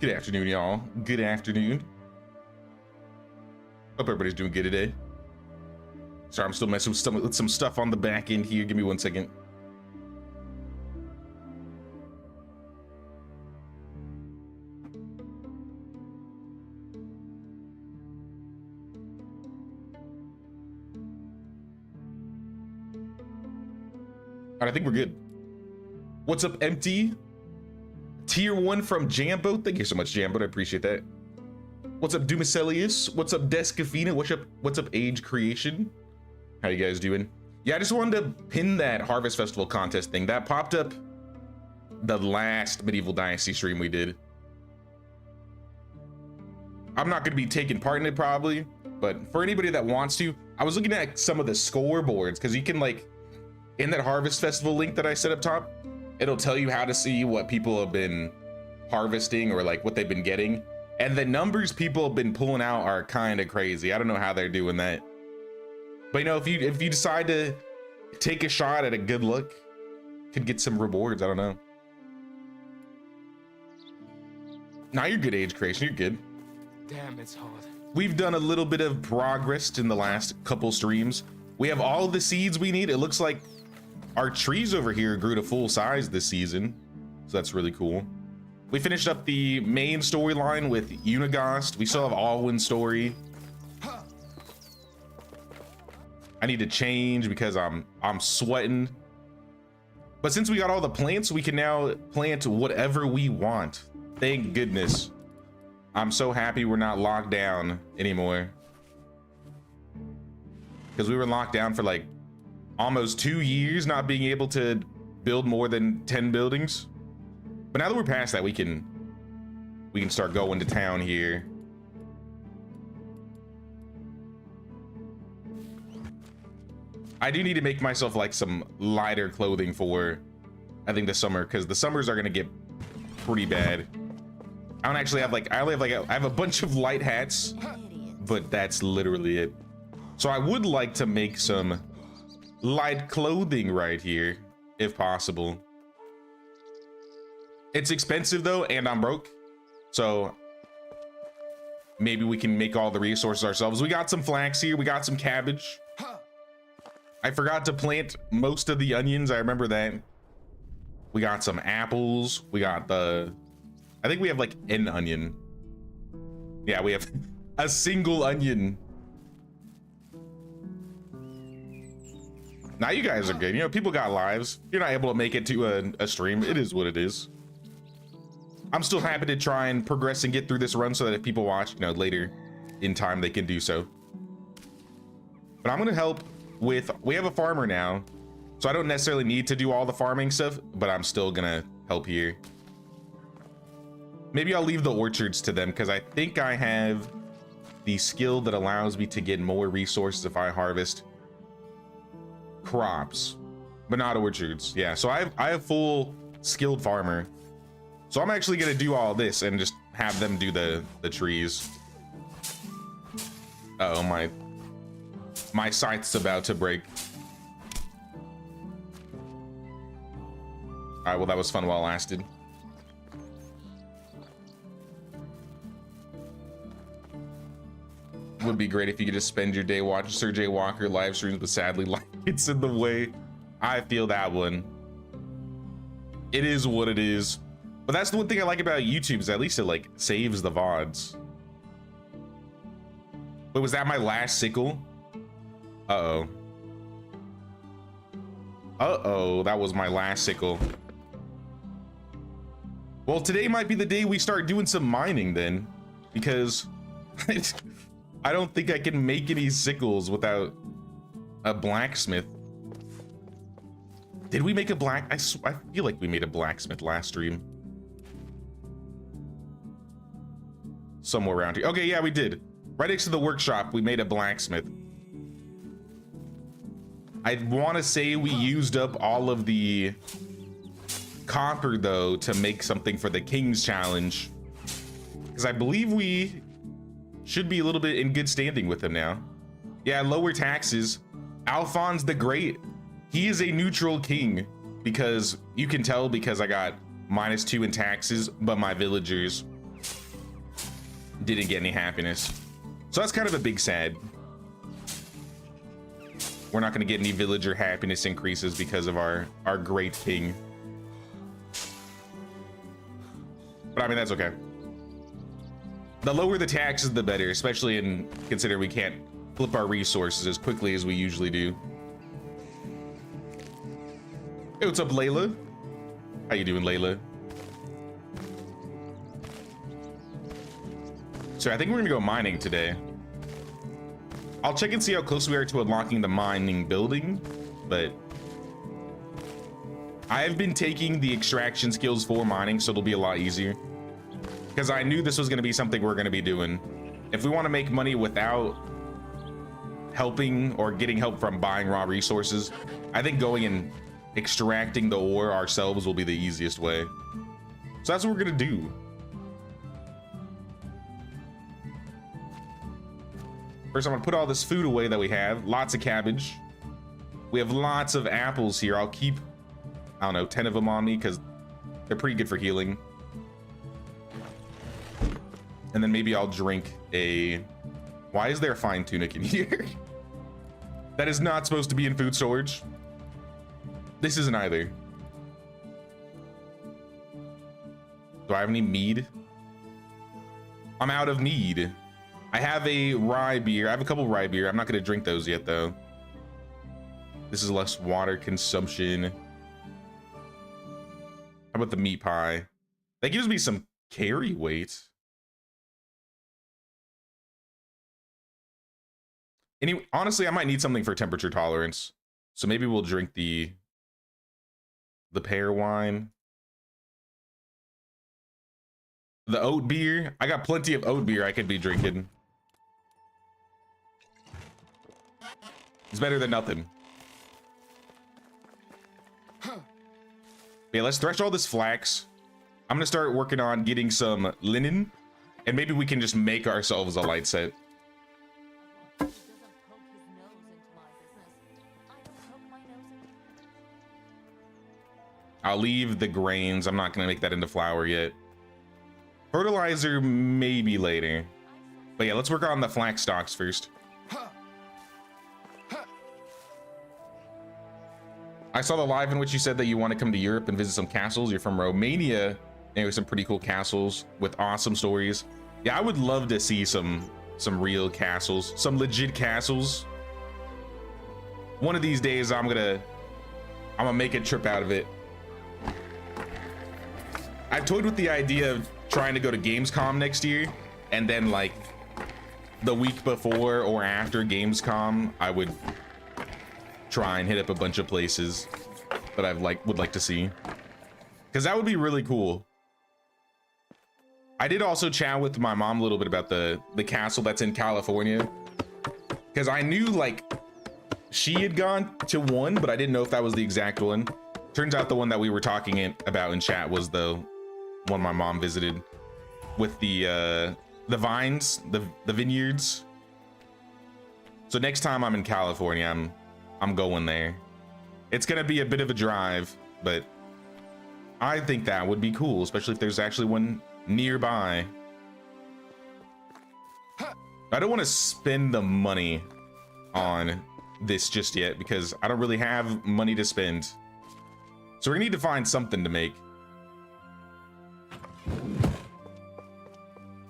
Good afternoon, y'all. Good afternoon. Hope everybody's doing good today. Sorry, I'm still messing with some stuff on the back end here. Give me 1 second. All right, I think we're good. What's up, Empty? Tier 1 from Jambo. Thank you so much, Jambo. I appreciate that. What's up, Dumacelius? What's up, Descafina? What's up, Age Creation? How you guys doing? Yeah, I just wanted to pin that Harvest Festival contest thing. That popped up the last Medieval Dynasty stream we did. I'm not going to be taking part in it probably, but for anybody that wants to, I was looking at some of the scoreboards because you can, like, in that Harvest Festival link that I set up top, it'll tell you how to see what people have been harvesting or like what they've been getting. And the numbers people have been pulling out are kind of crazy. I don't know how they're doing that. But you know, if you decide to take a shot at a good look, could get some rewards. I don't know. Now you're good, Age Creation. You're good. Damn, it's hard. We've done a little bit of progress in the last couple streams. We have all the seeds we need. It looks like our trees over here grew to full size this season, so that's really cool. We finished up the main storyline with Unigast. We still have Alwyn's story. I need to change because I'm sweating. But since we got all the plants, we can now plant whatever we want. Thank goodness. I'm so happy we're not locked down anymore. Because we were locked down for like almost 2 years, not being able to build more than 10 buildings. But now that we're past that, we can start going to town here. I do need to make myself like some lighter clothing for, I think, the summer, because the summers are gonna get pretty bad. I don't actually have like, I have a bunch of light hats, but that's literally it. So I would like to make some light clothing right here, if possible. It's expensive though, and I'm broke, so maybe we can make all the resources ourselves. We got some flax here, we got some cabbage. I forgot to plant most of the onions, I remember that. We got some apples, we got I think we have like an onion. Yeah, we have a single onion. Now you guys are good. You know, people got lives. You're not able to make it to a stream. It is what it is. I'm still happy to try and progress and get through this run so that if people watch, you know, later in time, they can do so. But I'm going to help with, we have a farmer now, so I don't necessarily need to do all the farming stuff, but I'm still going to help here. Maybe I'll leave the orchards to them because I think I have the skill that allows me to get more resources if I harvest crops, but not orchards. Yeah, so I have full skilled farmer, so I'm actually gonna do all this and just have them do the trees. Uh oh, my scythe's about to break. All right, well, that was fun while it lasted. Would be great if you could just spend your day watching Sir J Walker live streams, but sadly life gets in the way. I feel that one. It is what it is. But that's the one thing I like about YouTube, is at least it like saves the VODs. Wait, was that my last sickle? Uh-oh. Uh-oh, that was my last sickle. Well, today might be the day we start doing some mining then, because I don't think I can make any sickles without a blacksmith. Did we make a I feel like we made a blacksmith last stream. Somewhere around here. Okay, yeah, we did. Right next to the workshop, we made a blacksmith. I want to say we used up all of the copper, though, to make something for the King's Challenge. Because I believe we should be a little bit in good standing with him now. Yeah, lower taxes. Alphonse the Great, he is a neutral king, because you can tell because I got -2 in taxes, but my villagers didn't get any happiness. So that's kind of a big sad. We're not going to get any villager happiness increases because of our great king. But I mean, that's okay. The lower the taxes, the better, especially in consider we can't flip our resources as quickly as we usually do. Hey, what's up, Layla? How you doing, Layla? So I think we're gonna go mining today. I'll check and see how close we are to unlocking the mining building, but I've been taking the extraction skills for mining, so it'll be a lot easier. Because I knew this was gonna be something we're gonna be doing. If we wanna make money without helping or getting help from buying raw resources, I think going and extracting the ore ourselves will be the easiest way. So that's what we're gonna do. First, I'm gonna put all this food away that we have. Lots of cabbage. We have lots of apples here. I'll keep, I don't know, 10 of them on me because they're pretty good for healing. And then maybe I'll drink a... Why is there a fine tunic in here? That is not supposed to be in food storage. This isn't either. Do I have any mead? I'm out of mead. I have a rye beer. I have a couple rye beer. I'm not going to drink those yet, though. This is less water consumption. How about the meat pie? That gives me some carry weight. Anyway, honestly, I might need something for temperature tolerance. So maybe we'll drink the pear wine. The oat beer. I got plenty of oat beer I could be drinking. It's better than nothing. Yeah, let's thresh all this flax. I'm gonna start working on getting some linen, and maybe we can just make ourselves a light set. I'll leave the grains. I'm not gonna make that into flour yet. Fertilizer maybe later. But yeah, let's work on the flax stalks first. I saw the live in which you said that you want to come to Europe and visit some castles. You're from Romania. There's some pretty cool castles with awesome stories. Yeah, I would love to see some real castles, some legit castles. One of these days I'm gonna make a trip out of it. I've toyed with the idea of trying to go to Gamescom next year, and then like the week before or after Gamescom, I would try and hit up a bunch of places that would like to see, because that would be really cool. I did also chat with my mom a little bit about the castle that's in California, because I knew like she had gone to one, but I didn't know if that was the exact one. Turns out the one that we were talking about in chat was the one my mom visited with the vines, the vineyards. So next time I'm in California, I'm going there. It's gonna be a bit of a drive, but I think that would be cool, especially if there's actually one nearby. I don't want to spend the money on this just yet because I don't really have money to spend. So we're gonna need to find something to make.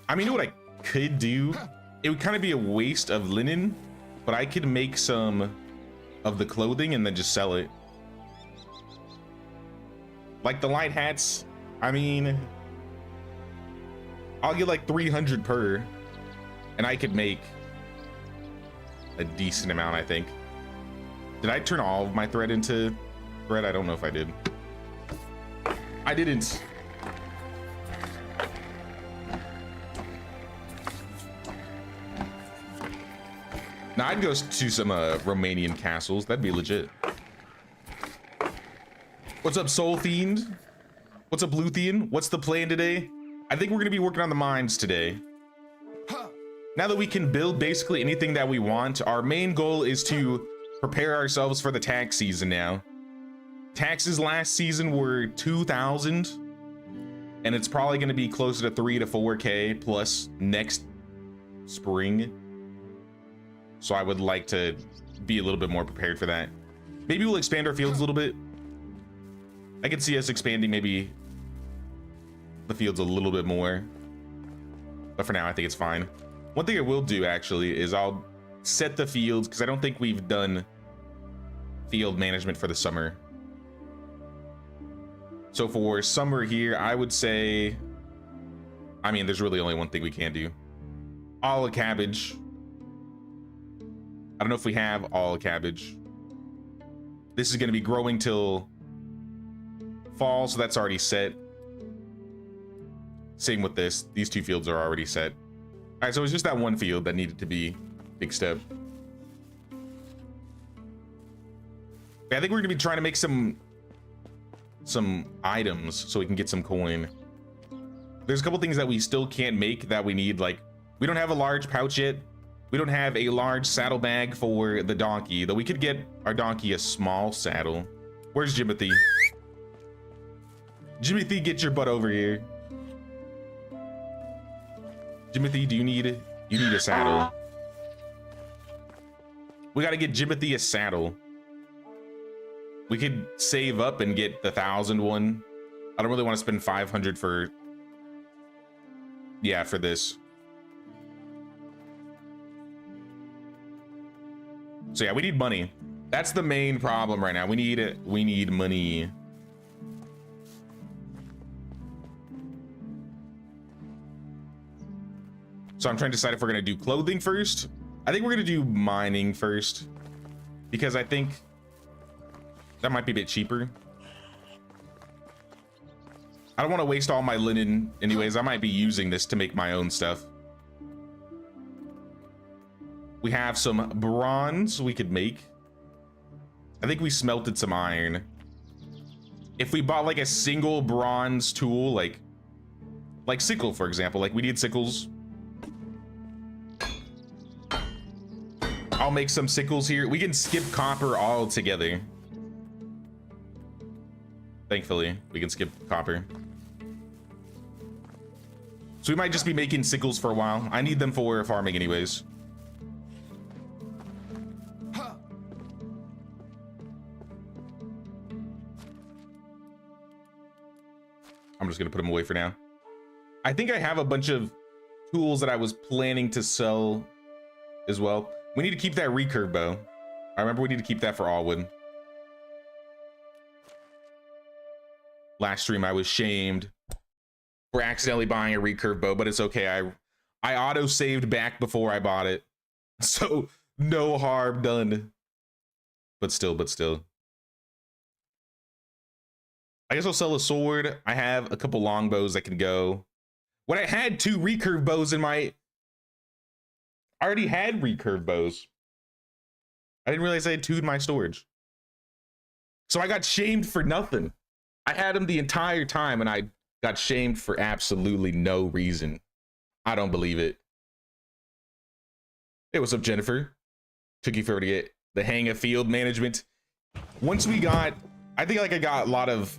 I mean, you know what I could do? It would kind of be a waste of linen, but I could make some of the clothing and then just sell it. Like the light hats, I mean, I'll get like 300 per, and I could make a decent amount, I think. Did I turn all of my thread into thread? I don't know if I did. I didn't. Now I'd go to some Romanian castles. That'd be legit. What's up, Soul Fiend? What's up, Luthien? What's the plan today? I think we're gonna be working on the mines today. Now that we can build basically anything that we want, our main goal is to prepare ourselves for the tax season now. Taxes last season were 2,000, and it's probably going to be closer to 3 to 4K plus next spring. So I would like to be a little bit more prepared for that. Maybe we'll expand our fields a little bit. I could see us expanding maybe the fields a little bit more, but for now I think it's fine. One thing I will do actually is I'll set the fields, because I don't think we've done field management for the summer. So for summer here, I would say, I mean, there's really only one thing we can do. All cabbage. I don't know if we have all cabbage. This is going to be growing till fall, so that's already set. Same with this. These two fields are already set. All right, so it's just that one field that needed to be fixed up. I think we're going to be trying to make some items so we can get some coin. There's a couple things that we still can't make that we need. Like, we don't have a large pouch yet. We don't have a large saddlebag for the donkey, though we could get our donkey a small saddle. Where's Jimothy? Jimothy, get your butt over here. Jimothy, do you need a saddle? We got to get Jimothy a saddle. We could save up and get the 1,000 one. I don't really want to spend 500 for, yeah, for this. So yeah, we need money. That's the main problem right now. We need money. So I'm trying to decide if we're gonna do clothing first. I think we're gonna do mining first, because I think that might be a bit cheaper. I don't want to waste all my linen anyways. I might be using this to make my own stuff. We have some bronze we could make. I think we smelted some iron. If we bought like a single bronze tool, like sickle, for example, like we need sickles. I'll make some sickles here. We can skip copper altogether. Thankfully, we can skip copper. So we might just be making sickles for a while. I need them for farming anyways. I'm just gonna put them away for now. I think I have a bunch of tools that I was planning to sell as well. We need to keep that recurve bow. I remember we need to keep that for Allwood. Last stream I was shamed for accidentally buying a recurve bow, but it's okay. I auto saved back before I bought it, so no harm done. But still. I guess I'll sell a sword. I have a couple longbows that can go. When I had 2 recurve bows in my, I already had recurve bows. I didn't realize I had 2 in my storage. So I got shamed for nothing. I had them the entire time and I got shamed for absolutely no reason. I don't believe it. Hey, what's up, Jennifer? Took you forever to get the hang of field management. Once we got, I think like I got a lot of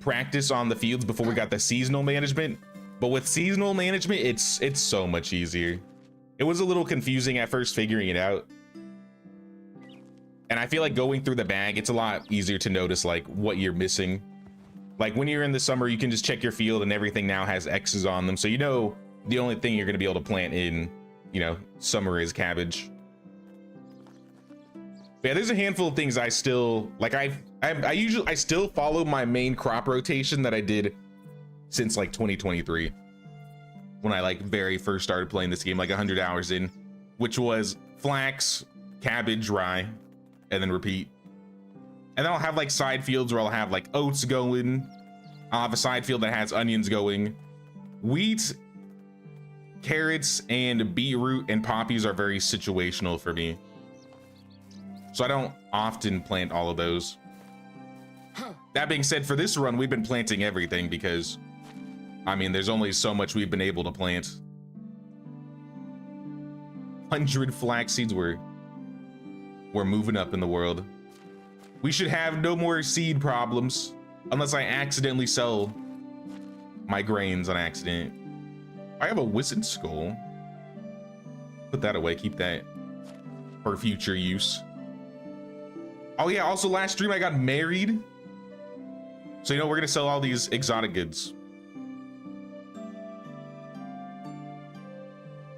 practice on the fields before we got the seasonal management. But with seasonal management, it's so much easier. It was a little confusing at first figuring it out. And I feel like going through the bag, it's a lot easier to notice like what you're missing. Like when you're in the summer, you can just check your field and everything now has X's on them. So you know the only thing you're gonna be able to plant in, you know, summer is cabbage. But yeah, there's a handful of things I still, like I still follow my main crop rotation that I did since like 2023. When I like very first started playing this game, like 100 hours in, which was flax, cabbage, rye, and then repeat. And then I'll have like side fields where I'll have like oats going. I'll have a side field that has onions going. Wheat, carrots, and beetroot and poppies are very situational for me. So I don't often plant all of those. That being said, for this run, we've been planting everything because, I mean, there's only so much we've been able to plant. 100 flax seeds, we're moving up in the world. We should have no more seed problems unless I accidentally sell my grains on accident. I have a wizard skull. Put that away, keep that for future use. Oh yeah, also last stream I got married. So you know, we're gonna sell all these exotic goods.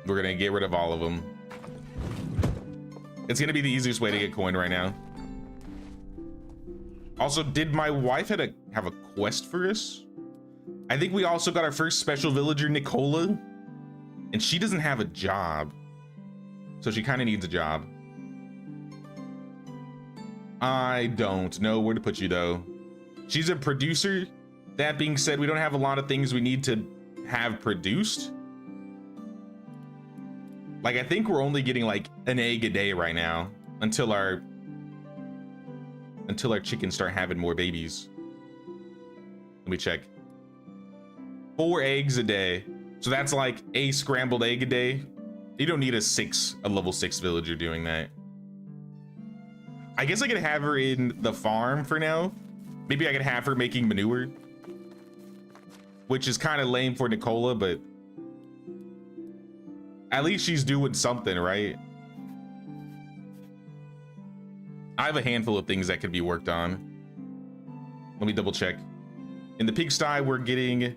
We're gonna get rid of all of them. It's gonna be the easiest way to get coin right now. Also, did my wife have a quest for us? I think we also got our first special villager, Nicola, and she doesn't have a job. So she kind of needs a job. I don't know where to put you though. She's a producer. That being said, we don't have a lot of things we need to have produced. Like, I think we're only getting like an egg a day right now until our chickens start having more babies. Let me check. 4 eggs a day. So that's like a scrambled egg a day. You don't need a level 6 villager doing that. I guess I could have her in the farm for now. Maybe I could have her making manure, which is kind of lame for Nicola, but at least she's doing something, right? I have a handful of things that could be worked on. Let me double check. In the pigsty, we're getting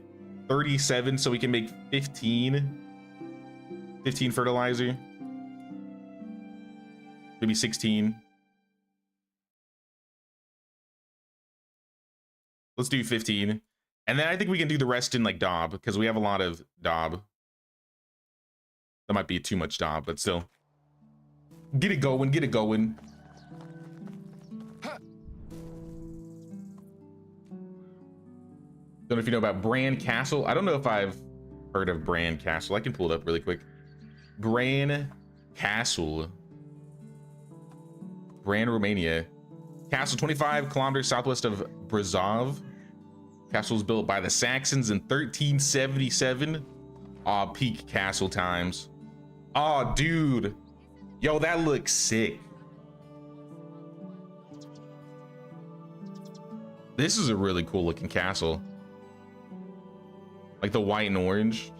37, so we can make 15 fertilizer. Maybe 16. Let's do 15. And then I think we can do the rest in like Daub, because we have a lot of Daub. That might be too much Daub, but still. Get it going, get it going. Don't know if you know about Bran Castle. I don't know if I've heard of Bran Castle. I can pull it up really quick. Bran Castle. Bran, Romania. Castle 25 kilometers southwest of Brezov. Castle was built by the Saxons in 1377. Aw, peak castle times. Oh, dude. Yo, that looks sick. This is a really cool looking castle. Like the white and orange.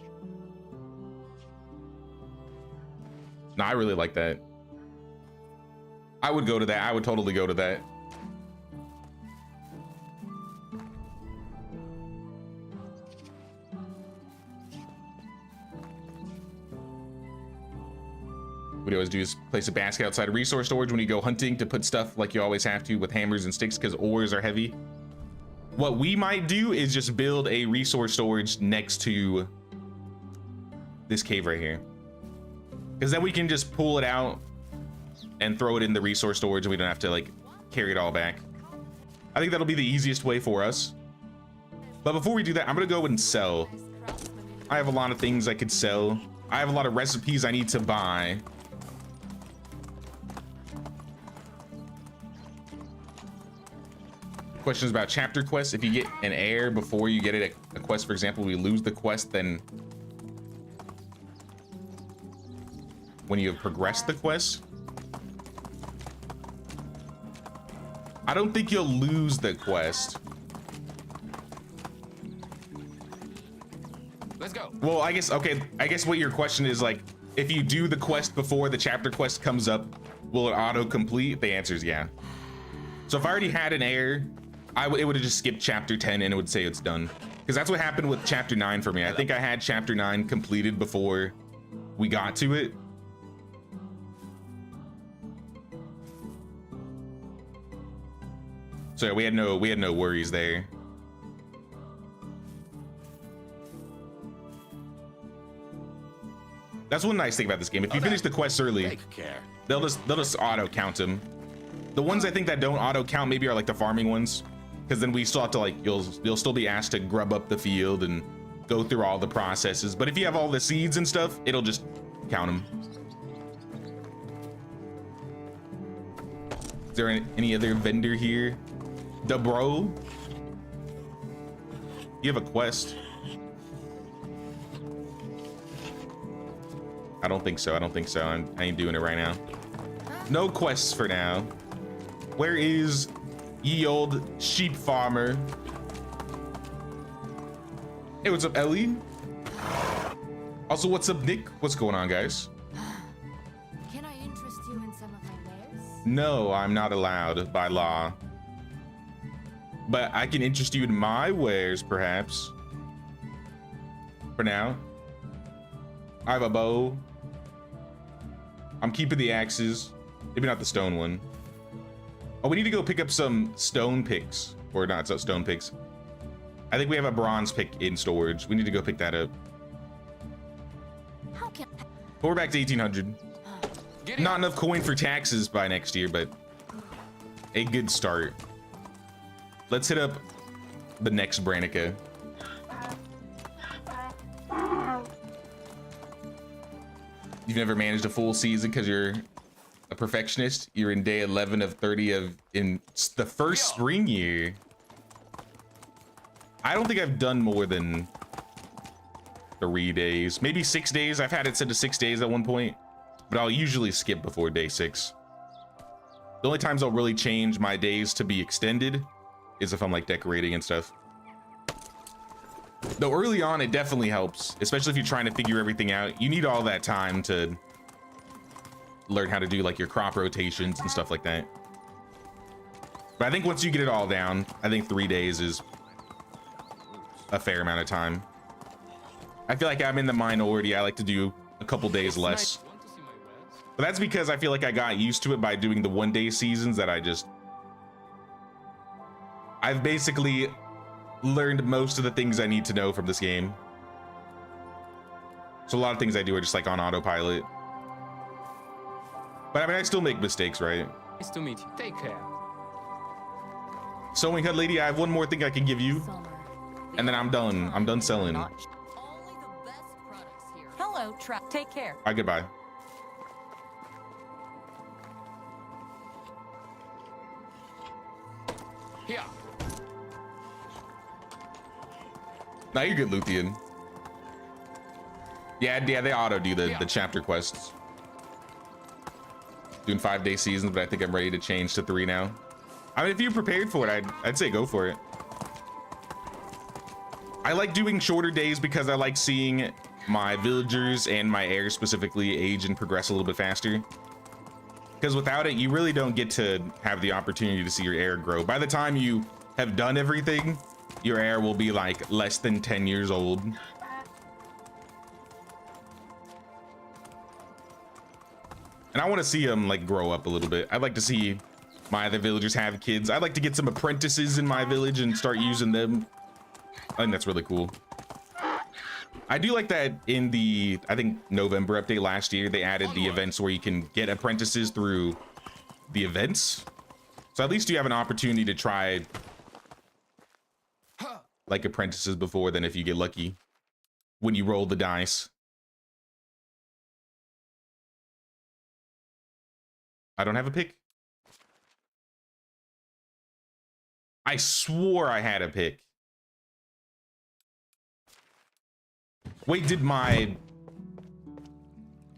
No, I really like that. I would go to that. I would totally go to that. What you always do is place a basket outside a resource storage when you go hunting to put stuff like you always have to with hammers and sticks because ores are heavy. What we might do is just build a resource storage next to this cave right here. Because then we can just pull it out and throw it in the resource storage and we don't have to like carry it all back. I think that'll be the easiest way for us. But before we do that, I'm gonna go and sell. I have a lot of things I could sell. I have a lot of recipes I need to buy. Questions about chapter quests. If you get an heir before you get it a quest, for example, we lose the quest, then when you have progressed the quest, I don't think you'll lose the quest. Let's go. Well, I guess, okay, I guess what your question is, like, if you do the quest before the chapter quest comes up, will it auto complete? The answer is yeah. So if I already had an heir, it would have just skipped chapter 10 and it would say it's done. Because that's what happened with chapter 9 for me. I think I had chapter 9 completed before we got to it. So yeah, we had no worries there. That's one nice thing about this game. If you finish the quests early, they'll just auto count them. The ones I think that don't auto count maybe are like the farming ones, because then we still have to like you'll still be asked to grub up the field and go through all the processes. But if you have all the seeds and stuff, it'll just count them. Is there any other vendor here? Da bro, you have a quest? I don't think so. I don't think so. I ain't doing it right now. No quests for now. Where is ye old sheep farmer? Hey, what's up, Ellie? Also, what's up, Nick? What's going on, guys? Can I interest you in some of my wares? No, I'm not allowed by law. But I can interest you in my wares, perhaps. For now. I have a bow. I'm keeping the axes. Maybe not the stone one. Oh, we need to go pick up some stone picks. Or not, so stone picks. I think we have a bronze pick in storage. We need to go pick that up. How can But we're back to 1800. Not enough coin for taxes by next year, but a good start. Let's hit up the next Branica. You've never managed a full season because you're a perfectionist. You're in day 11 of 30 in the first spring year. I don't think I've done more than 3 days, maybe 6 days. I've had it set to 6 days at one point, but I'll usually skip before day 6. The only times I'll really change my days to be extended is if I'm like decorating and stuff. Though early on, it definitely helps, especially if you're trying to figure everything out. You need all that time to learn how to do like your crop rotations and stuff like that. But I think once you get it all down, I think 3 days is a fair amount of time. I feel like I'm in the minority. I like to do a couple days less. But that's because I feel like I got used to it by doing the 1 day seasons that I've basically learned most of the things I need to know from this game. So a lot of things I do are just like on autopilot. But I mean, I still make mistakes, right? Nice to meet you. Take care. Sewing Hut Lady, I have one more thing I can give you, summer? and then I'm done. I'm done selling. All Only the best products here. Hello, take care. right, goodbye. Here. Now you're good, Luthien. Yeah, they auto do the chapter quests. Doing 5 day seasons, but I think I'm ready to change to 3 now. I mean, if you're prepared for it, I'd say go for it. I like doing shorter days because I like seeing my villagers and my heirs specifically age and progress a little bit faster. Because without it, you really don't get to have the opportunity to see your heir grow. By the time you have done everything, your heir will be like less than 10 years old. And I want to see them like grow up a little bit. I'd like to see my other villagers have kids. I'd like to get some apprentices in my village and start using them. I think that's really cool. I do like that in the, I think, November update last year, they added the events where you can get apprentices through the events. So at least you have an opportunity to try like apprentices before than if you get lucky when you roll the dice. I don't have a pick. I swore I had a pick. Wait,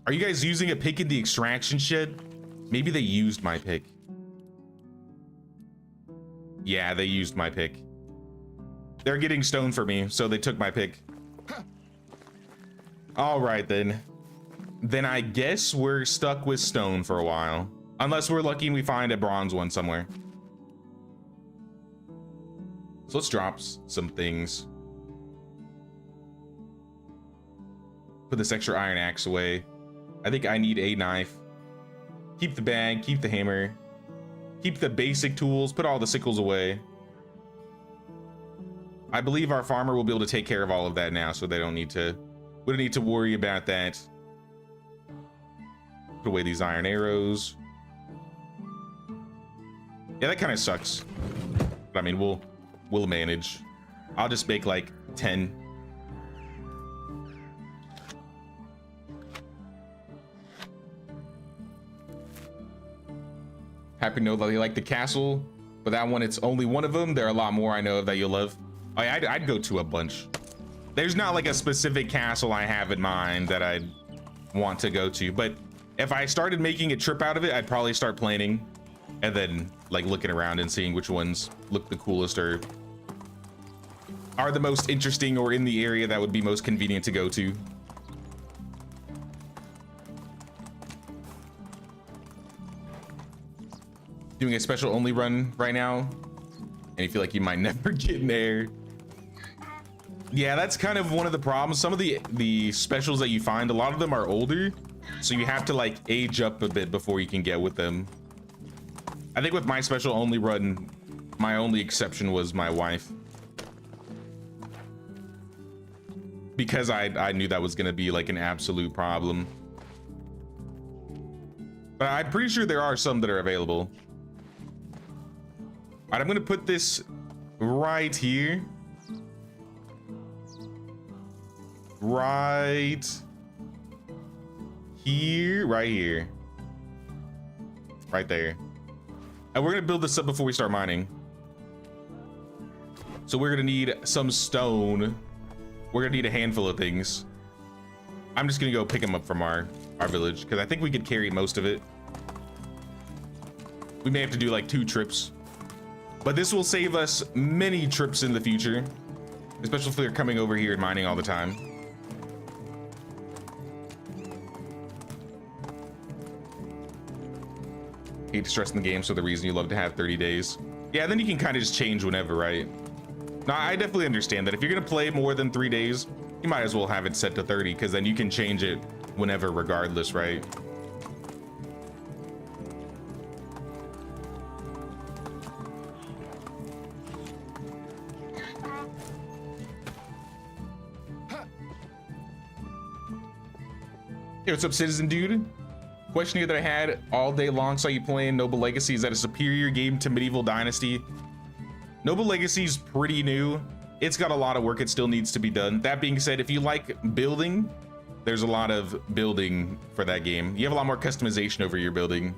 are you guys using a pick in the extraction shed? Maybe they used my pick. Yeah, they used my pick. They're getting stone for me, so they took my pick. All right, then. Then I guess we're stuck with stone for a while. Unless we're lucky and we find a bronze one somewhere. So let's drop some things. Put this extra iron axe away. I think I need a knife. Keep the bag, keep the hammer. Keep the basic tools, put all the sickles away. I believe our farmer will be able to take care of all of that now, so we don't need to worry about that. Put away these iron arrows. Yeah, that kind of sucks. But I mean, we'll manage. I'll just make like 10. Happy to know that you like the castle, but that one, it's only one of them. There are a lot more I know of that you'll love. Oh, yeah, I'd go to a bunch. There's not like a specific castle I have in mind that I'd want to go to, but if I started making a trip out of it, I'd probably start planning and then like looking around and seeing which ones look the coolest. Or all are the most interesting or in the area that would be most convenient to go to. Doing a special only run right now, and you feel like you might never get in there. Yeah, that's kind of one of the problems. Some of the specials that you find, a lot of them are older, so you have to like age up a bit before you can get with them. I think with my special only run, my only exception was my wife, because I knew that was gonna be like an absolute problem. But I'm pretty sure there are some that are available. All right, I'm gonna put this right here. Right here, right here, right there. And we're gonna build this up before we start mining. So we're gonna need some stone. We're gonna need a handful of things. I'm just gonna go pick them up from our village, because I think we could carry most of it. We may have to do like 2 trips, but this will save us many trips in the future, especially if they're coming over here and mining all the time. Hate stressing the game, so the reason you love to have 30 days. Yeah, then you can kind of just change whenever, right? No, I definitely understand that. If you're gonna play more than 3 days, you might as well have it set to 30, because then you can change it whenever regardless, right? Hey, what's up, citizen dude? Question here that I had all day long, saw you playing Noble Legacy. Is that a superior game to Medieval Dynasty? Noble Legacy is pretty new. It's got a lot of work. It still needs to be done. That being said, if you like building, there's a lot of building for that game. You have a lot more customization over your building.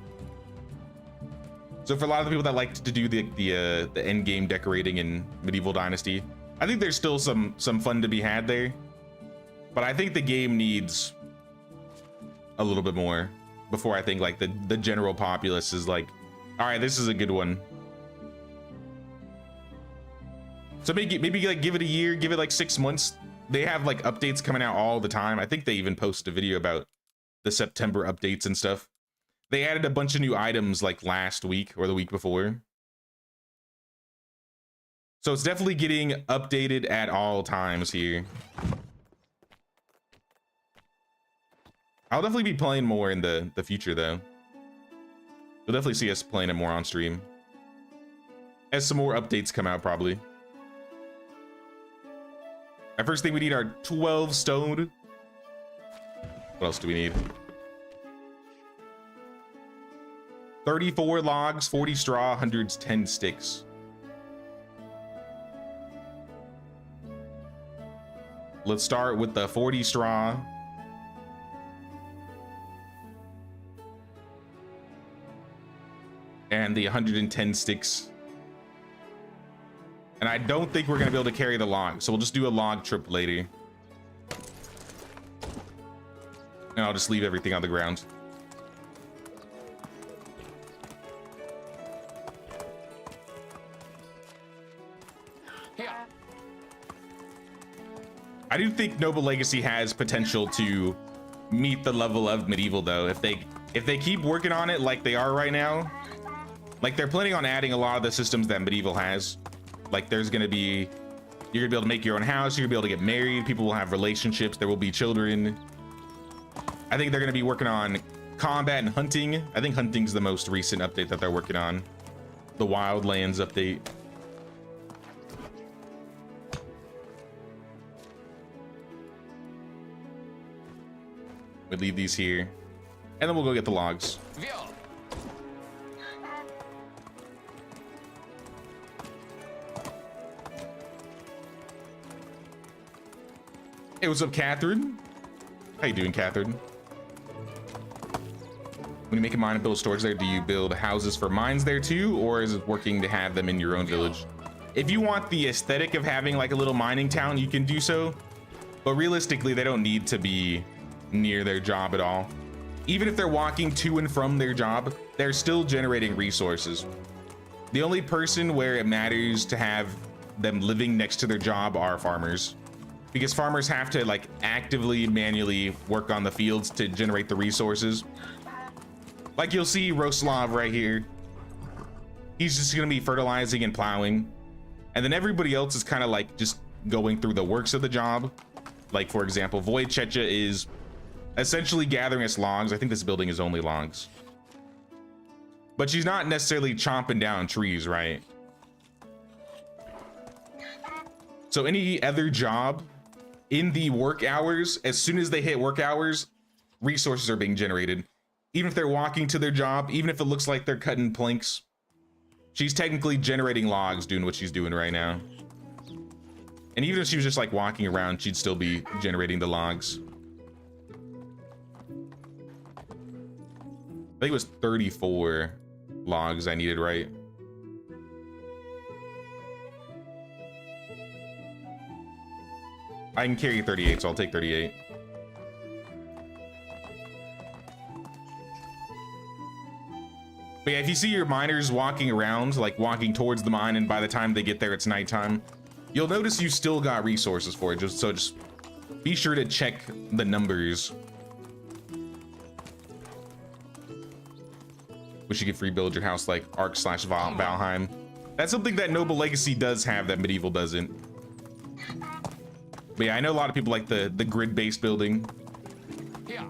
So for a lot of the people that like to do the end game decorating in Medieval Dynasty, I think there's still some fun to be had there. But I think the game needs a little bit more before I think like the general populace is like, all right, this is a good one. So maybe like give it a year, give it like 6 months. They have like updates coming out all the time. I think they even posted a video about the September updates and stuff. They added a bunch of new items like last week or the week before. So it's definitely getting updated at all times here. I'll definitely be playing more in the future though. You'll definitely see us playing it more on stream as some more updates come out probably. Our first thing we need are 12 stone. What else do we need? 34 logs, 40 straw, 110 sticks. Let's start with the 40 straw. And the 110 sticks. And I don't think we're gonna be able to carry the log, so we'll just do a log trip later. And I'll just leave everything on the ground. Here. I do think Noble Legacy has potential to meet the level of Medieval though. If they keep working on it like they are right now, like they're planning on adding a lot of the systems that Medieval has. Like there's gonna be, you're gonna be able to make your own house, you're gonna be able to get married, people will have relationships, there will be children. I think they're gonna be working on combat and hunting. I think hunting's the most recent update that they're working on. The Wildlands update. We'll leave these here. And then we'll go get the logs. Vio. Hey, what's up, Catherine? How you doing, Catherine? When you make a mine and build storage there, do you build houses for mines there too, or is it working to have them in your own village? If you want the aesthetic of having like a little mining town, you can do so, but realistically, they don't need to be near their job at all. Even if they're walking to and from their job, they're still generating resources. The only person where it matters to have them living next to their job are farmers, because farmers have to like actively manually work on the fields to generate the resources. Like you'll see Roslav right here. He's just gonna be fertilizing and plowing. And then everybody else is kind of like just going through the works of the job. Like for example, Wojciecha is essentially gathering us logs. I think this building is only logs. But she's not necessarily chomping down trees, right? So any other job in the work hours, as soon as they hit work hours, resources are being generated. Even if they're walking to their job, even if it looks like they're cutting planks, she's technically generating logs doing what she's doing right now. And even if she was just like walking around, she'd still be generating the logs. I think it was 34 logs I needed, right? I can carry 38, so I'll take 38. But yeah, if you see your miners walking around, like walking towards the mine, and by the time they get there, it's nighttime, you'll notice you still got resources for it. Just be sure to check the numbers. Wish you could free build your house like Ark/Valheim. That's something that Noble Legacy does have that Medieval doesn't. But yeah, I know a lot of people like the grid-based building. Here.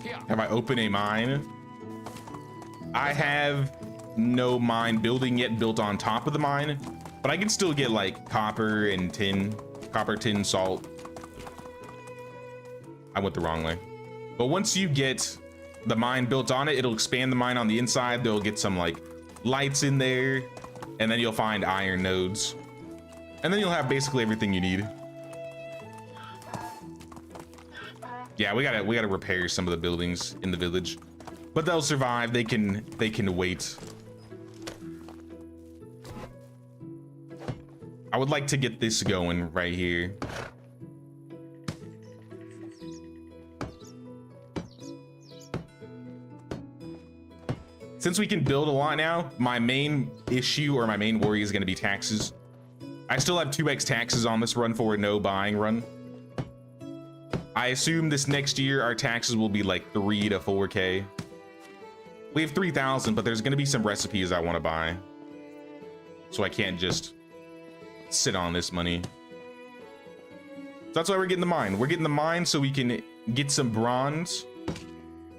Here. Have I opened a mine? I have no mine building yet built on top of the mine, but I can still get like copper and tin, copper, tin, salt. I went the wrong way. But once you get the mine built on it, it'll expand the mine on the inside. They'll get some like lights in there, and then you'll find iron nodes. And then you'll have basically everything you need. Yeah, we gotta repair some of the buildings in the village, but they'll survive. They can wait. I would like to get this going right here. Since we can build a lot now, my main issue or my main worry is going to be taxes. I still have 2x taxes on this run for a no buying run. I assume this next year our taxes will be like 3 to 4K. We have 3,000, but there's going to be some recipes I want to buy. So I can't just sit on this money. So that's why we're getting the mine. We're getting the mine so we can get some bronze.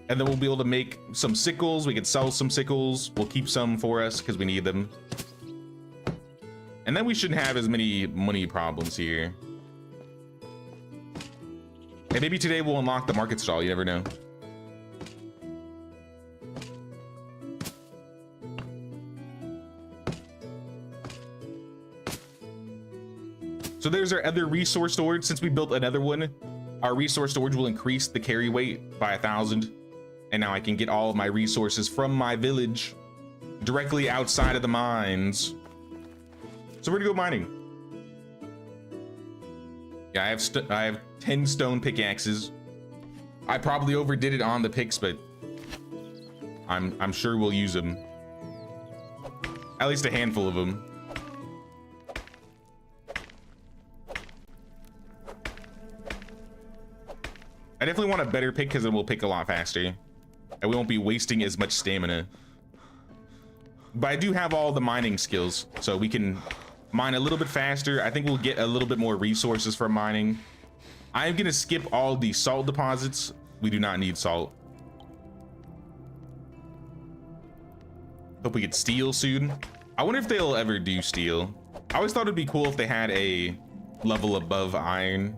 And then we'll be able to make some sickles. We can sell some sickles. We'll keep some for us because we need them. And then we shouldn't have as many money problems here. And maybe today we'll unlock the market stall. You never know. So there's our other resource storage. Since we built another one, our resource storage will increase the carry weight by 1,000. And now I can get all of my resources from my village directly outside of the mines. So we're gonna go mining. Yeah, I have 10 stone pickaxes. I probably overdid it on the picks, but I'm sure we'll use them. At least a handful of them. I definitely want a better pick because it will pick a lot faster. And we won't be wasting as much stamina. But I do have all the mining skills, so we can mine a little bit faster. I think we'll get a little bit more resources from mining. I'm gonna skip all the salt deposits. We do not need salt. Hope we get steel soon. I wonder if they'll ever do steel. I always thought it'd be cool if they had a level above iron.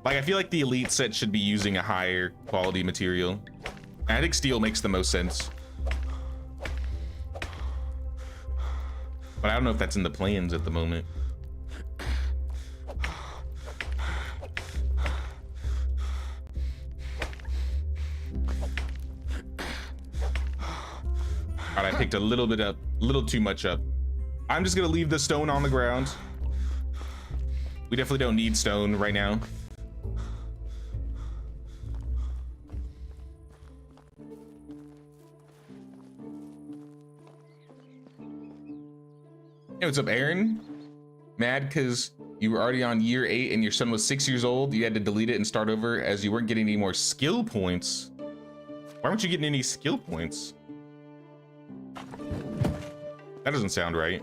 Like, I feel like the elite set should be using a higher quality material. I think steel makes the most sense. But I don't know if that's in the plans at the moment. All right, I picked a little bit up, a little too much up. I'm just gonna leave the stone on the ground. We definitely don't need stone right now. Hey, what's up, Aaron? Mad because you were already on year 8 and your son was 6 years old. You had to delete it and start over as you weren't getting any more skill points. Why weren't you getting any skill points? That doesn't sound right.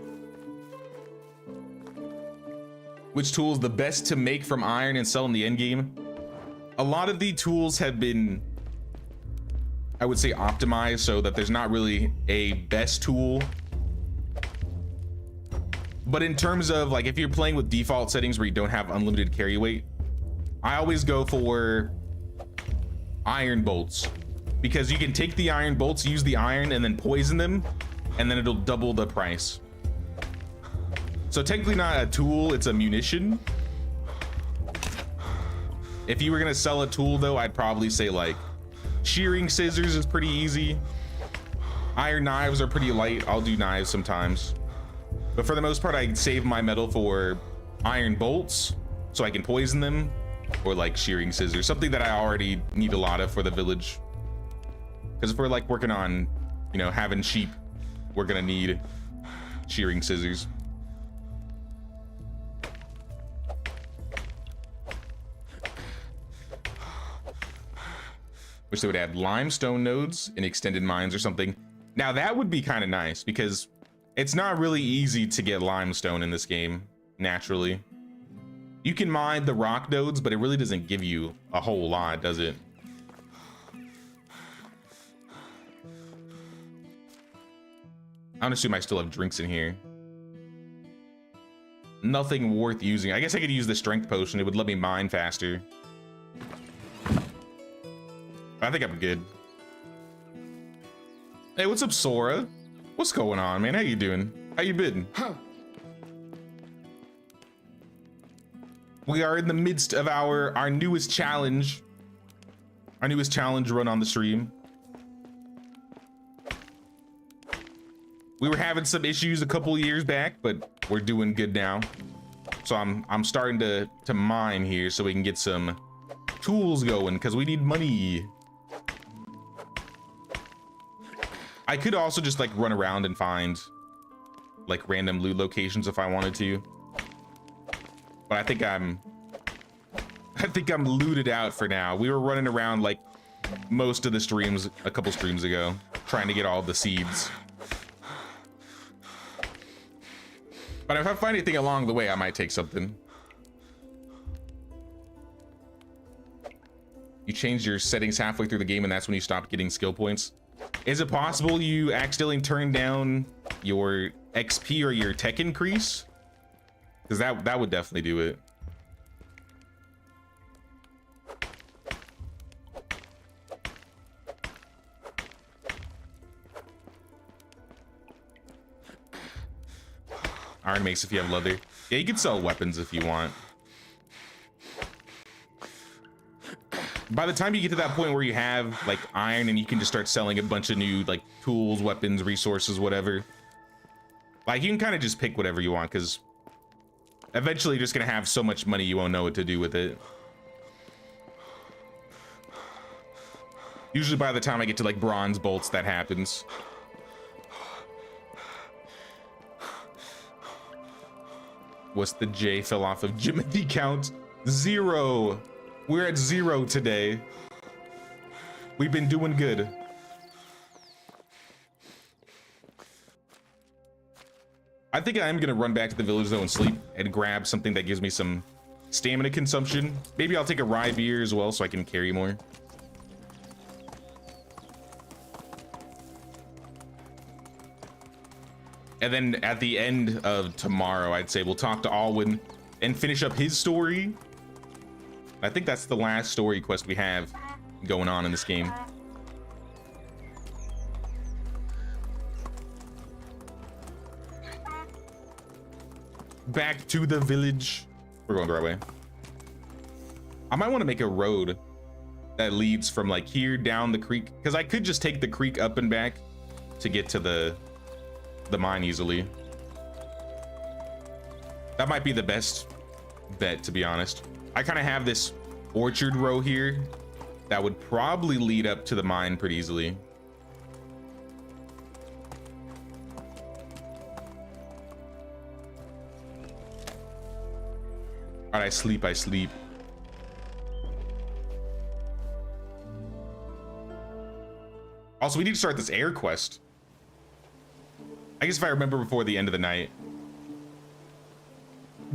Which tool is the best to make from iron and sell in the end game? A lot of the tools have been, I would say, optimized so that there's not really a best tool. But in terms of like, if you're playing with default settings where you don't have unlimited carry weight, I always go for iron bolts, because you can take the iron bolts, use the iron, and then poison them, and then it'll double the price. So technically not a tool, it's a munition. If you were gonna sell a tool though, I'd probably say like shearing scissors is pretty easy. Iron knives are pretty light. I'll do knives sometimes. But for the most part, I save my metal for iron bolts so I can poison them, or like shearing scissors, something that I already need a lot of for the village. Because if we're like working on, you know, having sheep, we're gonna need shearing scissors. Wish they would add limestone nodes in extended mines or something. Now that would be kind of nice, because it's not really easy to get limestone in this game naturally. You can mine the rock nodes, but it really doesn't give you a whole lot, does it? I don't assume I still have drinks in here. Nothing worth using. I guess I could use the strength potion. It would let me mine faster. I think I'm good. Hey, what's up, Sora? What's going on, man? How you doing? How you been? We are in the midst of our newest challenge. Our newest challenge run on the stream. We were having some issues a couple years back, but we're doing good now. So I'm starting to mine here so we can get some tools going, because we need money. I could also just like run around and find like random loot locations if I wanted to, but I think I'm looted out for now. We were running around like most of the streams a couple streams ago trying to get all the seeds, but if I find anything along the way, I might take something. You changed your settings halfway through the game and that's when you stopped getting skill points. Is it possible you accidentally turned down your XP or your tech increase? Because that would definitely do it. Iron makes if you have leather. Yeah, you can sell weapons if you want. By the time you get to that point where you have like iron and you can just start selling a bunch of new like tools, weapons, resources, whatever, like you can kind of just pick whatever you want, because eventually you're just gonna have so much money you won't know what to do with it. Usually by the time I get to like bronze bolts, that happens. What's the J fell off of Jimothy count? 0. We're at 0 today. We've been doing good. I think I am gonna run back to the village though and sleep and grab something that gives me some stamina consumption. Maybe I'll take a rye beer as well so I can carry more. And then at the end of tomorrow, I'd say we'll talk to Alwyn and finish up his story. I think that's the last story quest we have going on in this game. Back to the village. We're going the right way. I might want to make a road that leads from like here down the creek, because I could just take the creek up and back to get to the mine easily. That might be the best bet, to be honest. I kind of have this orchard row here that would probably lead up to the mine pretty easily. All right, I sleep. Also, we need to start this air quest. I guess if I remember before the end of the night.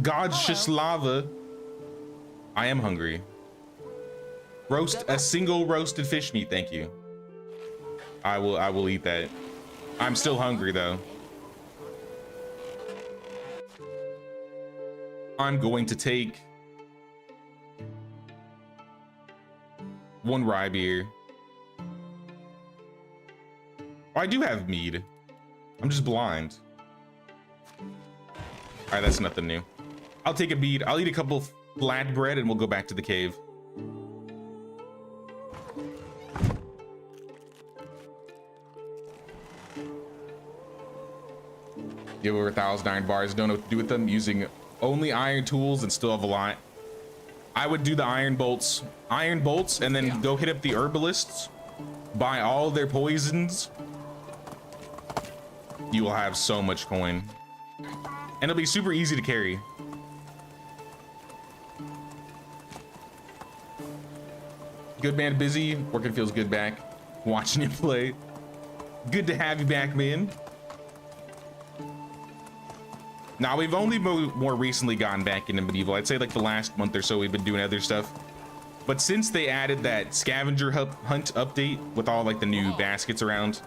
God's just lava. I am hungry. Roast a single roasted fish meat, thank you. I will eat that. I'm still hungry though. I'm going to take 1 rye beer. Oh, I do have mead. I'm just blind. All right, that's nothing new. I'll take a mead. I'll eat a couple flatbread and we'll go back to the cave. You have over 1,000 iron bars. Don't know what to do with them. Using only iron tools and still have a lot. I would do the iron bolts, and then go hit up the herbalists. Buy all their poisons. You will have so much coin, and it'll be super easy to carry. Good man, busy. Working feels good back. Watching you play. Good to have you back, man. Now, we've only more recently gotten back into medieval. I'd say like the last month or so we've been doing other stuff. But since they added that scavenger hunt update with all like the new baskets around,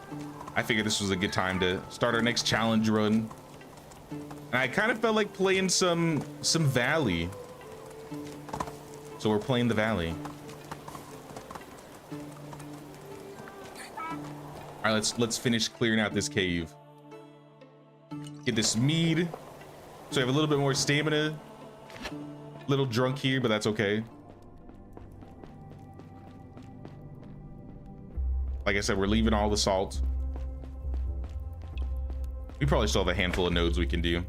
I figured this was a good time to start our next challenge run. And I kind of felt like playing some Valley. So we're playing the Valley. All right, let's finish clearing out this cave. Get this mead. So I have a little bit more stamina. A little drunk here, but that's okay. Like I said, we're leaving all the salt. We probably still have a handful of nodes we can do.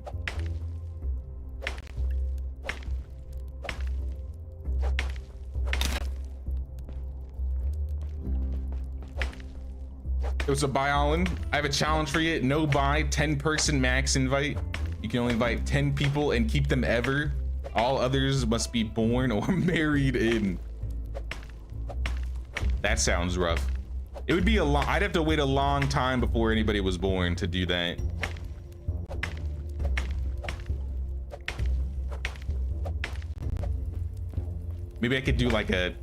It was a buy Olin. I have a challenge for you. No buy, 10-person max invite. You can only invite 10 people and keep them ever. All others must be born or married in. That sounds rough. It would be a long, I'd have to wait a long time before anybody was born to do that. Maybe I could do like a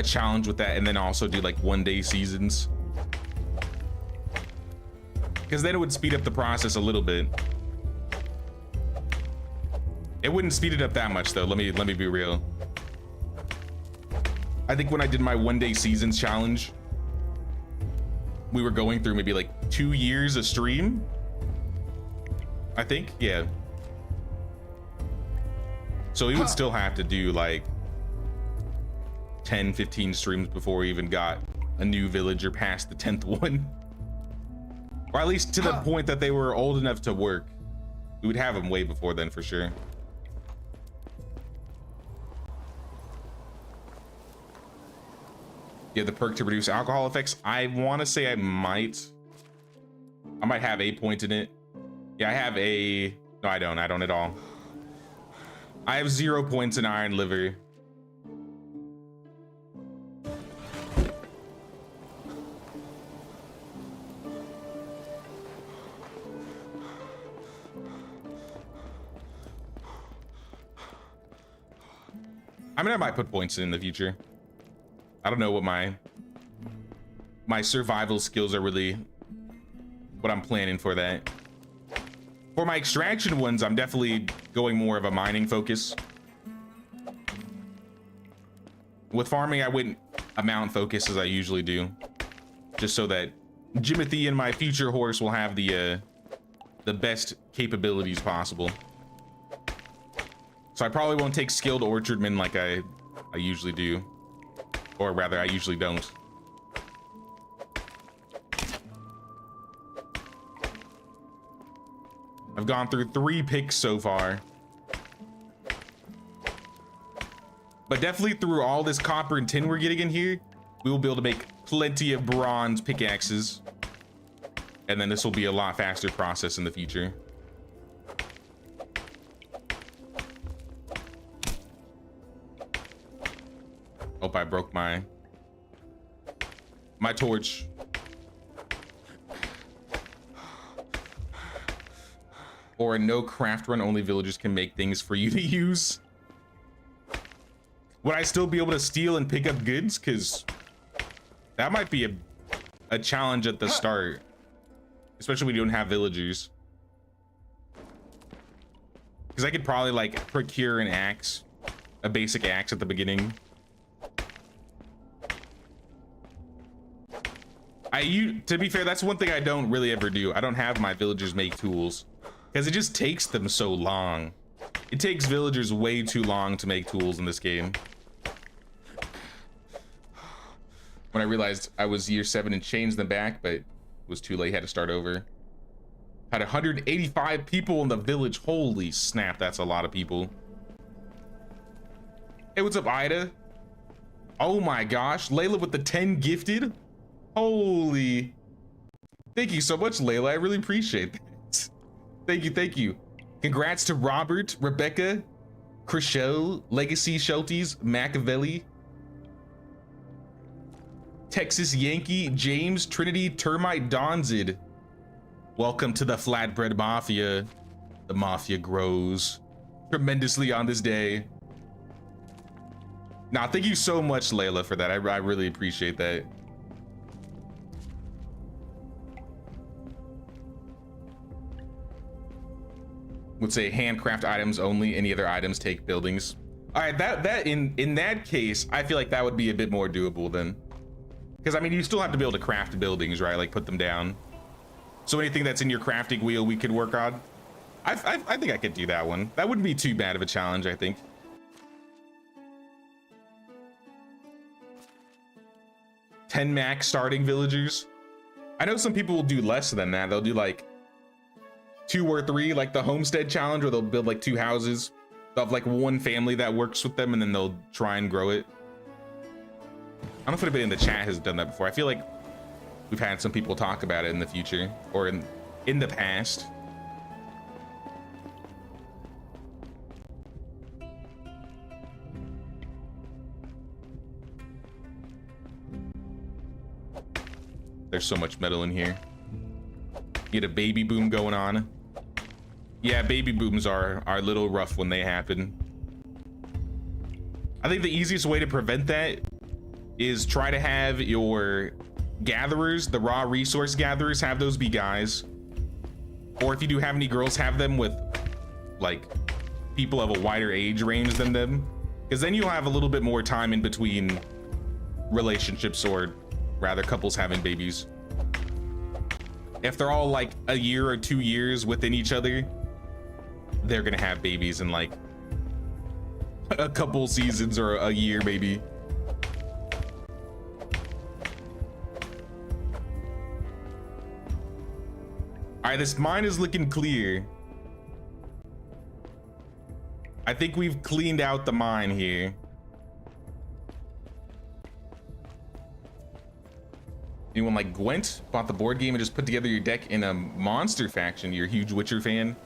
challenge with that and then also do like 1-day seasons. Because then it would speed up the process a little bit. It wouldn't speed it up that much though. Let me be real. I think when I did my 1-day seasons challenge, we were going through maybe like 2 years of stream. I think, yeah. So we would still have to do like 10, 15 streams before we even got a new villager past the 10th one. Or at least to the point that they were old enough to work. We would have them way before then for sure. Yeah, the perk to reduce alcohol effects. I want to say I might have a point in it. Yeah, I have a, no, I don't at all. I have 0 points in iron liver. I mean, I might put points in the future. I don't know what my survival skills are really, what I'm planning for that. For my extraction ones, I'm definitely going more of a mining focus. With farming, I wouldn't amount focus as I usually do, just so that Jimothy and my future horse will have the best capabilities possible. So I probably won't take skilled orchardmen like I usually do. Or rather, I usually don't. I've gone through 3 picks so far. But definitely through all this copper and tin we're getting in here, we will be able to make plenty of bronze pickaxes. And then this will be a lot faster process in the future. Hope I broke my torch. Or a no craft run, only villagers can make things for you to use. Would I still be able to steal and pick up goods? Because that might be a challenge at the start. Especially when you don't have villagers. Because I could probably like procure an axe. A basic axe at the beginning. To be fair, that's one thing I don't really ever do. I don't have my villagers make tools. Because it just takes them so long. It takes villagers way too long to make tools in this game. When I realized I was year 7 and changed them back, but it was too late, had to start over. Had 185 people in the village. Holy snap, that's a lot of people. Hey, what's up, Ida? Oh my gosh, Layla with the 10 gifted. Holy. Thank you so much, Layla. I really appreciate that. Thank you, thank you. Congrats to Robert, Rebecca, Chriselle, Legacy Shelties, Machiavelli, Texas Yankee, James, Trinity, Termite, Donzid. Welcome to the Flatbread Mafia. The Mafia grows tremendously on this day. Nah, thank you so much, Layla, for that. I really appreciate that. Would say handcraft items only. Any other items take buildings. All right, that in that case, I feel like that would be a bit more doable then. Because I mean, you still have to be able to craft buildings, right? Like put them down. So anything that's in your crafting wheel, we could work on. I think I could do that one. That wouldn't be too bad of a challenge, I think. $10 max starting villagers. I know some people will do less than that. They'll do like 2 or 3, like the homestead challenge, where they'll build like 2 houses. They'll have like 1 family that works with them, and then they'll try and grow it. I don't know if anybody in the chat has done that before. I feel like we've had some people talk about it in the future, or in the past. There's so much metal in here. You get a baby boom going on. Yeah, baby booms are a little rough when they happen. I think the easiest way to prevent that is try to have your gatherers, the raw resource gatherers, have those be guys. Or if you do have any girls, have them with like people of a wider age range than them. Because then you'll have a little bit more time in between relationships, or rather couples having babies. If they're all like a year or 2 years within each other, they're gonna have babies in like a couple seasons or a year maybe. All right, this mine is looking clear. I think we've cleaned out the mine here. Anyone like Gwent? Bought the board game and just put together your deck in a monster faction. You're a huge Witcher fan.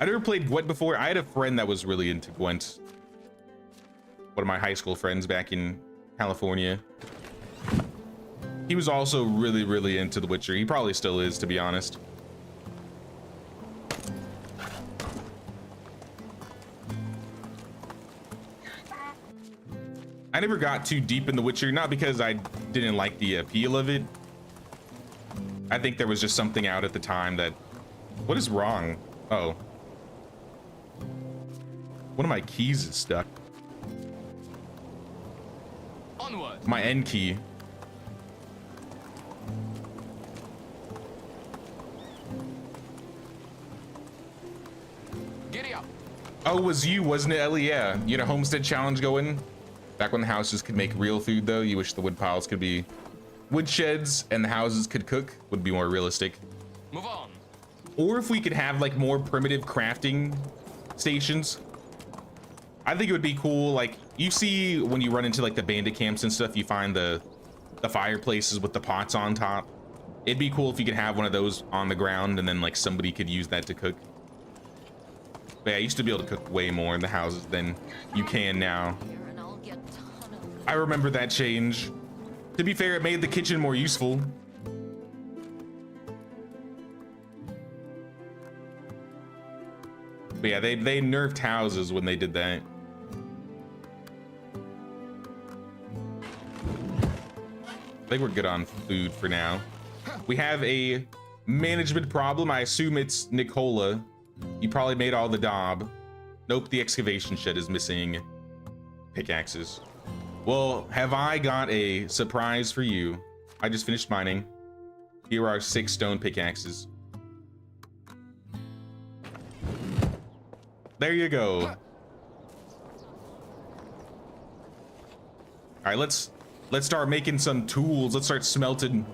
I never played Gwent before. I had a friend that was really into Gwent. One of my high school friends back in California. He was also really, really into The Witcher. He probably still is, to be honest. I never got too deep in The Witcher, not because I didn't like the appeal of it. I think there was just something out at the time that... What is wrong? Oh. One of my keys is stuck. Onward. My N key. Giddy up. Oh, it was you, wasn't it, Ellie? Yeah. You had a homestead challenge going? Back when the houses could make real food, though, you wish the wood piles could be wood sheds and the houses could cook, would be more realistic. Move on. Or if we could have like more primitive crafting stations. I think it would be cool. Like you see when you run into like the bandit camps and stuff, you find the fireplaces with the pots on top. It'd be cool if you could have one of those on the ground and then like somebody could use that to cook. But yeah, I used to be able to cook way more in the houses than you can now. I remember that change. To be fair, it made the kitchen more useful. But yeah, they nerfed houses when they did that. I think we're good on food for now. We have a management problem. I assume it's Nicola. You probably made all the daub. Nope, the excavation shed is missing pickaxes. Well, have I got a surprise for you? I just finished mining. Here are 6 stone pickaxes. There you go. All right, let's start making some tools. Let's start smelting.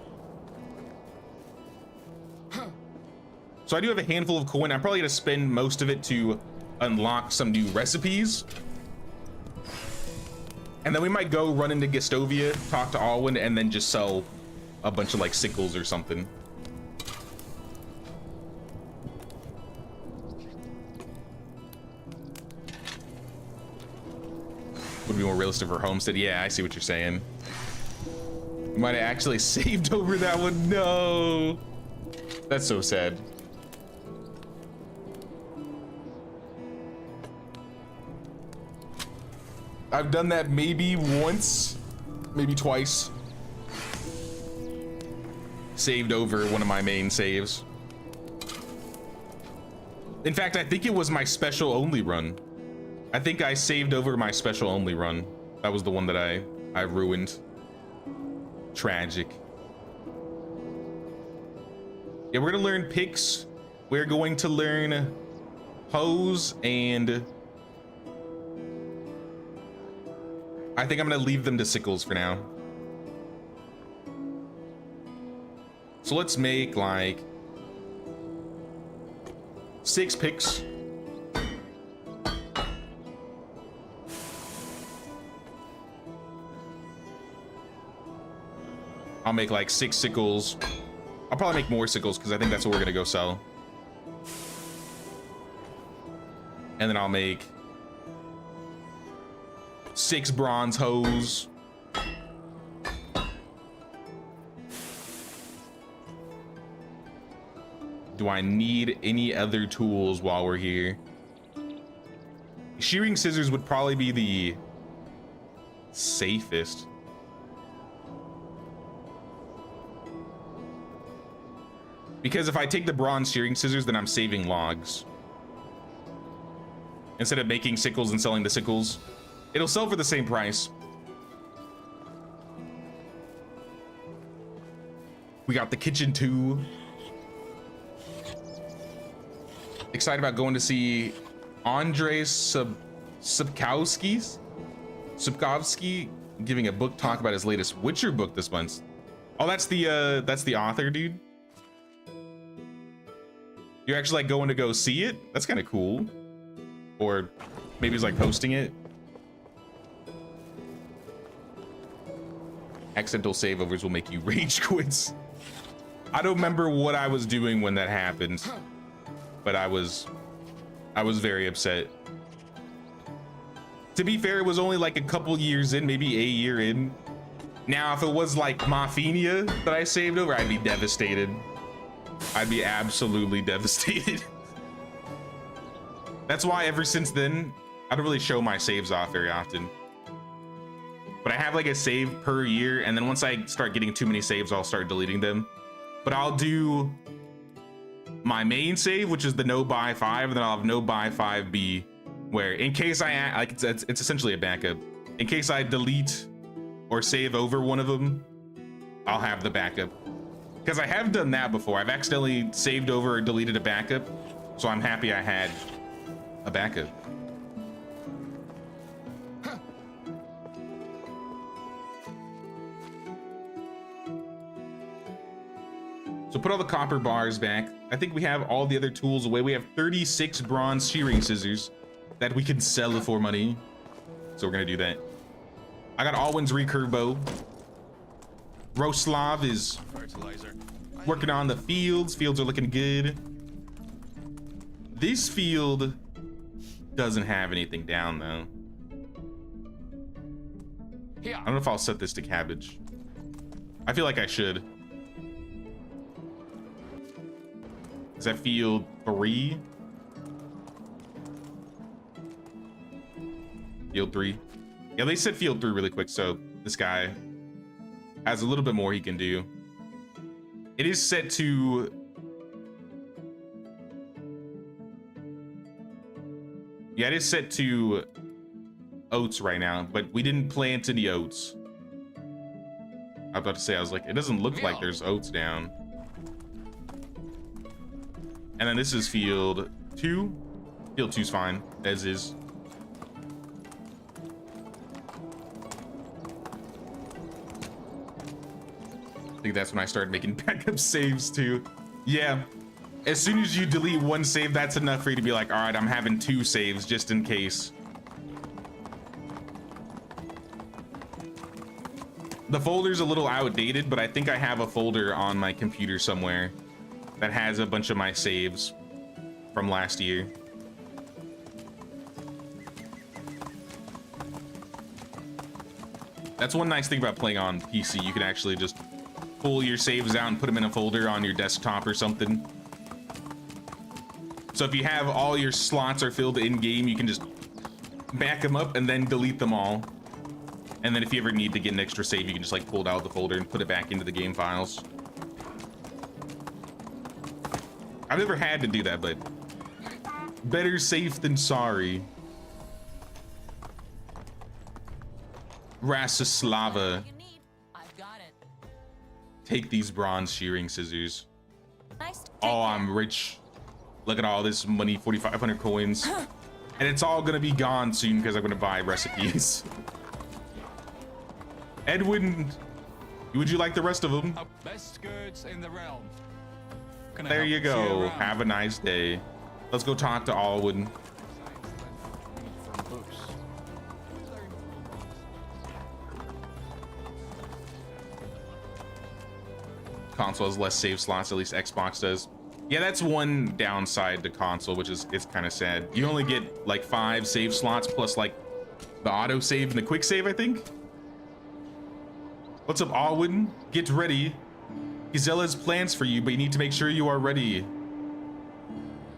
So I do have a handful of coin. I'm probably gonna spend most of it to unlock some new recipes. And then we might go run into Gestovia, talk to Alwyn, and then just sell a bunch of like sickles or something. Would be more realistic for Homestead. Yeah, I see what you're saying. You might have actually saved over that one. No. That's so sad. I've done that maybe once, maybe twice. Saved over one of my main saves. In fact, I think it was my special only run. I think I saved over my special only run. That was the one that I ruined. Tragic. Yeah, we're gonna learn picks. We're going to learn hoes, and I think I'm gonna leave them to sickles for now. So let's make like 6 picks. I'll make like 6 sickles. I'll probably make more sickles because I think that's what we're gonna go sell. And then I'll make 6 bronze hoes. Do I need any other tools while we're here? Shearing scissors would probably be the safest. Because if I take the bronze shearing scissors, then I'm saving logs. Instead of making sickles and selling the sickles, it'll sell for the same price. We got the kitchen too. Excited about going to see Andrei Sapkowski giving a book talk about his latest Witcher book this month. Oh, that's the author, dude. You're actually like going to go see it? That's kind of cool. Or maybe he's like posting it. Accidental save overs will make you rage quits. I don't remember what I was doing when that happened, but I was very upset. To be fair, it was only like a couple years in, maybe a year in. Now, if it was like Mafenia that I saved over, I'd be devastated. I'd be absolutely devastated. That's why ever since then, I don't really show my saves off very often. But I have like a save per year, and then once I start getting too many saves, I'll start deleting them. But I'll do my main save, which is the no buy 5, and then I'll have no buy 5B, where in case I like it's essentially a backup. In case I delete or save over one of them, I'll have the backup. Because I have done that before. I've accidentally saved over or deleted a backup, so I'm happy I had a backup. So put all the copper bars back. I think we have all the other tools away. We have 36 bronze shearing scissors that we can sell for money. So we're gonna do that. I got Alwyn's recurve bow. Roslav is working on the fields. Fields are looking good. This field doesn't have anything down though. Here. I don't know if I'll set this to cabbage. I feel like I should. Is that field 3? Field 3. Yeah, they said field 3 really quick, so this guy has a little bit more he can do. It is set to... Yeah, it is set to oats right now, but we didn't plant any oats. I was about to say, I was like, it doesn't look like there's oats down. And then this is field 2. Field 2's fine, as is. I think that's when I started making backup saves too. Yeah, as soon as you delete one save, that's enough for you to be like, all right, I'm having 2 saves just in case. The folder's a little outdated, but I think I have a folder on my computer somewhere that has a bunch of my saves from last year. That's one nice thing about playing on PC. You can actually just pull your saves out and put them in a folder on your desktop or something. So if you have all your slots are filled in game, you can just back them up and then delete them all. And then if you ever need to get an extra save, you can just like pull it out of the folder and put it back into the game files. I've never had to do that, but better safe than sorry. Rasislava. I've got it. Take these bronze shearing scissors. Nice to Oh, I'm rich. Look at all this money, 4,500 coins. And it's all gonna be gone soon because I'm gonna buy recipes. Edwin, would you like the rest of them? Best goods in the realm. Can I There help you see go. around? Have a nice day. Let's go talk to Alwyn. From books. Console has less save slots, at least Xbox does. Yeah, that's one downside to console, which is it's kind of sad. You only get like 5 save slots plus like the auto save and the quick save, I think. What's up, Alwyn? Get ready. Gazella has plans for you, but you need to make sure you are ready.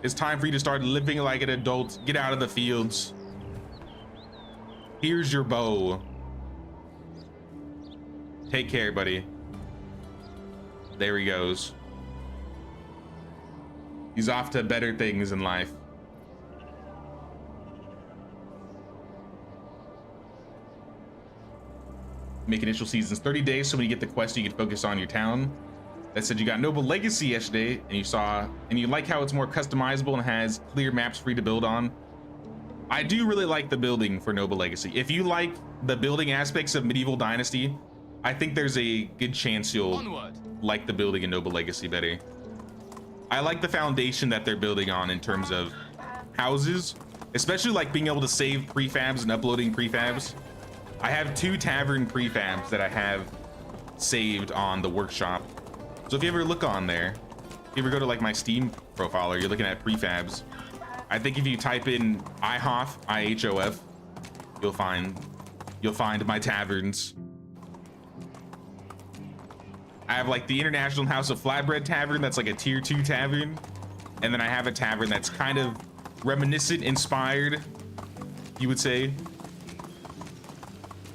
It's time for you to start living like an adult. Get out of the fields. Here's your bow. Take care, buddy. There he goes. He's off to better things in life. Make initial seasons 30 days, so when you get the quest, you can focus on your town. That said, you got Noble Legacy yesterday, and you like how it's more customizable and has clear maps for you to build on. I do really like the building for Noble Legacy. If you like the building aspects of Medieval Dynasty, I think there's a good chance you'll Onward. like the building in Noble Legacy better. I like the foundation that they're building on in terms of houses, especially like being able to save prefabs and uploading prefabs. I have 2 tavern prefabs that I have saved on the workshop. So if you ever look on there, if you ever go to like my Steam profile or you're looking at prefabs, I think if you type in IHOF, IHOF, you'll find my taverns. I have like the International House of Flatbread Tavern, that's like a tier 2 tavern. And then I have a tavern that's kind of reminiscent, inspired, you would say,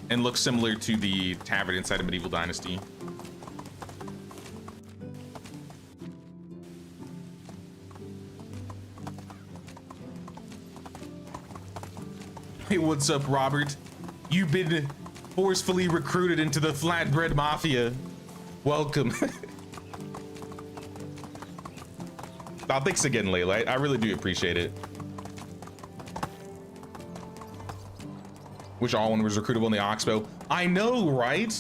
and looks similar to the tavern inside of Medieval Dynasty. Hey, what's up, Robert? You've been forcefully recruited into the Flatbread Mafia. Welcome. Oh, thanks again, Layla. I really do appreciate it. Wish Alwyn was recruitable in the Oxbow. I know, right?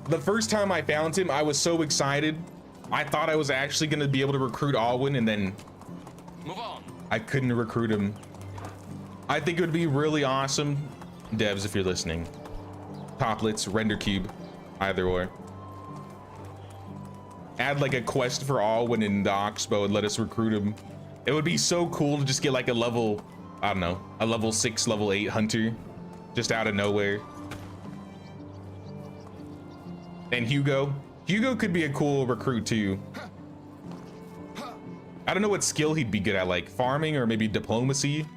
The first time I found him, I was so excited. I thought I was actually gonna be able to recruit Alwyn, and then Move on. I couldn't recruit him. I think it would be really awesome, devs, if you're listening. Toplets, render cube, either or. Add like a quest for Alwyn in the Oxbow and let us recruit him. It would be so cool to just get like a level, I don't know, a level 6, level 8 hunter, just out of nowhere. And Hugo could be a cool recruit too. I don't know what skill he'd be good at, like farming or maybe diplomacy.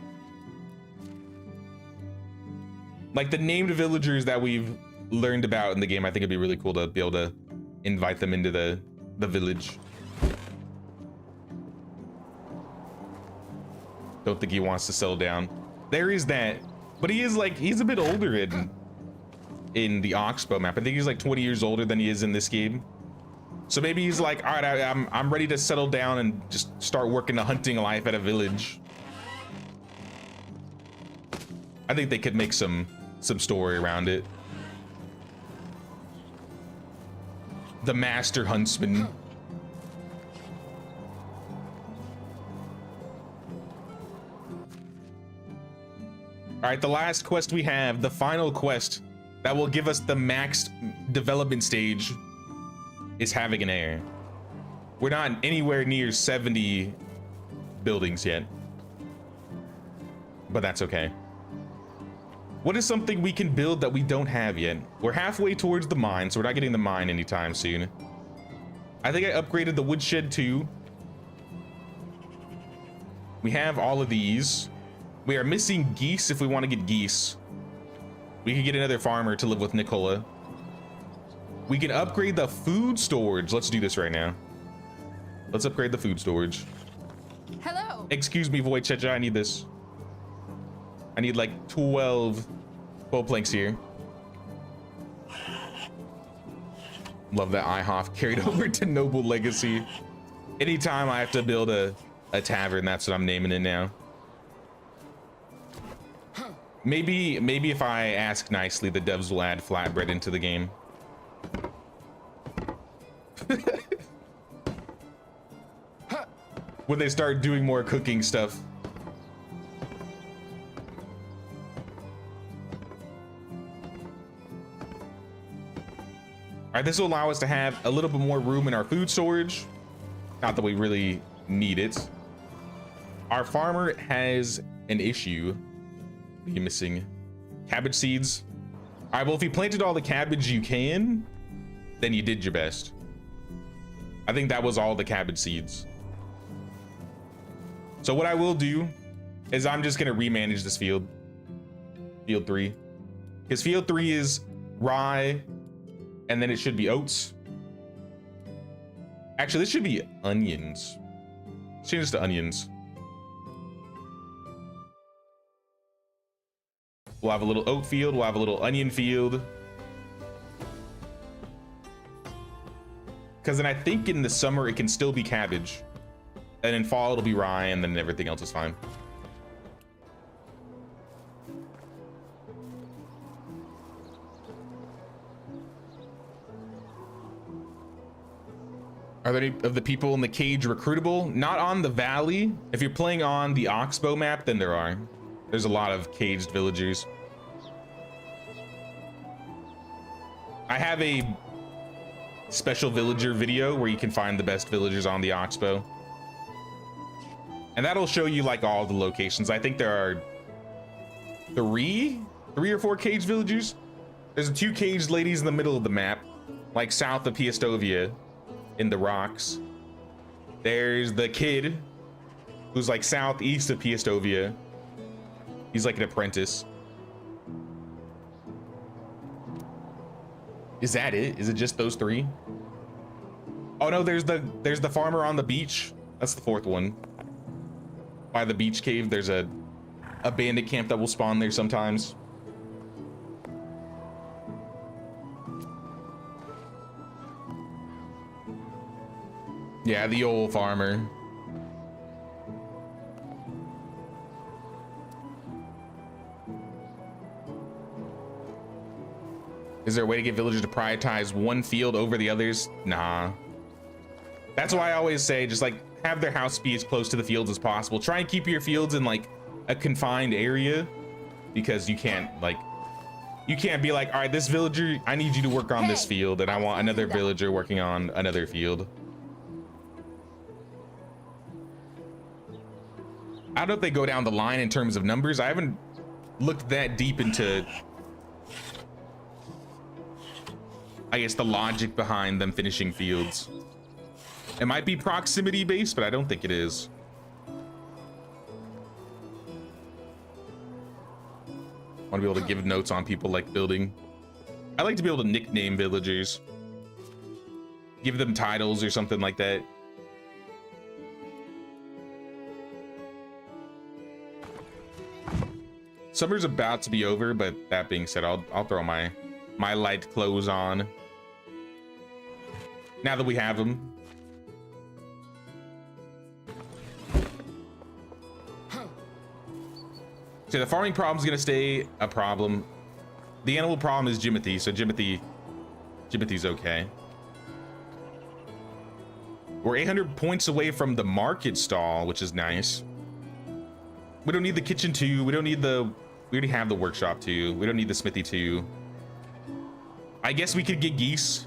Like the named villagers that we've learned about in the game, I think it'd be really cool to be able to invite them into the village. Don't think he wants to settle down. There is that, but he is like, he's a bit older in the Oxbow map. I think he's like 20 years older than he is in this game. So maybe he's like, all right, I'm ready to settle down and just start working a hunting life at a village. I think they could make some story around it. The Master Huntsman. All right, the last quest we have, the final quest that will give us the maxed development stage, is having an heir. We're not anywhere near 70 buildings yet, but that's okay. What is something we can build that we don't have yet? We're halfway towards the mine, so we're not getting the mine anytime soon. I think I upgraded the woodshed too. We have all of these. We are missing geese if we want to get geese. We can get another farmer to live with Nicola. We can upgrade the food storage. Let's do this right now. Let's upgrade the food storage. Hello. Excuse me, Wojciecha, I need this. I need like 12 planks here. Love that IHOF carried over to Noble Legacy. Anytime I have to build a tavern, that's what I'm naming it now. Maybe if I ask nicely, the devs will add flatbread into the game. When they start doing more cooking stuff. All right, this will allow us to have a little bit more room in our food storage. Not that we really need it. Our farmer has an issue. What are you missing? Cabbage seeds. All right, well, if you planted all the cabbage you can, then you did your best. I think that was all the cabbage seeds. So what I will do is I'm just gonna remanage this field. Field 3. Because field 3 is rye, and then it should be oats. Actually, this should be onions. Let's change this to onions. We'll have a little oat field, we'll have a little onion field. Because then I think in the summer it can still be cabbage. And in fall it'll be rye, and then everything else is fine. Are there any of the people in the cage recruitable? Not on the valley. If you're playing on the Oxbow map, then there are. There's a lot of caged villagers. I have a special villager video where you can find the best villagers on the Oxbow. And that'll show you like all the locations. I think there are three or four caged villagers. There's 2 caged ladies in the middle of the map, like south of Piastovia in the rocks. There's the kid who's like southeast of Piastovia. He's like an apprentice. Is that it? Is it just those 3? Oh no, there's the farmer on the beach. That's the 4th one. By the beach cave, there's a bandit camp that will spawn there sometimes. Yeah, the old farmer. Is there a way to get villagers to prioritize one field over the others? Nah. That's why I always say just like have their house be as close to the fields as possible. Try and keep your fields in like a confined area, because you can't be like, all right, this villager, I need you to work on this field, and I want another villager working on another field. I don't know if they go down the line in terms of numbers. I haven't looked that deep into, I guess, the logic behind them finishing fields. It might be proximity based, but I don't think it is. I want to be able to give notes on people like building. I like to be able to nickname villagers, give them titles or something like that. Summer's about to be over, but that being said, I'll throw my light clothes on now that we have them. So the farming problem is gonna stay a problem. The animal problem is Jimothy, so Jimothy's okay. We're 800 points away from the market stall, which is nice. We don't need the kitchen 2. We don't need the, we already have the workshop 2. We don't need the smithy 2. I guess we could get geese.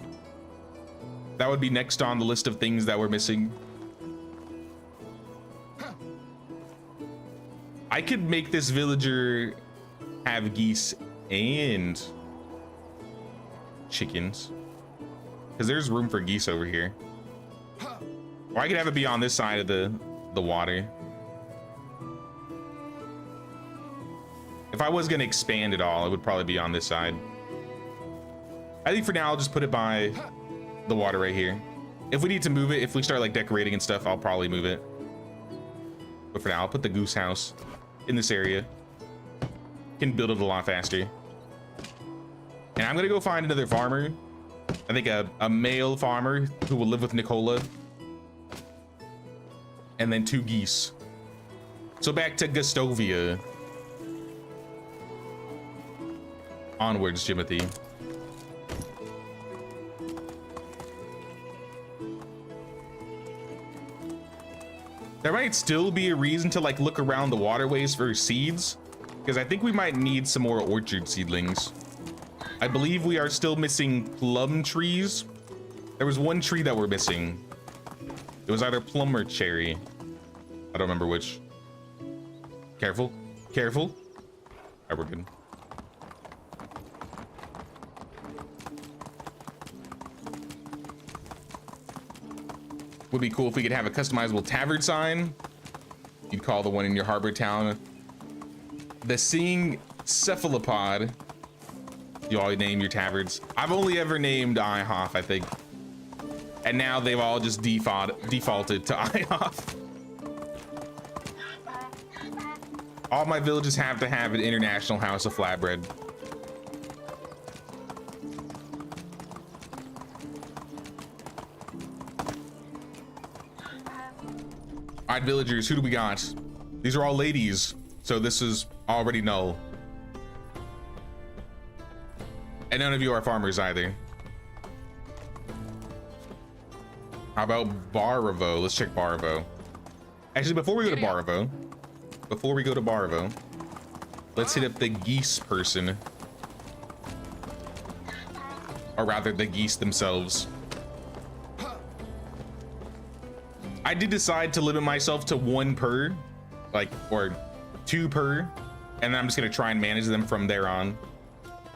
That would be next on the list of things that we're missing. I could make this villager have geese and chickens, because there's room for geese over here. Or I could have it be on this side of the water. If I was gonna expand it all, it would probably be on this side. I think for now I'll just put it by the water right here. If we need to move it, if we start like decorating and stuff, I'll probably move it. But for now, I'll put the goose house in this area. Can build it a lot faster. And I'm gonna go find another farmer. I think a male farmer who will live with Nicola. And then 2 geese. So back to Gustovia. Onwards, Jimothy. There might still be a reason to like look around the waterways for seeds, because I think we might need some more orchard seedlings. I believe we are still missing plum trees. There was one tree that we're missing. It was either plum or cherry. I don't remember which. Careful, careful. All right, we're good. Would be cool if we could have a customizable tavern sign. You'd call the one in your harbor town the Seeing Cephalopod. You all name your taverns. I've only ever named IHOF, I think. And now they've all just defaulted to IHOF. All my villages have to have an international house of flatbread. All right, villagers, who do we got? These are all ladies, so this is already null. And none of you are farmers either. How about Baravo? Let's check Baravo. Actually, before we go to Baravo, let's hit up the geese person. Or rather, the geese themselves. I did decide to limit myself to 1 per, or 2 per, and then I'm just gonna try and manage them from there on.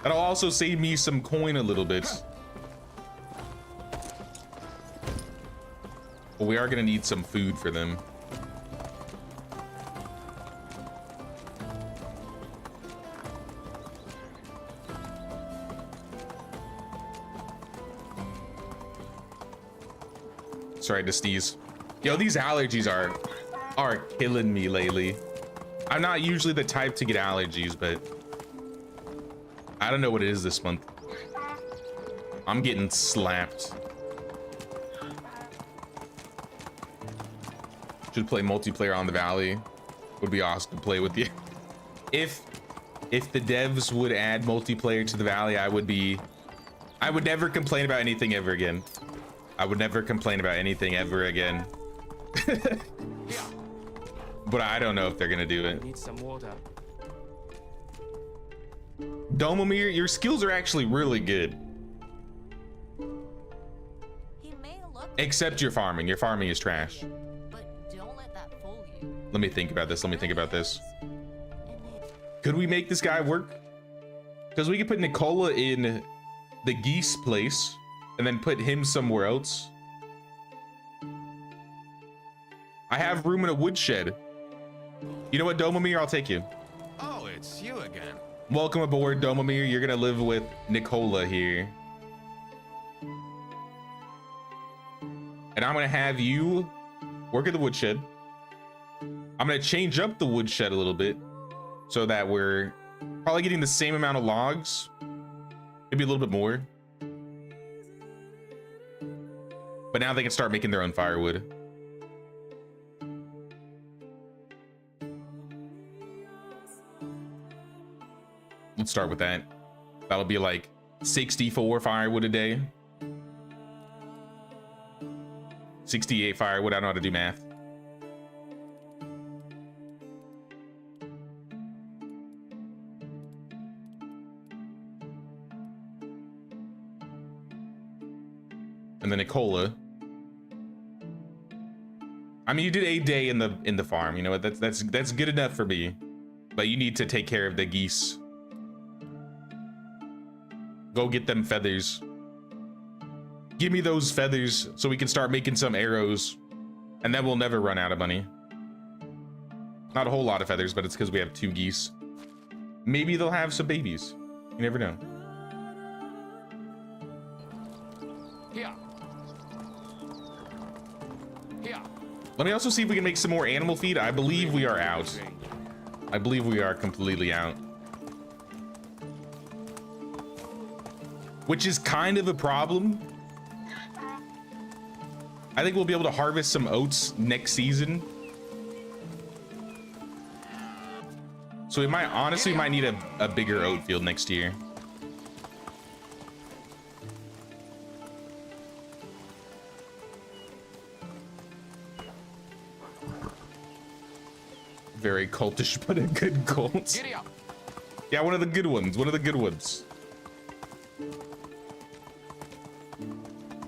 That'll also save me some coin a little bit. But we are gonna need some food for them. Sorry to sneeze. Yo, these allergies are killing me lately. I'm not usually the type to get allergies, but I don't know what it is this month. I'm getting slapped. Should play multiplayer on the Valley. Would be awesome to play with you. If the devs would add multiplayer to the Valley, I would never complain about anything ever again. I would never complain about anything ever again. Here. But I don't know if they're gonna do it. Need some water. Domomir, your skills are actually really good. He may look, Except your farming. Your farming is trash. but don't let that fool you. Let me think about this. Let me think about this. Could we make this guy work? Because we could put Nicola in the geese place and then put him somewhere else. I have room in a woodshed. You know what, Domomir? I'll take you. Oh, it's you again. Welcome aboard, Domomir. You're gonna live with Nicola here. And I'm gonna have you work at the woodshed. I'm gonna change up the woodshed a little bit so that we're probably getting the same amount of logs, maybe a little bit more. But now they can start making their own firewood. Let's start with that. That'll be like 64 firewood a day. 68 firewood. I don't know how to do math. And then Nicola. I mean, you did a day in the farm. You know what? That's good enough for me. But you need to take care of the geese. Go get them feathers. Give me those feathers so we can start making some arrows. And then we'll never run out of money. Not a whole lot of feathers, but it's because we have 2 geese. Maybe they'll have some babies. You never know. Here. Here. Let me also see if we can make some more animal feed. I believe we are out. I believe we are completely out. Which is kind of a problem. I think we'll be able to harvest some oats next season. So we might, honestly, might need a bigger oat field next year. Very cultish, but a good cult. Giddy up. Yeah, one of the good ones. One of the good ones.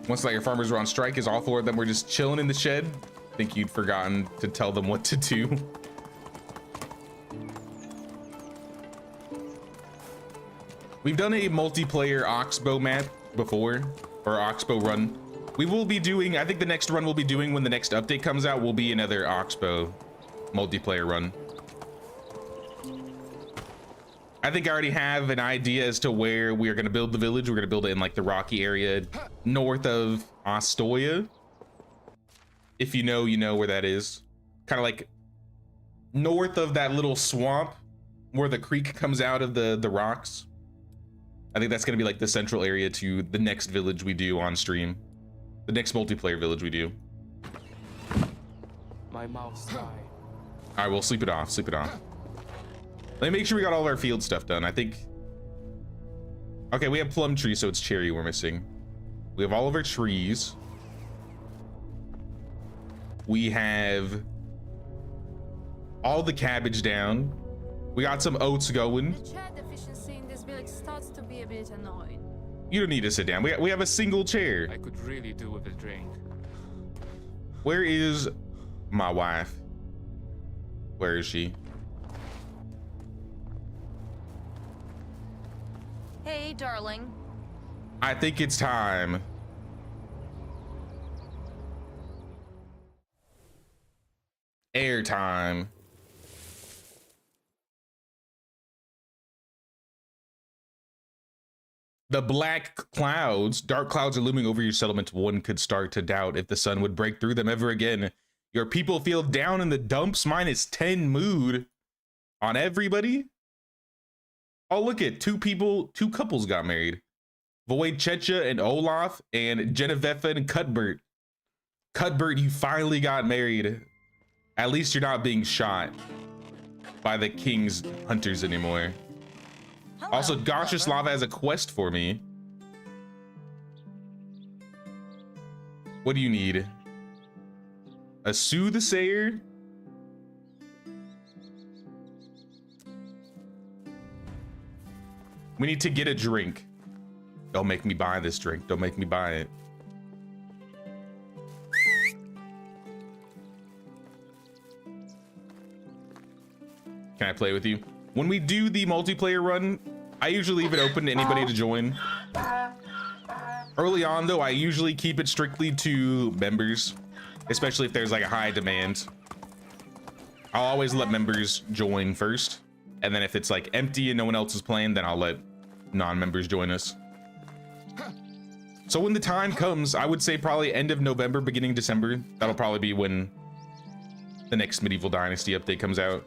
Once like your farmers were on strike, is all 4 of them were just chilling in the shed. Think you'd forgotten to tell them what to do. We've done a multiplayer Oxbow map before, or Oxbow run. We will be doing, I think the next run we'll be doing when the next update comes out will be another Oxbow multiplayer run. I think I already have an idea as to where we are going to build the village. We're going to build it in like the rocky area north of Ostoya. If you know, you know where that is. Kind of like north of that little swamp where the creek comes out of the rocks. I think that's going to be like the central area to the next village we do on stream. The next multiplayer village we do. My mouth's dry. All right, we'll sleep it off. Sleep it off. Let me make sure we got all of our field stuff done. I think. Okay, we have plum trees, so it's cherry we're missing. We have all of our trees. We have all the cabbage down. We got some oats going. The chair deficiency in this village starts to be a bit annoying. You don't need to sit down. We have a single chair. I could really do with a drink. Where is my wife? Where is she? Hey, darling. I think it's time. Airtime. The black clouds, dark clouds are looming over your settlement. One could start to doubt if the sun would break through them ever again. Your people feel down in the dumps. -10 mood on everybody. Oh, look at 2 couples got married. Void Checha and Olaf and Genevieve and Cuthbert. Cuthbert, you finally got married. At least you're not being shot by the king's hunters anymore. Hello, Also, Goshislav lover. has a quest for me. What do you need? A soothsayer? We need to get a drink. Don't make me buy this drink. Don't make me buy it. Can I play with you? When we do the multiplayer run, I usually leave it open to anybody to join. Early on though, I usually keep it strictly to members, especially if there's like a high demand. I'll always let members join first. And then if it's like empty and no one else is playing, then I'll let non-members join us. So when the time comes, I would say probably end of November, beginning December. That'll probably be when the next Medieval Dynasty update comes out.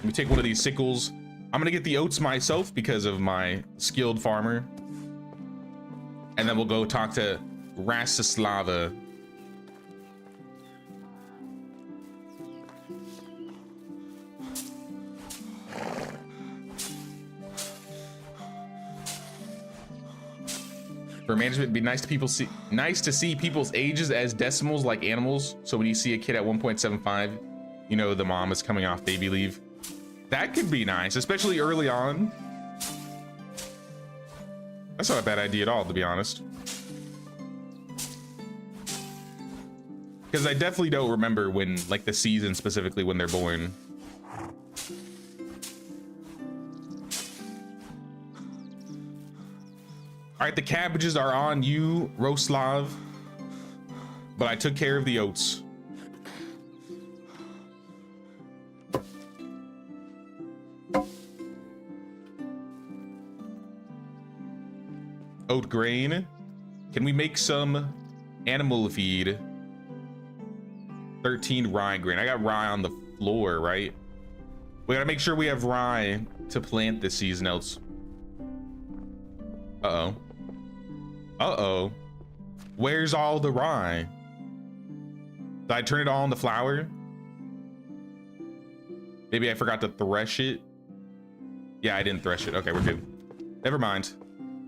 Let me take one of these sickles. I'm gonna get the oats myself because of my skilled farmer. And then we'll go talk to Rastislava. For management, it'd be nice to see people's ages as decimals like animals. So when you see a kid at 1.75, you know the mom is coming off baby leave. That could be nice, especially early on. That's not a bad idea at all, to be honest. Because I definitely don't remember when, like the season specifically when they're born. All right, the cabbages are on you, Roslav. But I took care of the oats. Oat grain. Can we make some animal feed? 13 rye grain. I got rye on the floor, right? We gotta make sure we have rye to plant this season, else. Uh-oh. Uh-oh. Where's all the rye? Did I turn it all in the flour? Maybe I forgot to thresh it. Yeah, I didn't thresh it. Okay, we're good. Never mind.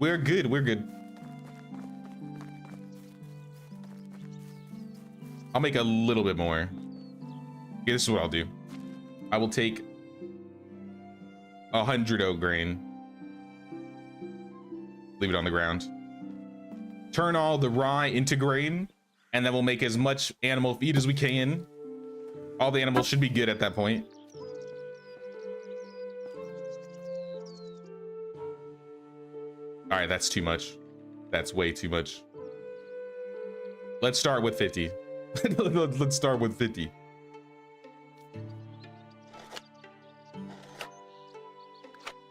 We're good. We're good. I'll make a little bit more. Okay, this is what I'll do. I will take 100 oat grain. Leave it on the ground. Turn all the rye into grain, and then we'll make as much animal feed as we can. All the animals should be good at that point. All right, that's too much. That's way too much. Let's start with 50. Let's start with 50.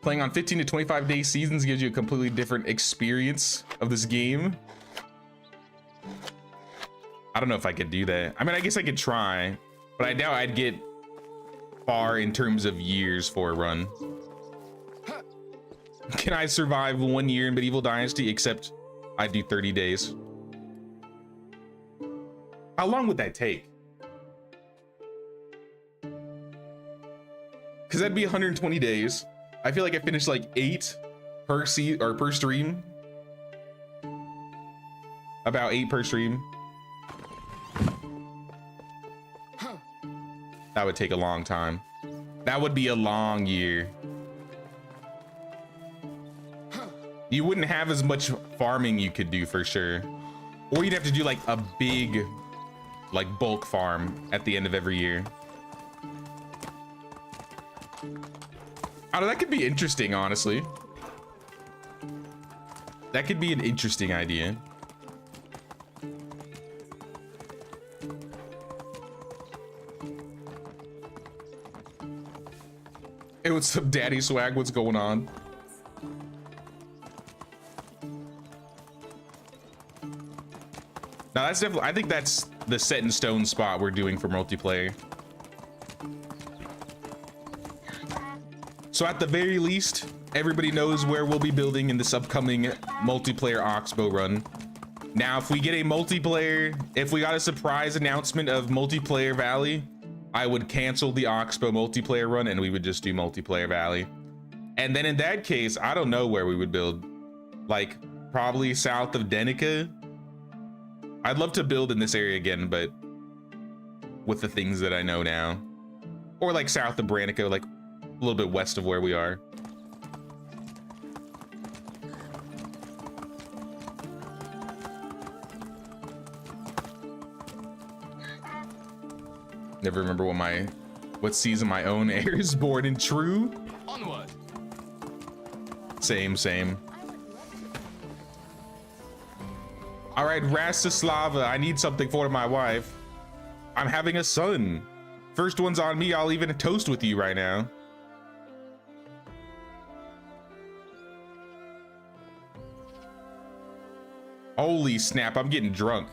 Playing on 15 to 25 day seasons gives you a completely different experience of this game. I don't know if I could do that. I mean, I guess I could try, but I doubt I'd get far in terms of years for a run. Can I survive 1 year in Medieval Dynasty? Except I do 30 days. How long would that take? Because that'd be 120 days. I feel like I finished like 8 per per stream. About 8 per stream. That would take a long time. That would be a long year. You wouldn't have as much farming you could do for sure. Or you'd have to do like a big, like bulk farm at the end of every year. I don't know, that could be interesting, honestly. That could be an interesting idea. Hey, what's up, Daddy Swag? What's going on? Now that's definitely, I think that's the set in stone spot we're doing for multiplayer. So at the very least, everybody knows where we'll be building in this upcoming multiplayer Oxbow run. Now, if we get a multiplayer, if we got a surprise announcement of Multiplayer Valley, I would cancel the Oxbow multiplayer run and we would just do Multiplayer Valley. And then in that case, I don't know where we would build. Like probably south of Denica. I'd love to build in this area again, but with the things that I know now. Or like south of Branica, like a little bit west of where we are. Never remember what season my own heir is born in. True. Onward. Same. All right, Rastislava, I need something for my wife. I'm having a son. First one's on me. I'll even toast with you right now. Holy snap, I'm getting drunk.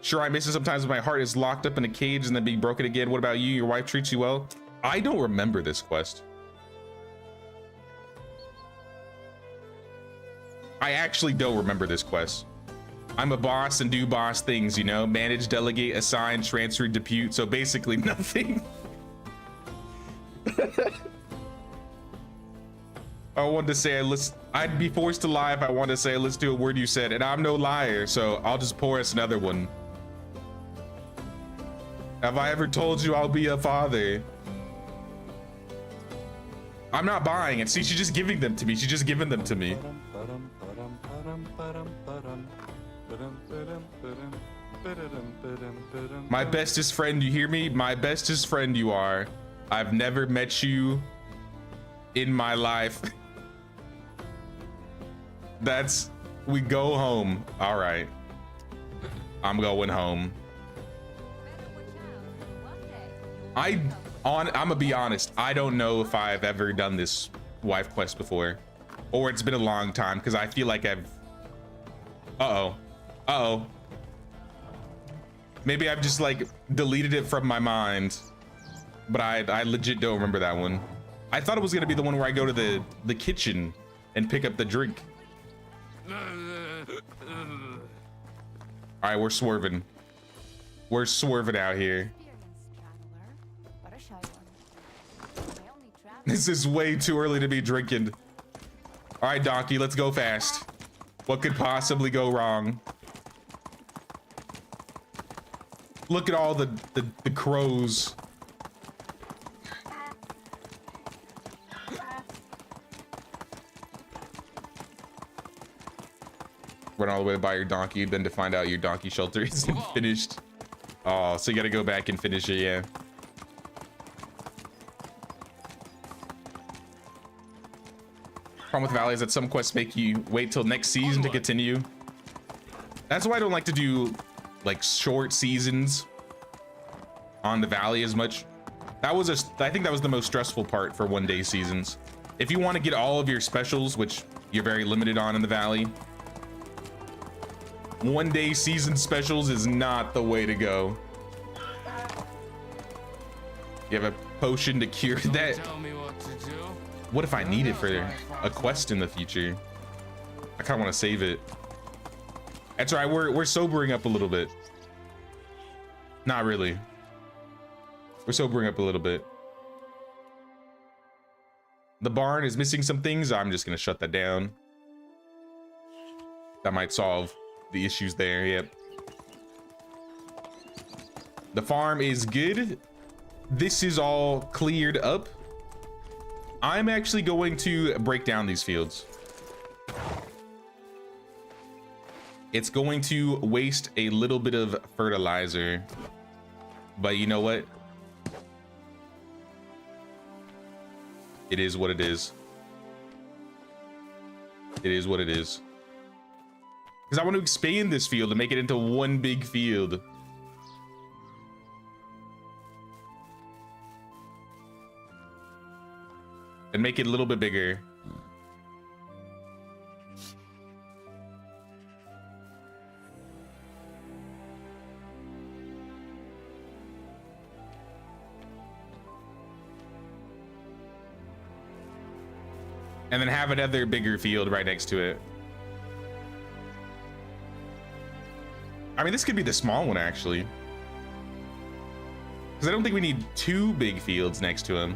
Sure, I miss it sometimes when my heart is locked up in a cage and then being broken again. What about you? Your wife treats you well? I don't remember this quest. I actually don't remember this quest. I'm a boss and do boss things, you know? Manage, delegate, assign, transfer, depute. So basically nothing. I wanted to say I'd be forced to lie if I wanted to say let's do a word you said, and I'm no liar, so I'll just pour us another one. Have I ever told you I'll be a father? I'm not buying it. See, she's just giving them to me. She's just giving them to me. My bestest friend, you hear me? My bestest friend you are. I've never met you in my life. We go home. All right. I'm going home. I'm gonna be honest. I don't know if I've ever done this wife quest before, or it's been a long time because I feel like I've. Uh-oh. Maybe I've just like deleted it from my mind, but I legit don't remember that one. I thought it was gonna be the one where I go to the kitchen and pick up the drink. All right, we're swerving. We're swerving out here. This is way too early to be drinking. All right, Donkey, let's go fast. What could possibly go wrong? Look at all the crows. Run all the way to buy your donkey, then to find out your donkey shelter isn't finished. Oh, so you gotta go back and finish it, yeah. Problem with Valley is that some quests make you wait till next season to continue. That's why I don't like to do like short seasons on the Valley as much. I think that was the most stressful part for one-day seasons. If you want to get all of your specials, which you're very limited on in the Valley, one-day season specials is not the way to go. You have a potion to cure that. Tell me what to do. What if I need it for a quest in the future? I kind of want to save it. That's right, we're sobering up a little bit. Not really. We're sobering up a little bit. The barn is missing some things. I'm just gonna shut that down. That might solve the issues there. Yep. The farm is good. This is all cleared up. I'm actually going to break down these fields. It's going to waste a little bit of fertilizer, but you know what? It is what it is. It is what it is. Because I want to expand this field and make it into one big field. And make it a little bit bigger. And then have another bigger field right next to it. I mean, this could be the small one, actually. Because I don't think we need two big fields next to him.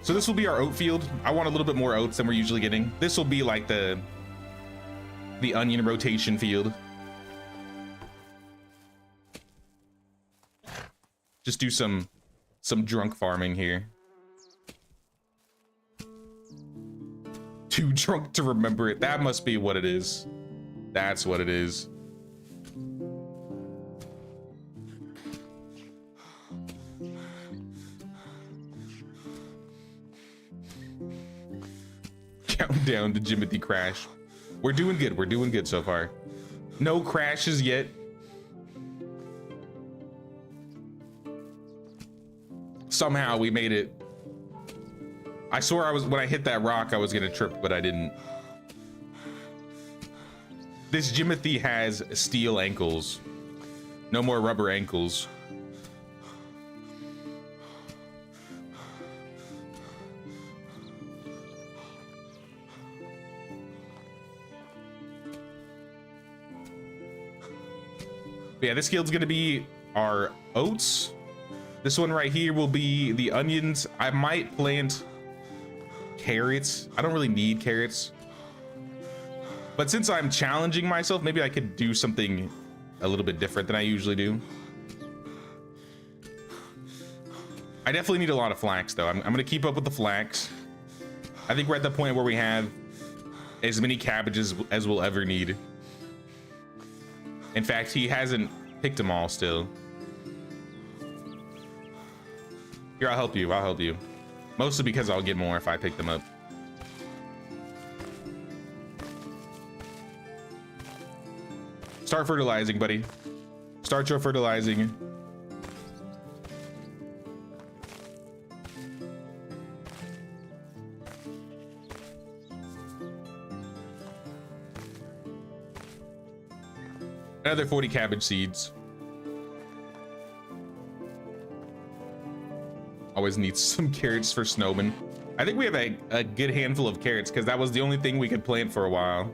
So this will be our oat field. I want a little bit more oats than we're usually getting. This will be like the onion rotation field. Just do some drunk farming here. Too drunk to remember it. That must be what it is. That's what it is. Countdown to Jimothy crash. We're doing good. We're doing good so far. No crashes yet. Somehow we made it. I swore when I hit that rock, I was gonna trip, but I didn't. This Jimothy has steel ankles. No more rubber ankles. Yeah, this field's gonna be our oats. This one right here will be the onions. I might plant carrots. I don't really need carrots. But since I'm challenging myself, maybe I could do something a little bit different than I usually do. I definitely need a lot of flax though. I'm gonna keep up with the flax. I think we're at the point where we have as many cabbages as we'll ever need. In fact, he hasn't picked them all still. Here, I'll help you. I'll help you. Mostly because I'll get more if I pick them up. Start fertilizing, buddy. Start your fertilizing. Another 40 cabbage seeds. Always needs some carrots for Snowman. I think we have a good handful of carrots because that was the only thing we could plant for a while.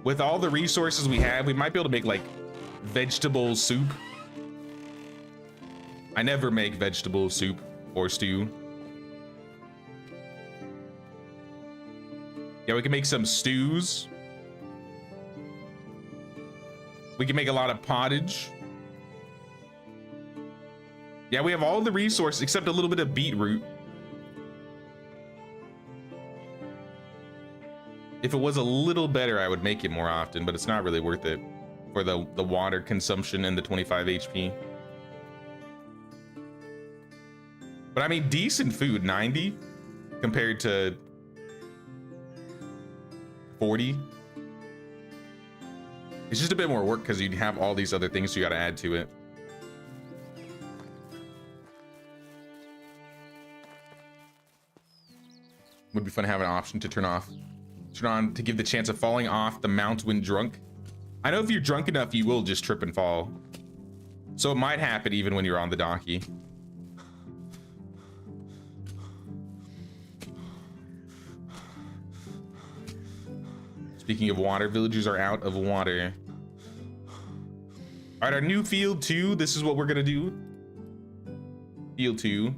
With all the resources we have, we might be able to make like vegetable soup. I never make vegetable soup or stew. Yeah, we can make some stews. We can make a lot of pottage. Yeah, we have all the resources except a little bit of beetroot. If it was a little better, I would make it more often, but it's not really worth it for the water consumption and the 25 HP. But I mean, decent food, 90 compared to 40. It's just a bit more work because you'd have all these other things you got to add to it. Would be fun to have an option to turn on to give the chance of falling off the mount when drunk. I know if you're drunk enough, you will just trip and fall. So it might happen even when you're on the donkey. Speaking of water, villagers are out of water. All right, our new field 2. This is what we're gonna do. Field 2.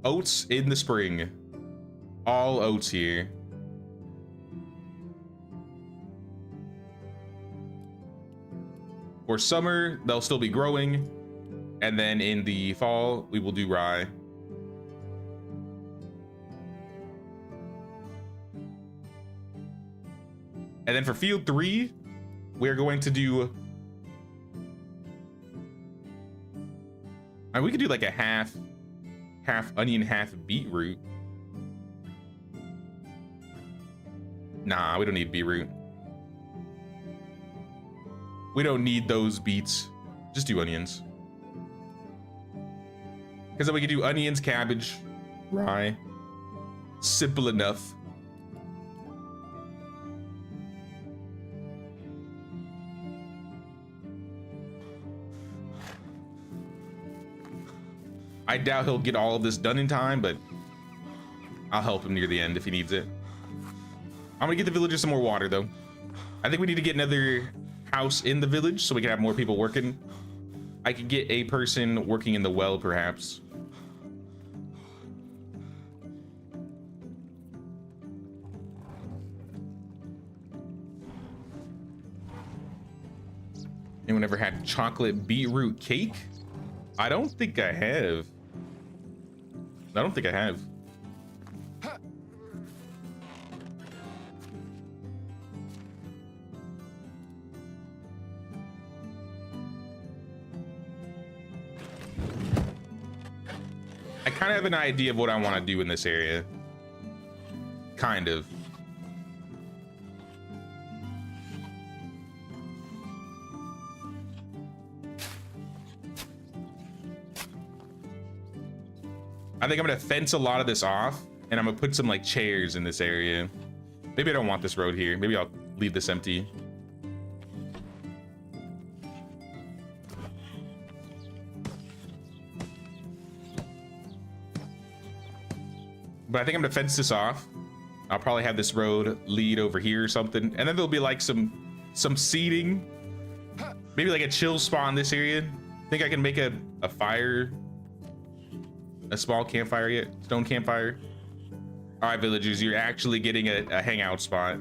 Oats in the spring. All oats here. For summer, they'll still be growing. And then in the fall, we will do rye. And then for field 3, we're going to do... we could do like a half onion, half beetroot. Nah, we don't need beetroot. We don't need those beets. Just do onions. Because then we can do onions, cabbage, rye. Simple enough. I doubt he'll get all of this done in time, but I'll help him near the end if he needs it. I'm gonna get the villagers some more water though. I think we need to get another house in the village so we can have more people working. I could get a person working in the well, perhaps. Anyone ever had chocolate beetroot cake? I don't think I have. I don't think I have. I kind of have an idea of what I want to do in this area. Kind of. I think I'm gonna fence a lot of this off, and I'm gonna put some like chairs in this area. Maybe I don't want this road here. Maybe I'll leave this empty. But I think I'm gonna fence this off. I'll probably have this road lead over here or something, and then there'll be like some seating, maybe like a chill spot in this area. Think I can make a fire, a small campfire yet? Stone campfire. All right, villagers, you're actually getting a hangout spot.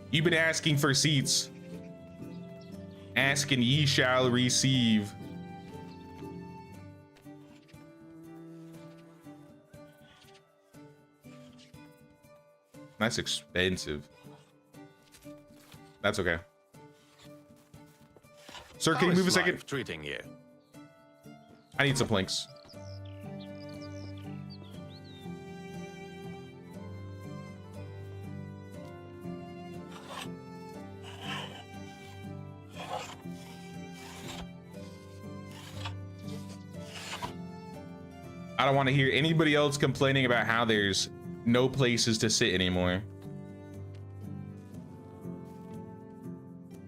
You've been asking for seats. Ask and ye shall receive. That's expensive. That's okay. Sir, can you move a second? Treating you. I need some planks. I don't want to hear anybody else complaining about how there's no places to sit anymore.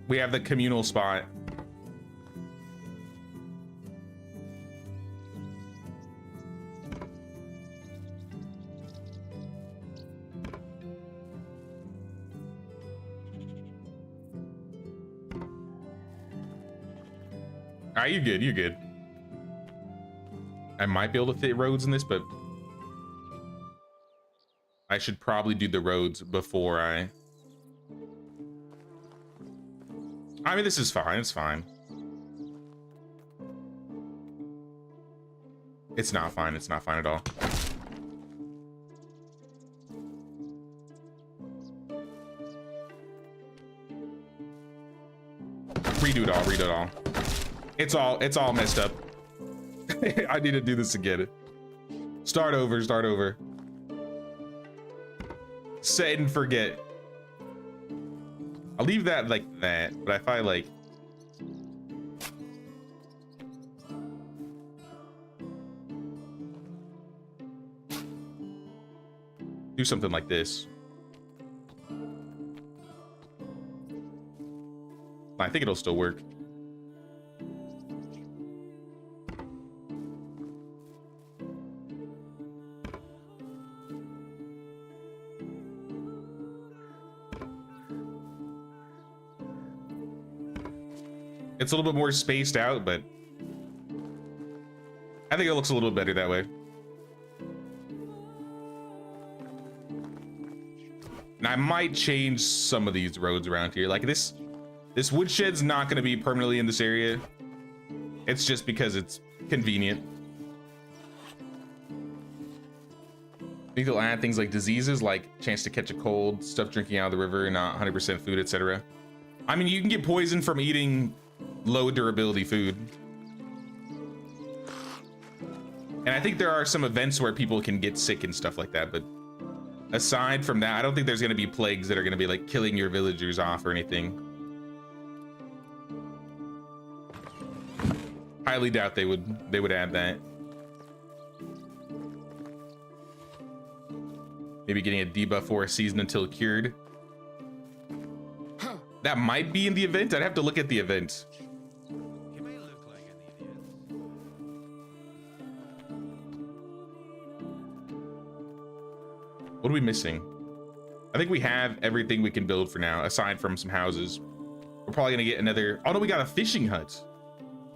We have the communal spot. All right, you're good, you're good. I might be able to fit roads in this, but I should probably do the roads before I mean, this is fine. It's fine. It's not fine. It's not fine at all. Redo it all. Redo it all. It's all messed up. I need to do this again. Start over. Start over. Set and forget. I'll leave that like that, but if I like do something like this, I think it'll still work. It's a little bit more spaced out, but I think it looks a little better that way. And I might change some of these roads around here. Like this woodshed's not going to be permanently in this area. It's just because it's convenient. I think they'll add things like diseases, like chance to catch a cold, stuff drinking out of the river, not 100% food, etc. I mean, you can get poisoned from eating low durability food. And I think there are some events where people can get sick and stuff like that, but aside from that, I don't think there's going to be plagues that are going to be like killing your villagers off or anything. Highly doubt they would add that. Maybe getting a debuff for a season until cured. That might be in the event. I'd have to look at the event. You may look like an idiot. What are we missing? I think we have everything we can build for now, aside from some houses. We're probably gonna get another. Oh no, we got a fishing hut.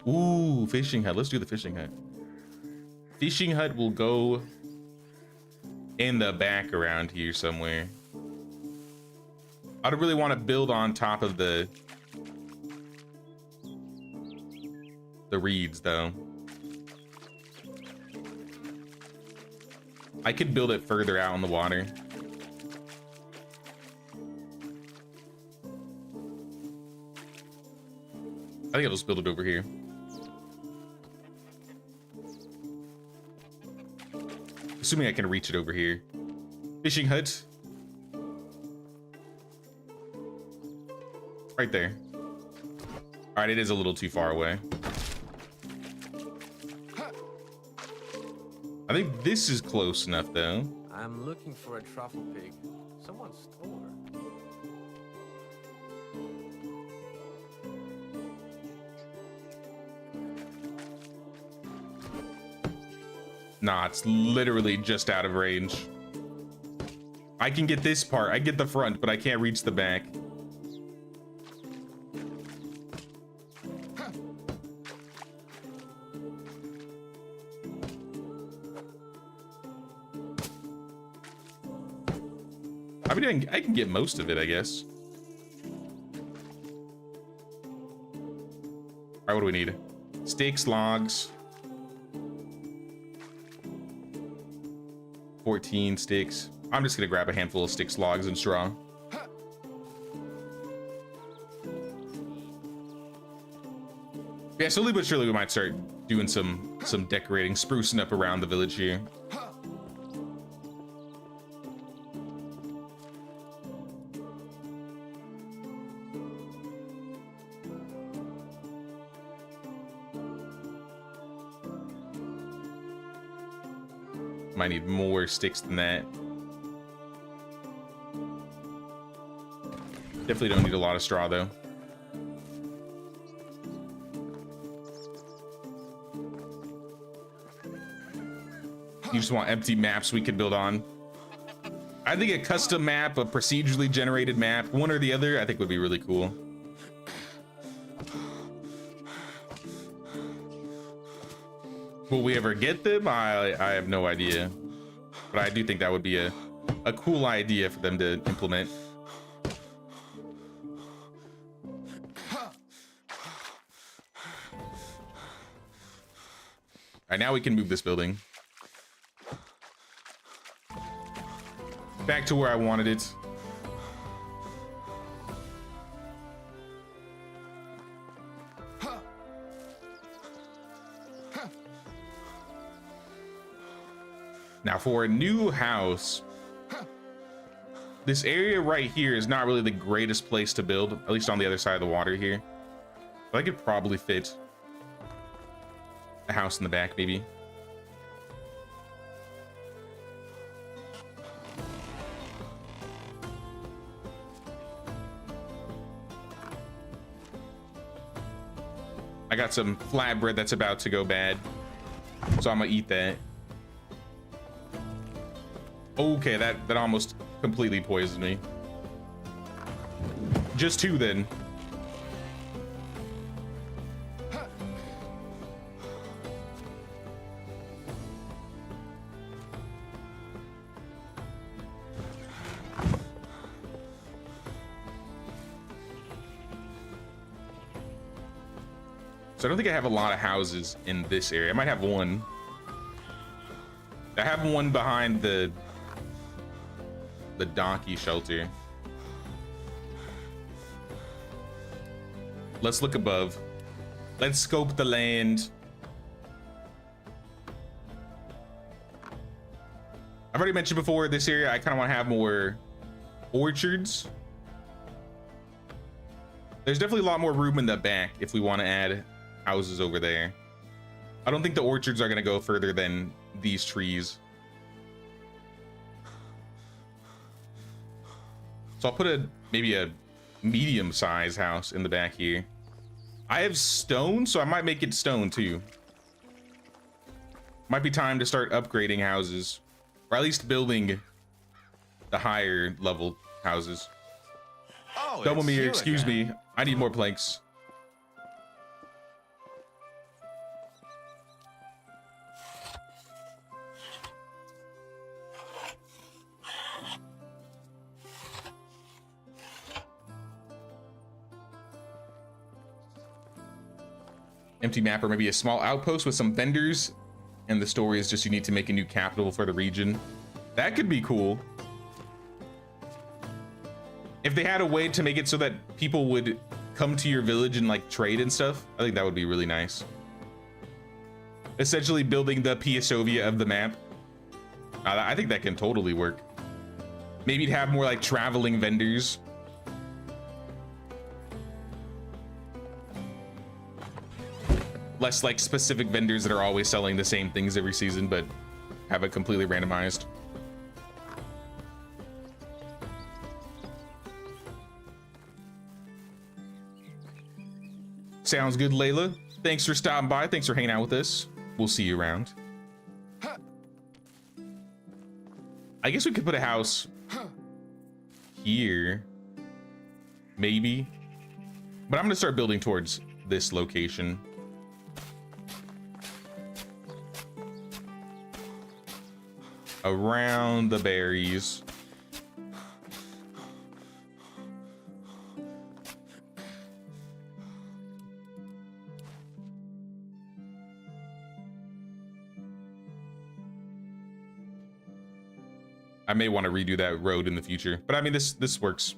Ooh, fishing hut. Let's do the fishing hut. Fishing hut will go in the back around here somewhere. I don't really want to build on top of the reeds though. I could build it further out in the water. I think I'll just build it over here. Assuming I can reach it over here. Fishing hut. Right there. All right, it is a little too far away. I think this is close enough though. I'm looking for a truffle pig. Someone stole her. Nah, it's literally just out of range. I can get this part. I get the front, but I can't reach the back. I mean, I can get most of it, I guess. All right, what do we need? Sticks, logs. 14 sticks. I'm just gonna grab a handful of sticks, logs, and straw. Yeah, slowly but surely we might start doing some decorating, sprucing up around the village here. Might need more sticks than that. Definitely don't need a lot of straw though. You just want empty maps we could build on. I think a custom map, a procedurally generated map, one or the other, I think would be really cool. Will we ever get them? I have no idea. But I do think that would be a cool idea for them to implement. All right, now we can move this building back to where I wanted it. Now for a new house, this area right here is not really the greatest place to build, at least on the other side of the water here. But I could probably fit a house in the back, maybe. I got some flatbread that's about to go bad, so I'm gonna eat that. Okay, that almost completely poisoned me. Just two then. So I don't think I have a lot of houses in this area. I might have one. I have one behind the donkey shelter. Let's look above. Let's scope the land. I've already mentioned before, this area I kind of want to have more orchards. There's definitely a lot more room in the back if we want to add houses over there. I don't think the orchards are going to go further than these trees. So I'll put maybe a medium-sized house in the back here. I have stone, so I might make it stone too. Might be time to start upgrading houses, or at least building the higher level houses. Oh, Double it's me, you excuse again. me. I need more planks. Empty map, or maybe a small outpost with some vendors. And the story is just you need to make a new capital for the region. That could be cool. If they had a way to make it so that people would come to your village and like trade and stuff, I think that would be really nice. Essentially building the Piasovia of the map. I think that can totally work. Maybe you'd have more like traveling vendors. Less like specific vendors that are always selling the same things every season, but have it completely randomized. Sounds good, Layla. Thanks for stopping by. Thanks for hanging out with us. We'll see you around. I guess we could put a house here. Maybe. But I'm gonna start building towards this location. Around the berries. I may want to redo that road in the future, but I mean, this works.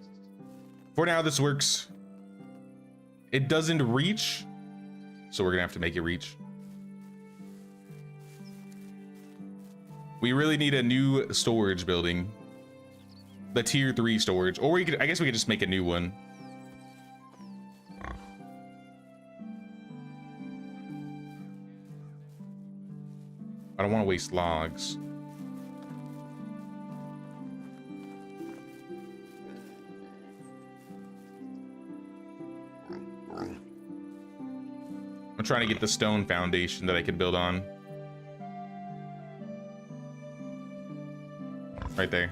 For now, this works. It doesn't reach, so we're gonna have to make it reach. We really need a new storage building. The tier 3 storage, or we could, I guess we could just make a new one. I don't want to waste logs. I'm trying to get the stone foundation that I could build on. Right there.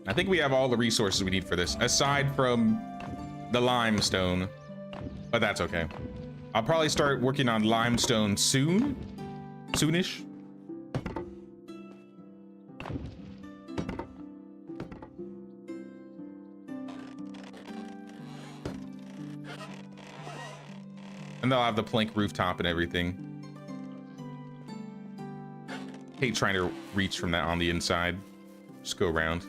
I think we have all the resources we need for this, aside from the limestone, but that's okay. I'll probably start working on limestone soonish. And they'll have the plank rooftop and everything. Hate trying to reach from that on the inside. Just go around.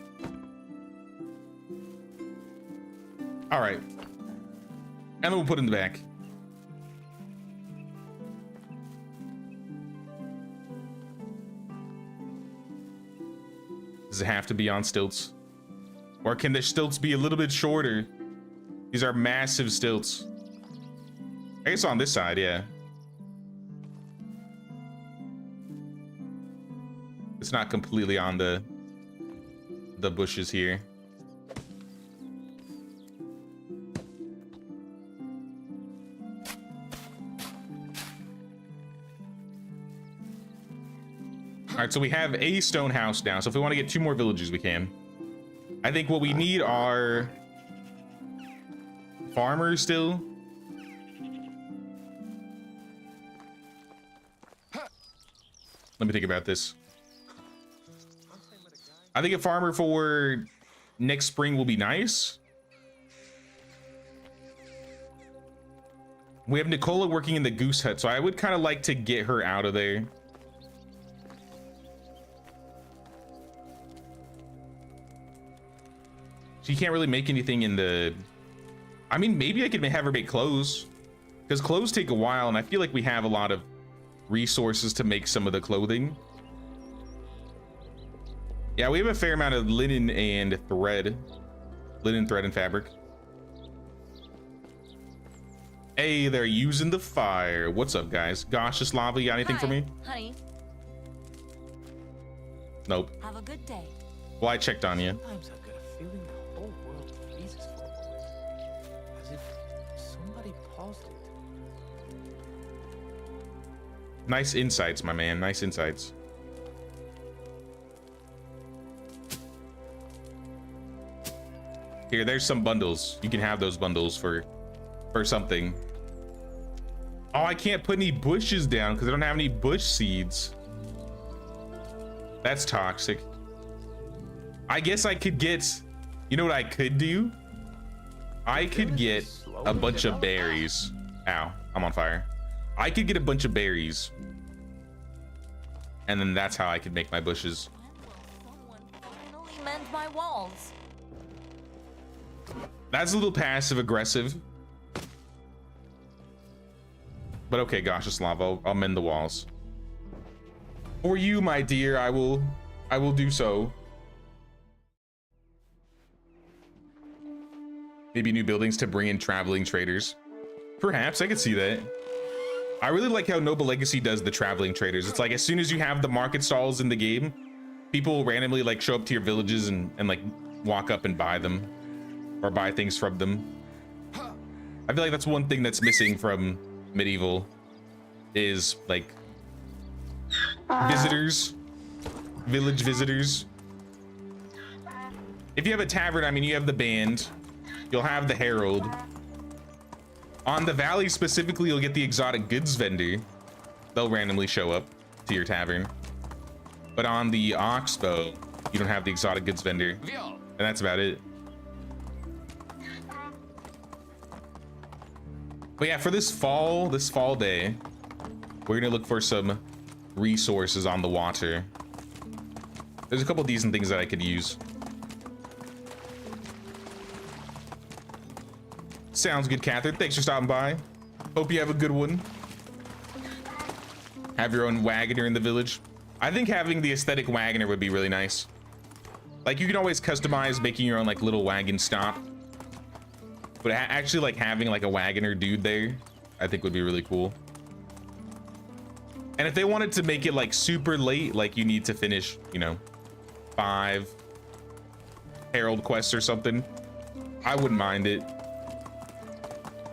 All right. And then we'll put it in the back. Does it have to be on stilts? Or can the stilts be a little bit shorter? These are massive stilts. I guess on this side, yeah. It's not completely on the bushes here. All right, so we have a stone house now. So if we want to get 2 more villages, we can. I think what we need are farmers still. Let me think about this. I think a farmer for next spring will be nice. We have Nicola working in the goose hut, so I would kind of like to get her out of there. She can't really make anything in the... I mean, maybe I could have her make clothes, because clothes take a while, and I feel like we have a lot of resources to make some of the clothing. Yeah, we have a fair amount of linen and thread. Linen, thread, and fabric. Hey, they're using the fire. What's up, guys? Gaseous lava, you got anything for me? Honey. Nope. Have a good day. Well, I checked on you. Sometimes I've got a feeling the whole world freezes for a moment. As if somebody paused it. Nice insights, my man. Nice insights. Here, there's some bundles. You can have those bundles for something. Oh, I can't put any bushes down because I don't have any bush seeds. That's toxic. I guess I could get You know what I could do? I could get a bunch of berries. Ow, I'm on fire. I could get a bunch of berries. And then that's how I could make my bushes. When will someone finally mend my walls? That's a little passive aggressive. But okay, Goshislav, I'll mend the walls. For you, my dear, I will do so. Maybe new buildings to bring in traveling traders. Perhaps, I could see that. I really like how Noble Legacy does the traveling traders. It's like as soon as you have the market stalls in the game, people will randomly like show up to your villages and like walk up and buy them or buy things from them. I feel like that's one thing that's missing from Medieval is like visitors, village visitors. If you have a tavern, I mean, you have the band, you'll have the herald. On the valley specifically, you'll get the exotic goods vendor. They'll randomly show up to your tavern. But on the Oxbow, you don't have the exotic goods vendor. And that's about it. But yeah, for this fall day, we're gonna look for some resources on the water. There's a couple decent things that I could use. Sounds good, Catherine. Thanks for stopping by. Hope you have a good one. Have your own wagoner in the village. I think having the aesthetic wagoner would be really nice. Like, you can always customize making your own like little wagon stop. But actually like having like a wagoner dude there, I think would be really cool. And if they wanted to make it like super late, like you need to finish, you know, 5 Herald quests or something, I wouldn't mind it.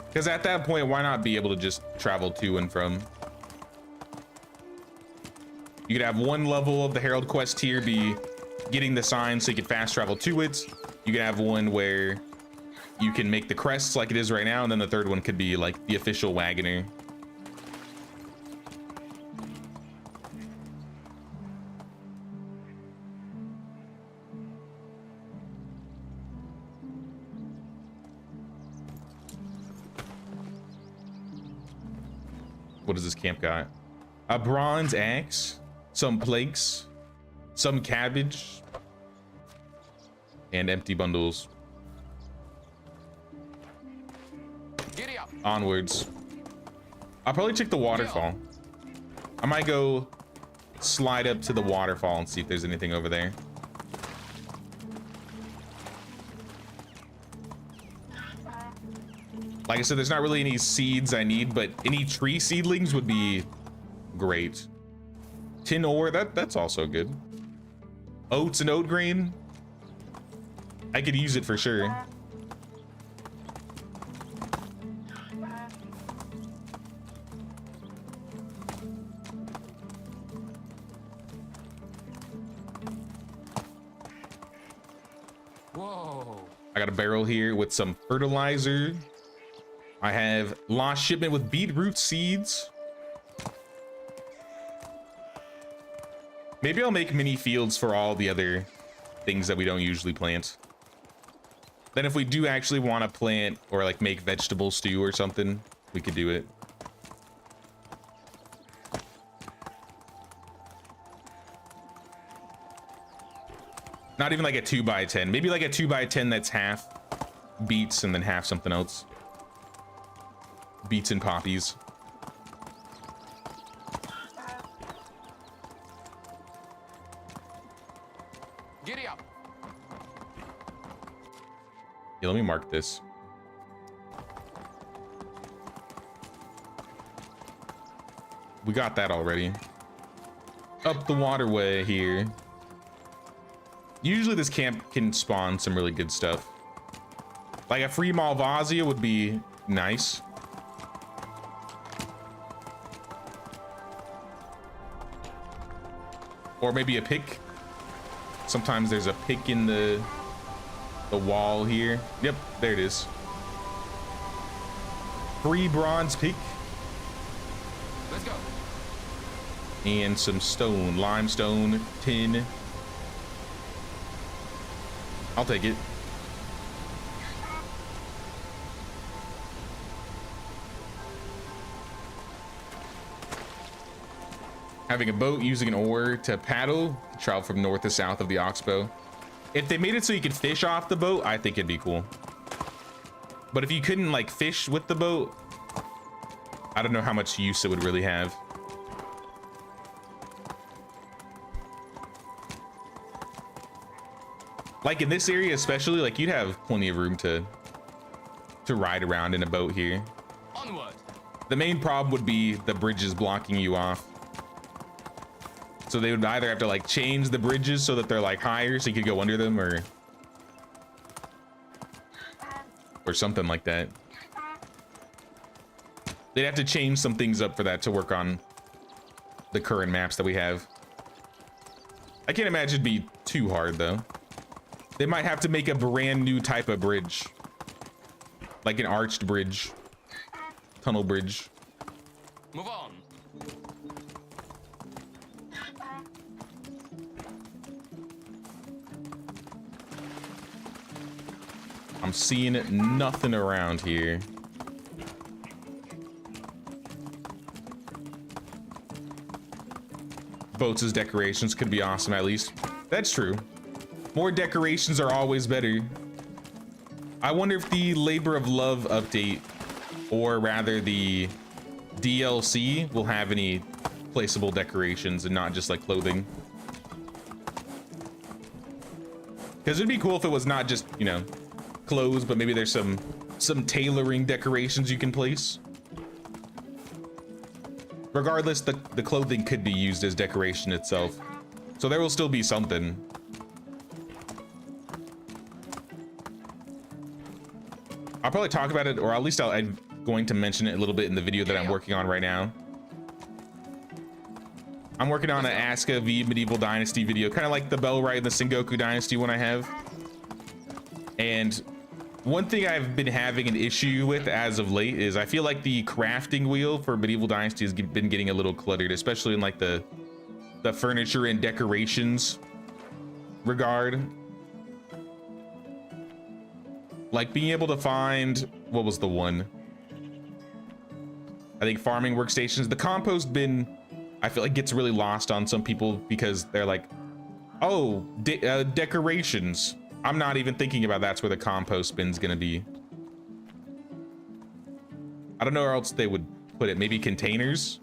Because at that point, why not be able to just travel to and from? You could have one level of the Herald quest here be getting the sign so you can fast travel to it. You could have one where you can make the crests like it is right now, and then the third one could be like the official wagoner. What does this camp got? A bronze axe, some planks, some cabbage, and empty bundles. Giddy up. Onwards. I'll probably check the waterfall. I might go slide up to the waterfall and see if there's anything over there. Like I said, there's not really any seeds I need, but any tree seedlings would be great. Tin ore, that's also good. Oats and oat grain. I could use it for sure. Whoa. I got a barrel here with some fertilizer. I have lost shipment with beetroot seeds. Maybe I'll make mini fields for all the other things that we don't usually plant. Then if we do actually want to plant or like make vegetable stew or something, we could do it. Not even like a 2x10, maybe like a 2x10 that's half beets and then half something else. Beets and poppies. Giddy up. Yeah, let me mark this. We got that already. Up the waterway here. Usually this camp can spawn some really good stuff. Like a free Malvasia would be nice. Or maybe a pick. Sometimes there's a pick in the wall here. Yep, there it is. Free bronze pick. Let's go. And some stone, limestone, tin. I'll take it. Having a boat, using an oar to paddle, travel from north to south of the oxbow. If they made it so you could fish off the boat, I think it'd be cool. But if you couldn't like fish with the boat, I don't know how much use it would really have. Like in this area especially, like you'd have plenty of room to ride around in a boat here. Onward. The main problem would be the bridges blocking you off. So they would either have to like change the bridges so that they're like higher so you could go under them, or something like that. They'd have to change some things up for that to work on the current maps that we have. I can't imagine it'd be too hard though. They might have to make a brand new type of bridge. Like an arched bridge. Tunnel bridge. Move on. I'm seeing nothing around here. Boats as decorations could be awesome at least. That's true. More decorations are always better. I wonder if the Labor of Love update, or rather the DLC, will have any placeable decorations and not just like clothing. Because it'd be cool if it was not just, you know, clothes, but maybe there's some tailoring decorations you can place. Regardless, the clothing could be used as decoration itself. So there will still be something. I'll probably talk about it, or at least I'm going to mention it a little bit in the video that I'm working on right now. I'm working on an Asuka v Medieval Dynasty video, kind of like the Bellwright and the Sengoku Dynasty one I have. And one thing I've been having an issue with as of late is I feel like the crafting wheel for Medieval Dynasty has been getting a little cluttered, especially in like the furniture and decorations regard. Like being able to find, what was the one? I think farming workstations. The compost bin, I feel like gets really lost on some people because they're like, oh, decorations. I'm not even thinking about that's where the compost bin's gonna be. I don't know where else they would put it. Maybe containers.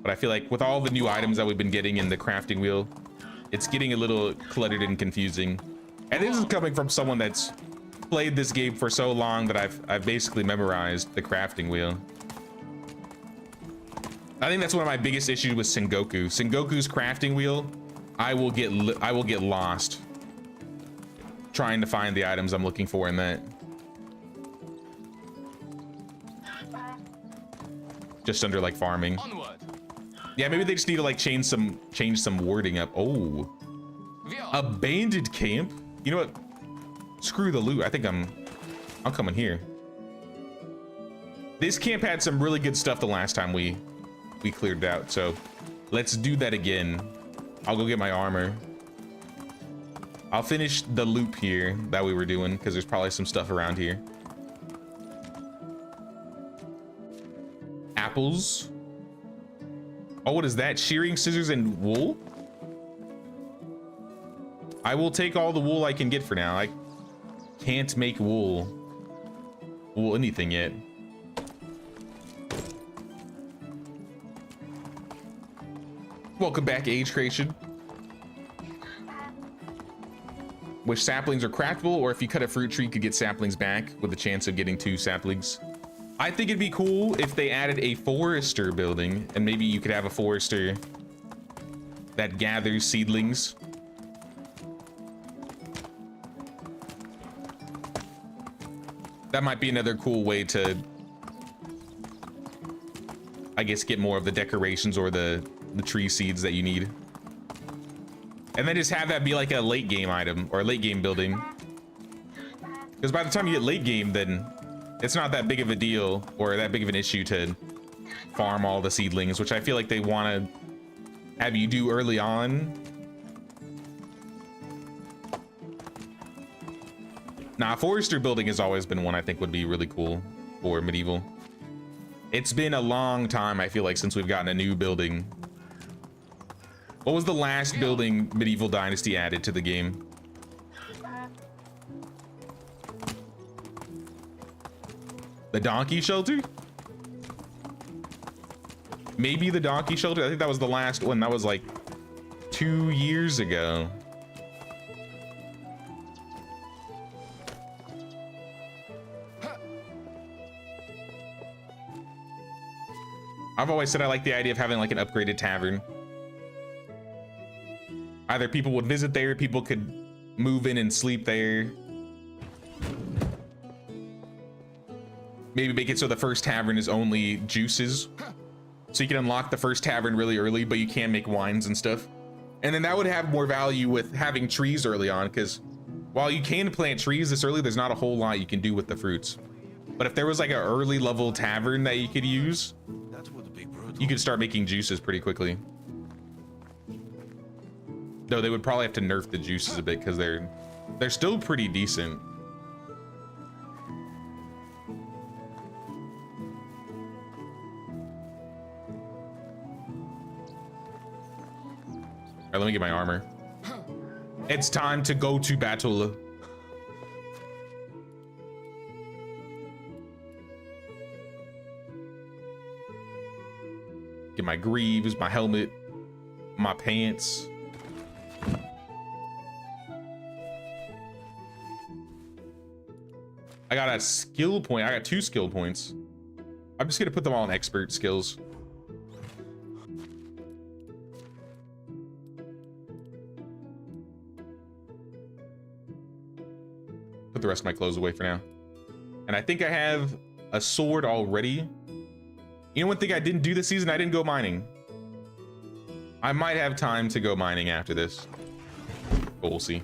But I feel like with all the new items that we've been getting in the crafting wheel, it's getting a little cluttered and confusing. And this is coming from someone that's played this game for so long that I've basically memorized the crafting wheel. I think that's one of my biggest issues with Sengoku. Sengoku's crafting wheel, I will get lost trying to find the items I'm looking for in that. Just under like farming. Onward. Yeah, maybe they just need to like change some wording up. Oh, abandoned camp. You know what? Screw the loot. I think I'm coming here. This camp had some really good stuff the last time we cleared it out, so let's do that again. I'll go get my armor. I'll finish the loop here that we were doing because there's probably some stuff around here. Apples. Oh, what is that? Shearing scissors and wool? I will take all the wool I can get for now. I can't make wool anything yet. Welcome back, Age Creation. Which saplings are craftable, or if you cut a fruit tree, you could get saplings back with a chance of getting 2 saplings. I think it'd be cool if they added a forester building, and maybe you could have a forester that gathers seedlings. That might be another cool way to, I guess, get more of the decorations or the tree seeds that you need. And then just have that be like a late game item or a late game building. Because by the time you get late game, then it's not that big of a deal or that big of an issue to farm all the seedlings, which I feel like they want to have you do early on. Nah, forester building has always been one I think would be really cool for medieval. It's been a long time, I feel like, since we've gotten a new building. What was the last building Medieval Dynasty added to the game? The donkey shelter? Maybe the donkey shelter? I think that was the last one. That was like 2 years ago. I've always said I like the idea of having like an upgraded tavern. Either people would visit there, people could move in and sleep there. Maybe make it so the first tavern is only juices. So you can unlock the first tavern really early, but you can make wines and stuff. And then that would have more value with having trees early on, because while you can plant trees this early, there's not a whole lot you can do with the fruits. But if there was like an early level tavern that you could use, That would be brutal. you could start making juices pretty quickly. Though they would probably have to nerf the juices a bit because they're still pretty decent. All right, let me get my armor. It's time to go to battle. Get my greaves, my helmet, my pants. I got a skill point. I got 2 skill points. I'm just gonna put them all in expert skills. Put the rest of my clothes away for now. And I think I have a sword already. You know, one thing I didn't do this season, I didn't go mining. I might have time to go mining after this, but we'll see.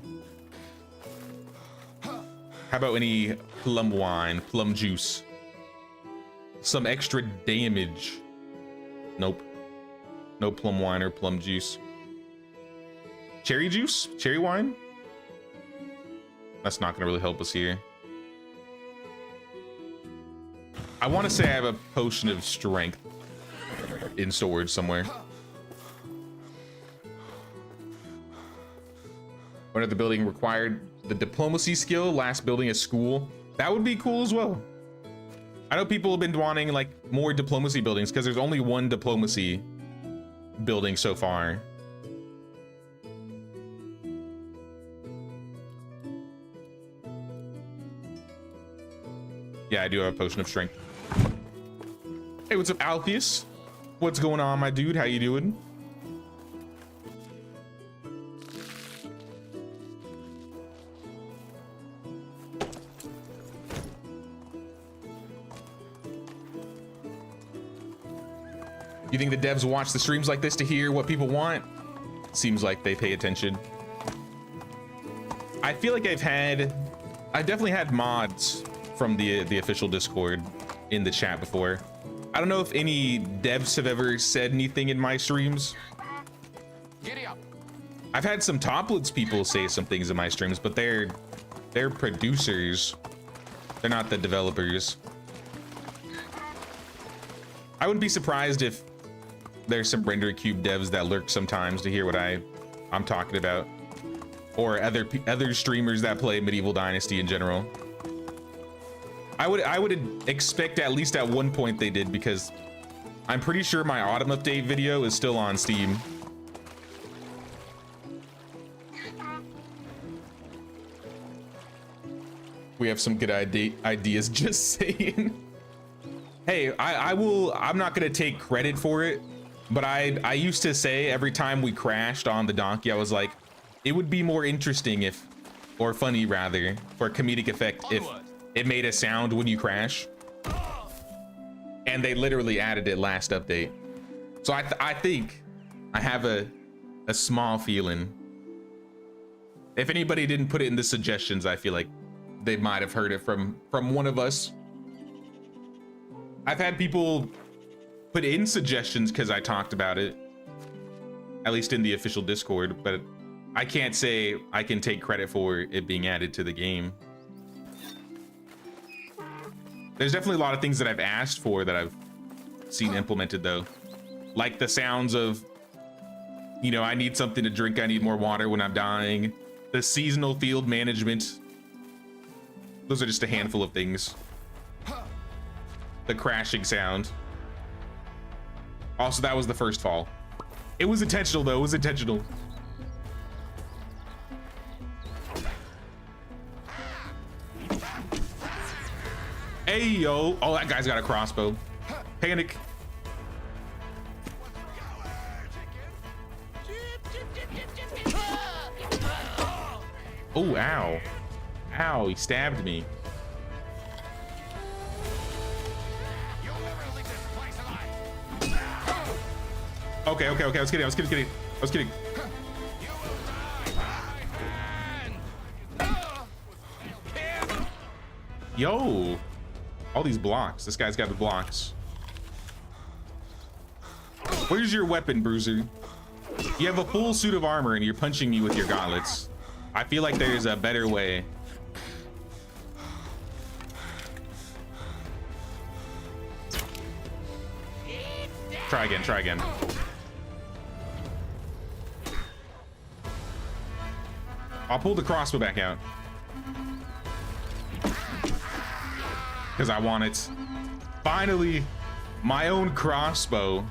How about any plum wine, plum juice? Some extra damage. Nope. No plum wine or plum juice. Cherry juice? Cherry wine? That's not gonna really help us here. I want to say I have a potion of strength in storage somewhere. One of the building required the diplomacy skill, last building a school. That would be cool as well. I know people have been wanting like more diplomacy buildings because there's only one diplomacy building so far. Yeah, I do have a potion of strength. Hey, what's up, Alpheus? What's going on, my dude? How you doing? You think the devs watch the streams like this to hear what people want? Seems like they pay attention. I feel like I've definitely had mods from the official Discord in the chat before. I don't know if any devs have ever said anything in my streams. Giddy up. I've had some Toplets people say some things in my streams, but they're producers. They're not the developers. I wouldn't be surprised if there's some Render Cube devs that lurk sometimes to hear what I'm talking about, or other streamers that play Medieval Dynasty in general. I would expect at least at one point they did, because I'm pretty sure my autumn update video is still on Steam. We have some good ideas, just saying. Hey, I'm not gonna take credit for it, but I used to say every time we crashed on the donkey, I was like, it would be more interesting if, or funny rather, for a comedic effect if it made a sound when you crash. And they literally added it last update. So I think I have a small feeling. If anybody didn't put it in the suggestions, I feel like they might have heard it from one of us. I've had people put in suggestions because I talked about it, at least in the official Discord, but I can't say I can take credit for it being added to the game. There's definitely a lot of things that I've asked for that seen implemented though. Like the sounds of, you know, I need something to drink, I need more water when I'm dying. The seasonal field management. Those are just a handful of things. The crashing sound. Also, that was the first fall. It was intentional though, it was intentional. Hey, yo. Oh, that guy's got a crossbow. Panic. Oh, ow. Ow, he stabbed me. Okay, okay, okay. I was kidding. I was kidding. I was kidding. Yo. All these blocks. This guy's got the blocks. Where's your weapon, Bruiser? You have a full suit of armor and you're punching me with your gauntlets. I feel like there's a better way. Try again, try again. I'll pull the crossbow back out. Because I want it. Finally, my own crossbow.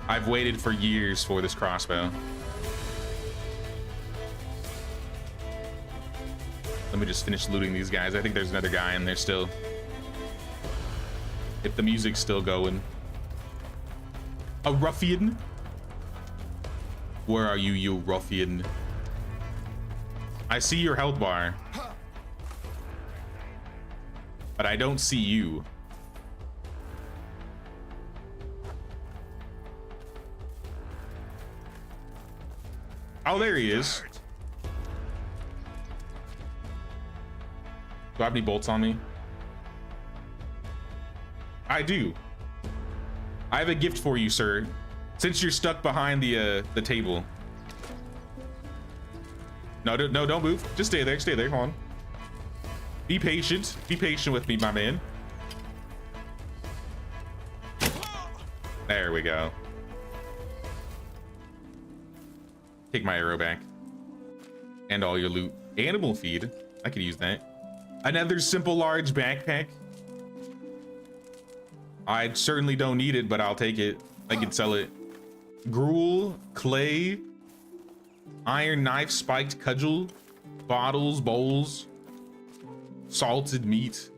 I've waited for years for this crossbow. Let me just finish looting these guys. I think there's another guy in there still. If the music's still going. A ruffian? Where are you, you ruffian? I see your health bar. But I don't see you. Oh, there he is. Do I have any bolts on me? I do. I have a gift for you, sir. Since you're stuck behind the table. No, don't move. Just stay there. Stay there. Hold on. Be patient. Be patient with me, my man. There we go. Take my arrow back. And all your loot. Animal feed. I could use that. Another simple large backpack. I certainly don't need it, but I'll take it. I could sell it. Gruel, clay, iron knife, spiked cudgel, bottles, bowls, salted meat,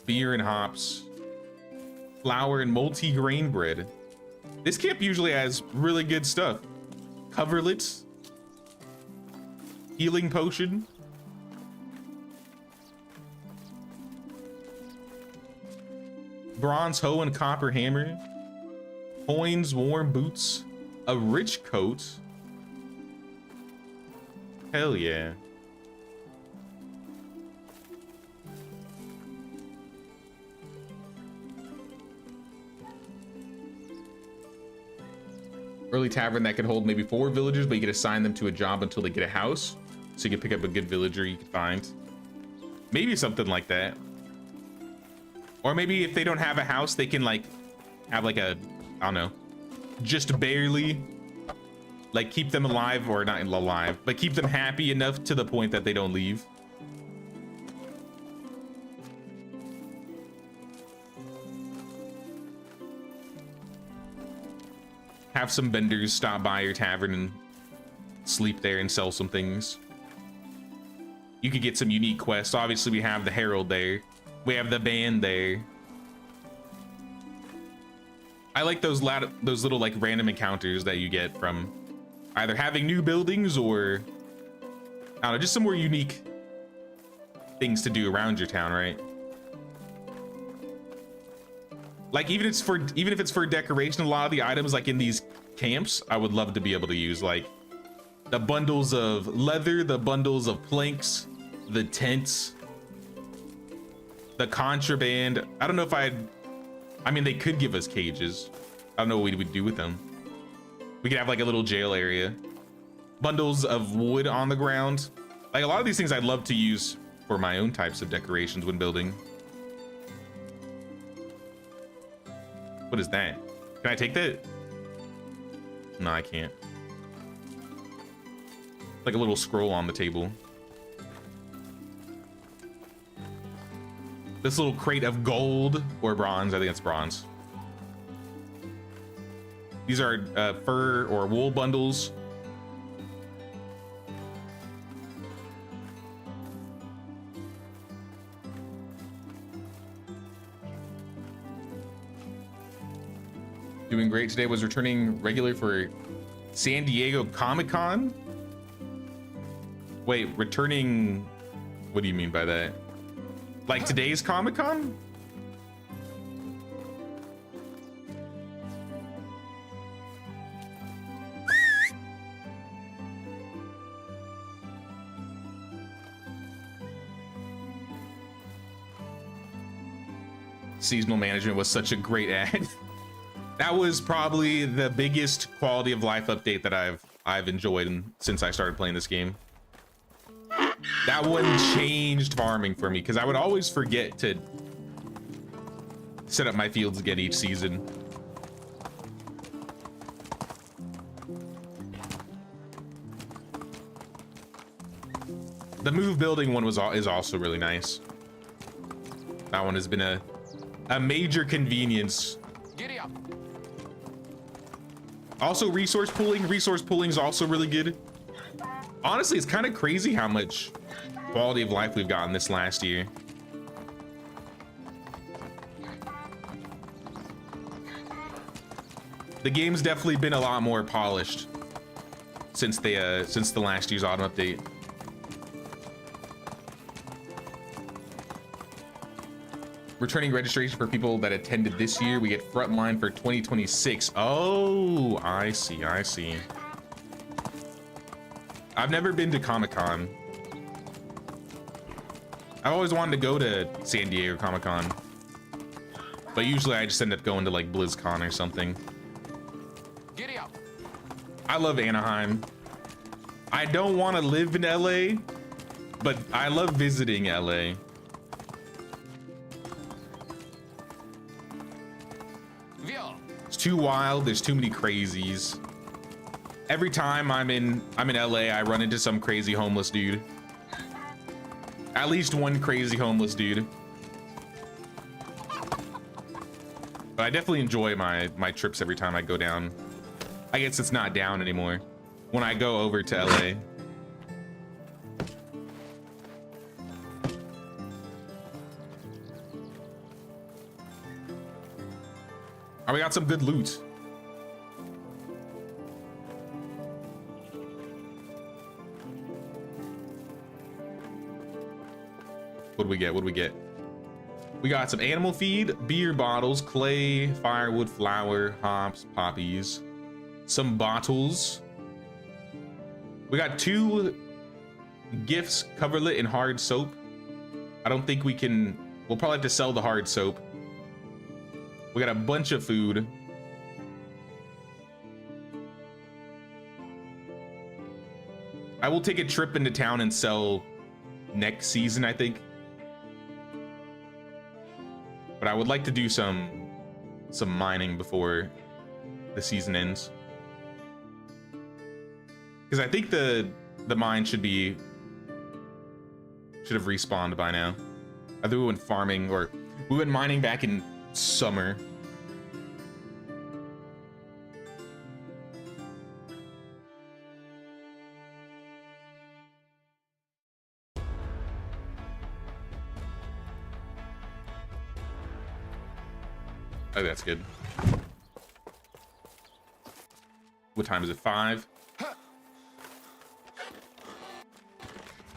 beer and hops, flour and multi-grain bread. This camp usually has really good stuff. Coverlets, healing potion, bronze hoe and copper hammer, coins, warm boots, a rich coat. Hell yeah. Early tavern that could hold maybe 4 villagers, but you could assign them to a job until they get a house. So you can pick up a good villager you can find. Maybe something like that. Or maybe if they don't have a house, they can like have like a, I don't know, just barely like keep them alive, or not alive, but keep them happy enough to the point that they don't leave. Have some vendors stop by your tavern and sleep there and sell some things. You could get some unique quests. Obviously, we have the Herald there. We have the band there. I like those little like random encounters that you get from either having new buildings or I don't know, just some more unique things to do around your town, right? Like even if it's for decoration, a lot of the items like in these camps, I would love to be able to use like the bundles of leather, the bundles of planks, the tents, the contraband. I don't know if I mean, they could give us cages. I don't know what we would do with them. We could have like a little jail area. Bundles of wood on the ground. Like a lot of these things I'd love to use for my own types of decorations when building. What is that? Can I take that? No, I can't. Like a little scroll on the table. This little crate of gold or bronze. I think it's bronze. These are fur or wool bundles. Doing great today. Was returning regular for San Diego Comic-Con. Wait, returning, what do you mean by that? Like today's Comic-Con? Seasonal management was such a great ad. That was probably the biggest quality of life update that I've enjoyed since I started playing this game. That one changed farming for me because I would always forget to set up my fields again each season. The move building one is also really nice. That one has been a major convenience. Giddy up. Also, resource pooling. Resource pooling is also really good. Honestly, it's kind of crazy how much quality of life we've gotten this last year. The game's definitely been a lot more polished since the last year's autumn update. Returning registration for people that attended this year. We get frontline for 2026. Oh, I see, I see. I've never been to Comic-Con. I've always wanted to go to San Diego Comic-Con, but usually I just end up going to like BlizzCon or something. Giddy up. I love Anaheim. I don't want to live in LA, but I love visiting LA. It's too wild. There's too many crazies. Every time I'm in LA, I run into some crazy homeless dude. At least one crazy homeless dude. But I definitely enjoy my trips every time I go down. I guess it's not down anymore. When I go over to LA. Oh, we got some good loot. What do we get? What do we get? We got some animal feed, beer bottles, clay, firewood, flour, hops, poppies, some bottles. We got 2 gifts, coverlet and hard soap. I don't think we can, we'll probably have to sell the hard soap. We got a bunch of food. I will take a trip into town and sell next season, I think. But I would like to do some mining before the season ends. Because I think the mine should have respawned by now. I think we went farming, or we went mining back in summer. Oh, that's good. What time is it? 5?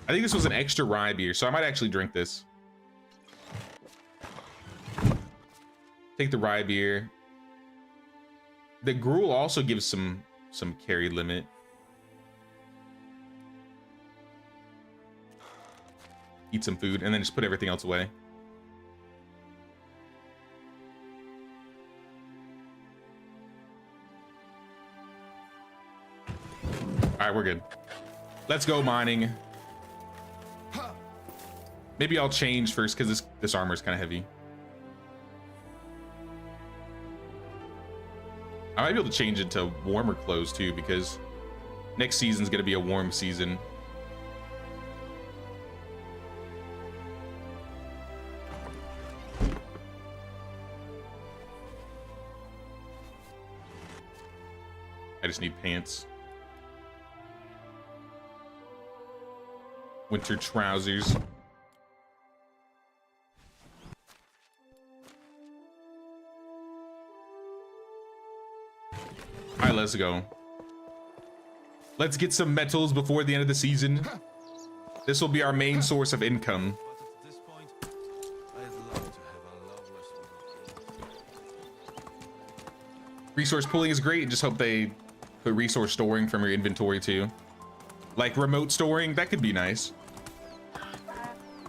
I think this was an extra rye beer, so I might actually drink this. Take the rye beer. The gruel also gives some carry limit. Eat some food and then just put everything else away. All right, we're good. Let's go mining. Maybe I'll change first because this armor is kind of heavy. I might be able to change it to warmer clothes too, because next season's gonna be a warm season. I just need pants. Winter trousers. All right, let's go. Let's get some metals before the end of the season. This will be our main source of income. But at this point, I'd love to have a loveless Resource pooling is great. Just hope they put resource storing from your inventory too. Like remote storing, that could be nice.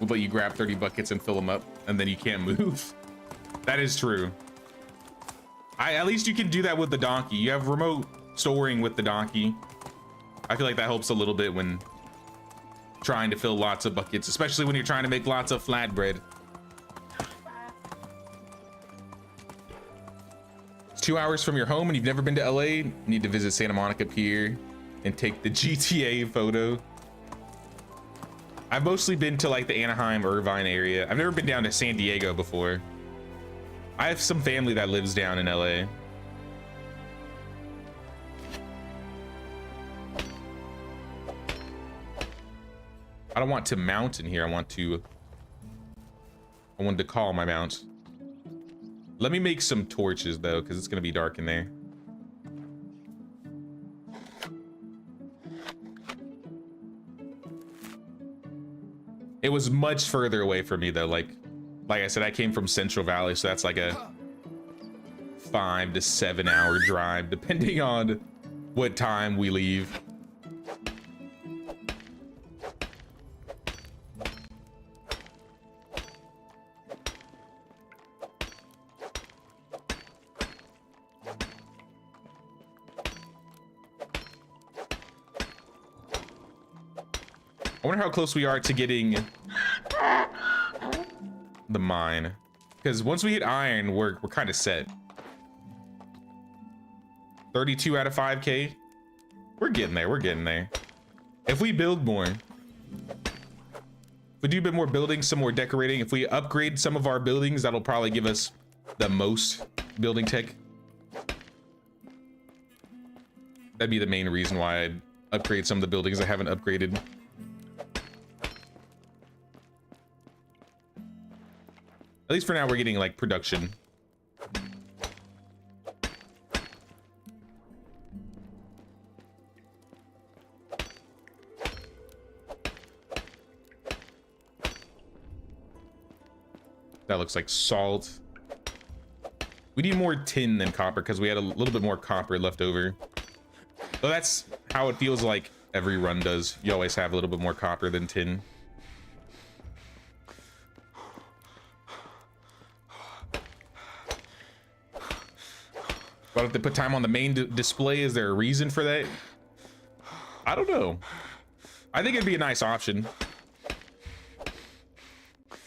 We'll let you grab 30 buckets and fill them up, and then you can't move. That is true. At least you can do that with the donkey. You have remote storing with the donkey. I feel like that helps a little bit when trying to fill lots of buckets, especially when you're trying to make lots of flatbread. It's 2 hours from your home and you've never been to LA. You need to visit Santa Monica Pier and take the GTA photo. I've mostly been to like the Anaheim, Irvine area. I've never been down to San Diego before. I have some family that lives down in LA. I don't want to mount in here. I wanted to call my mount. Let me make some torches though, because it's gonna be dark in there. It was much further away from me though. Like I said, I came from Central Valley, so that's like a 5 to 7 hour drive, depending on what time we leave. I wonder how close we are to getting the mine, because once we hit iron, we're kind of set. 32 out of 5K. We're getting there. We're getting there. If we build more, if we do a bit more building, some more decorating, if we upgrade some of our buildings, that'll probably give us the most building tech. That'd be the main reason why I'd upgrade some of the buildings I haven't upgraded. At least for now, we're getting like production. That looks like salt. We need more tin than copper because we had a little bit more copper left over. So that's how it feels like every run does. You always have a little bit more copper than tin. But if they put time on the main display, is there a reason for that? I don't know. I think it'd be a nice option.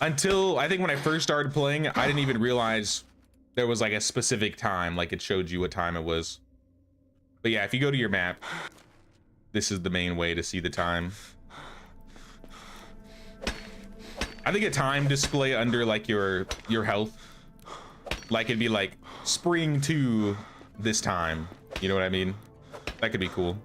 Until, I think when I first started playing, I didn't even realize there was like a specific time, like it showed you what time it was. But yeah, if you go to your map, this is the main way to see the time. I think a time display under like your health, like it'd be like spring to this time, you know what I mean? That could be cool.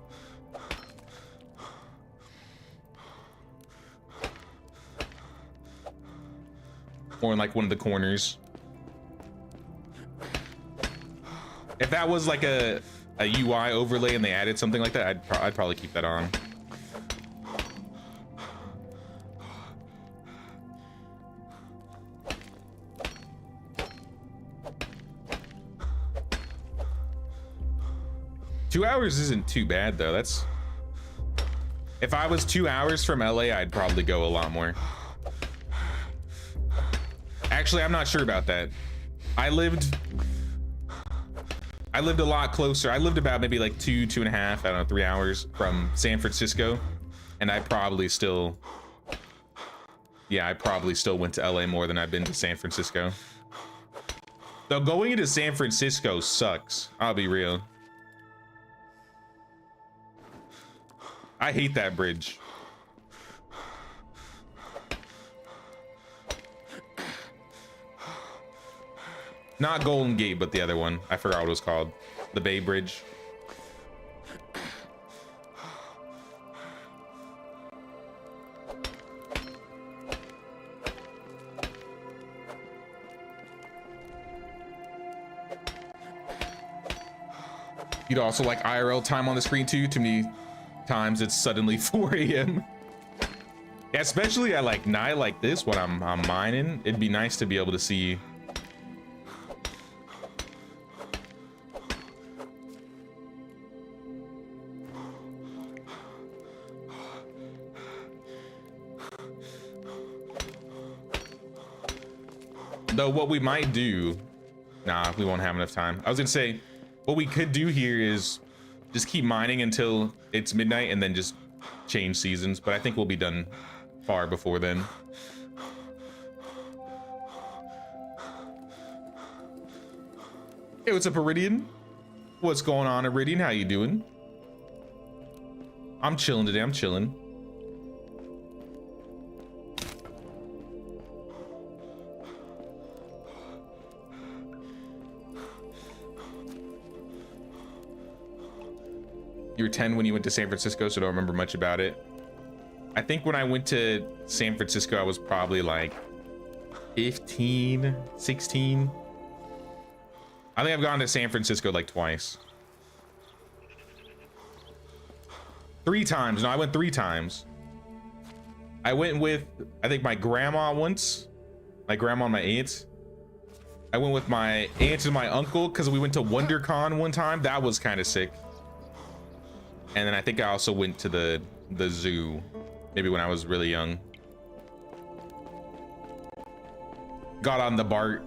Or in like one of the corners. If that was like a UI overlay and they added something like that, I'd probably keep that on. Two hours isn't too bad though. That's, if I was 2 hours from LA, I'd probably go a lot more. Actually, I'm not sure about that. I lived a lot closer. I lived about maybe like 2.5, I don't know, 3 hours from San Francisco, and I probably still, yeah, I probably still went to LA more than I've been to San Francisco. Though going into San Francisco sucks. I'll be real. I hate that bridge. Not Golden Gate, but the other one. I forgot what it was called. The Bay Bridge. You'd also like IRL time on the screen too. Too many times it's suddenly 4 a.m. Yeah, especially at like night like this when I'm mining. It'd be nice to be able to see. Though what we might do, nah, we won't have enough time. I was gonna say, what we could do here is just keep mining until it's midnight and then just change seasons, but I think we'll be done far before then. Hey, what's up, Iridian? What's going on, Iridian? How you doing? I'm chilling today, I'm chilling. You were 10 when you went to San Francisco, so don't remember much about it. I think when I went to San Francisco, I was probably like 15, 16. I think I've gone to San Francisco like twice. 3 times. No, I went 3 times. I went with, I think, my grandma once. My grandma and my aunt. I went with my aunt and my uncle because we went to WonderCon one time. That was kind of sick. And then I think I also went to the zoo, maybe when I was really young. Got on the BART.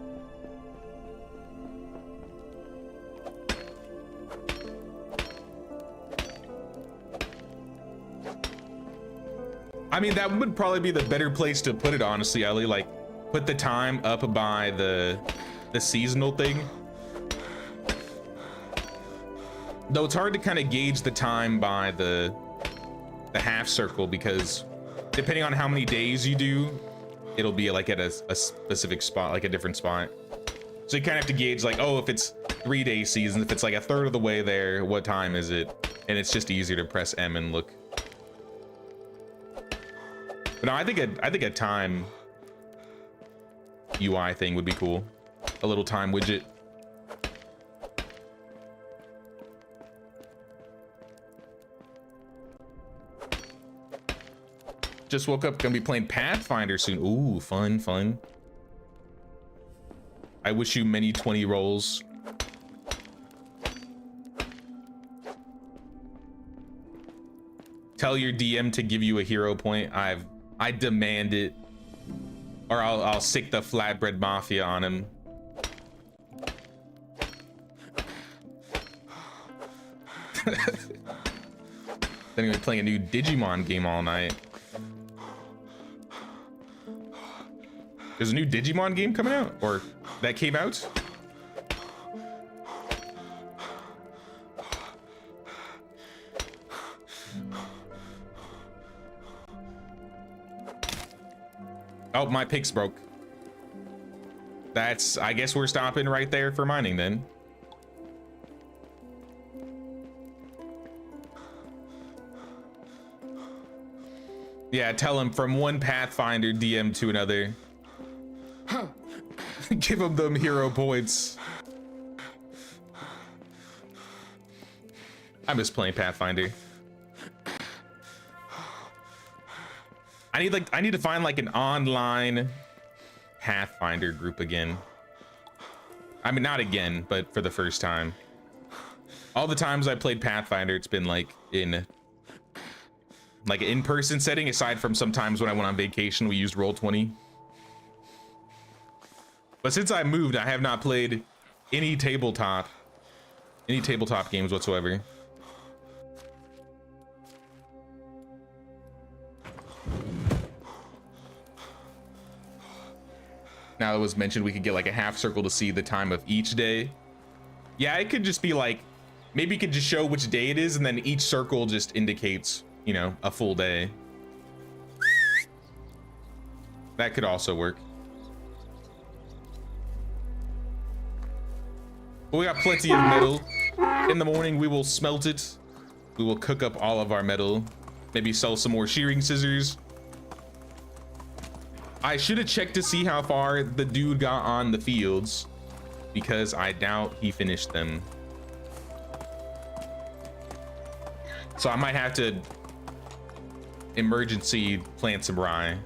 I mean, that would probably be the better place to put it, honestly, Ellie. Like, put the time up by the seasonal thing. Though it's hard to kind of gauge the time by the half circle, because depending on how many days you do, it'll be like at a specific spot, like a different spot. So you kind of have to gauge like, oh, if it's 3-day season, if it's like a third of the way there, what time is it? And it's just easier to press M and look. But no, I think a time UI thing would be cool. A little time widget. Just woke up, gonna be playing Pathfinder soon. Ooh, fun, fun. I wish you many 20 rolls. Tell your DM to give you a hero point. I demand it. Or I'll sick the Flatbread Mafia on him. Then we're playing a new Digimon game all night. There's a new Digimon game coming out, or that came out. Oh, my picks broke. That's, I guess we're stopping right there for mining then. Yeah, tell him from one Pathfinder DM to another. Give him them hero points. I miss playing Pathfinder. I need to find like an online Pathfinder group again. I mean, not again, but for the first time. All the times I played Pathfinder, it's been like in like an in-person setting, aside from sometimes when I went on vacation, we used Roll20. But since I moved, I have not played any tabletop games whatsoever. Now it was mentioned we could get like a half circle to see the time of each day. Yeah, it could just be like, maybe you could just show which day it is, and then each circle just indicates, you know, a full day. That could also work. But we got plenty of metal. In the morning, we will smelt it. We will cook up all of our metal. Maybe sell some more shearing scissors. I should have checked to see how far the dude got on the fields, because I doubt he finished them. So I might have to emergency plant some rye.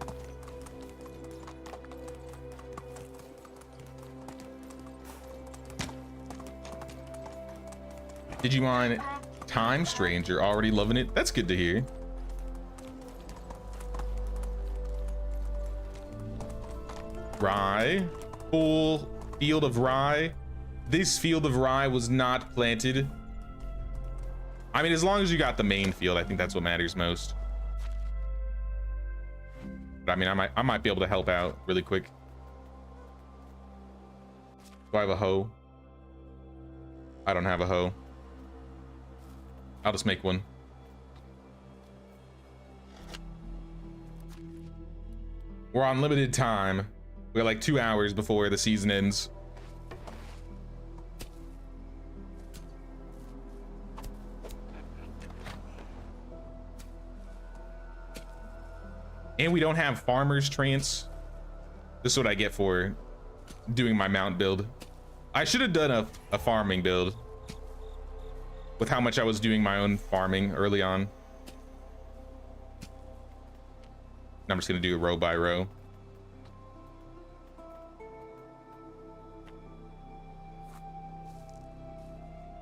Digimon Time Stranger already loving it. That's good to hear. Rye, full field of rye. This field of rye was not planted. I mean, as long as you got the main field, I think that's what matters most. But I mean, I might be able to help out really quick. Do I have a hoe? I don't have a hoe. I'll just make one. We're on limited time. We got like 2 hours before the season ends. And we don't have farmer's trance. This is what I get for doing my mount build. I should have done a farming build with how much I was doing my own farming early on. I'm just gonna do it row by row.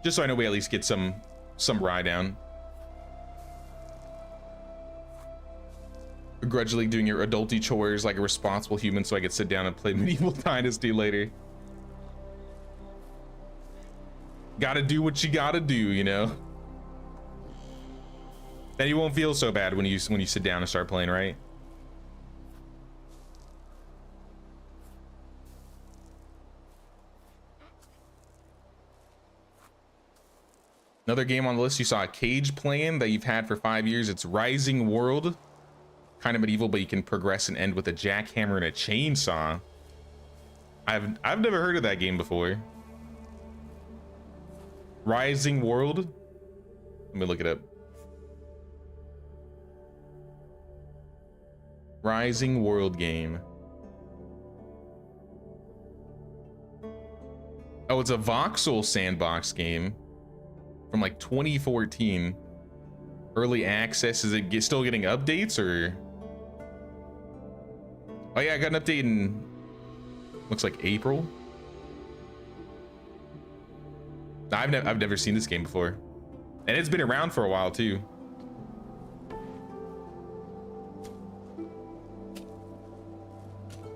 Just so I know we at least get some rye down. Begrudgingly doing your adulty chores like a responsible human so I could sit down and play medieval Dynasty later. Gotta do what you gotta do, you know? Then you won't feel so bad when you sit down and start playing, right? Another game on the list you saw a Cage playing that you've had for 5 years. It's Rising World. Kind of medieval, but you can progress and end with a jackhammer and a chainsaw. I've never heard of that game before. Rising World. Let me look it up. Rising World game. Oh, it's a voxel sandbox game from like 2014. Early access. Is it still getting updates or? Oh yeah, I got an update in looks like April. I've never seen this game before, and it's been around for a while too.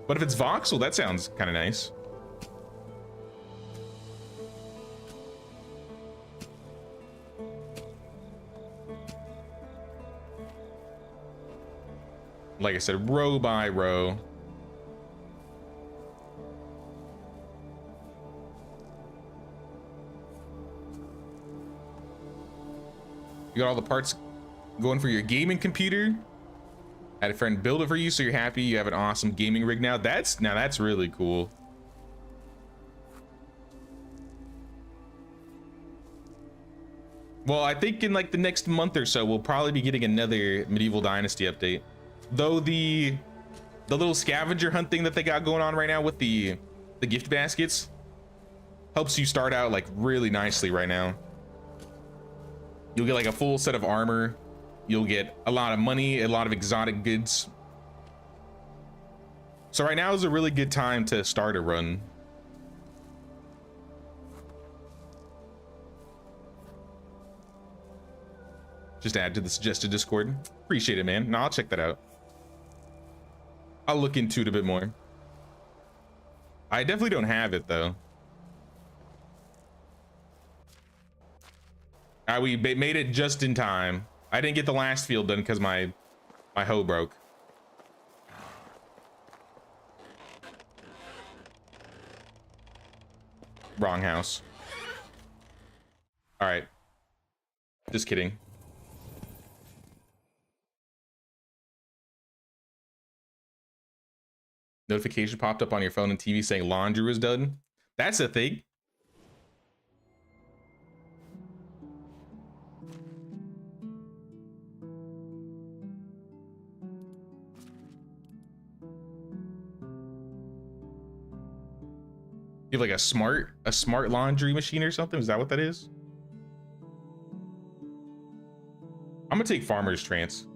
But if it's voxel, that sounds kind of nice. Like I said, row by row. You got all the parts going for your gaming computer. Had a friend build it for you, so you're happy you have an awesome gaming rig now. That's really cool. Well, I think in like the next month or so, we'll probably be getting another Medieval Dynasty update. Though the little scavenger hunt thing that they got going on right now with the gift baskets helps you start out like really nicely right now. You'll get like a full set of armor. You'll get a lot of money, a lot of exotic goods. So right now is a really good time to start a run. Just add to the suggested Discord. Appreciate it, man. No, I'll check that out. I'll look into it a bit more. I definitely don't have it though. We made it just in time. I didn't get the last field done because my hoe broke. Wrong house. All right. Just kidding. Notification popped up on your phone and TV saying laundry was done. That's a thing. You have like a smart laundry machine or something? Is that what that is? I'm gonna take farmer's trance.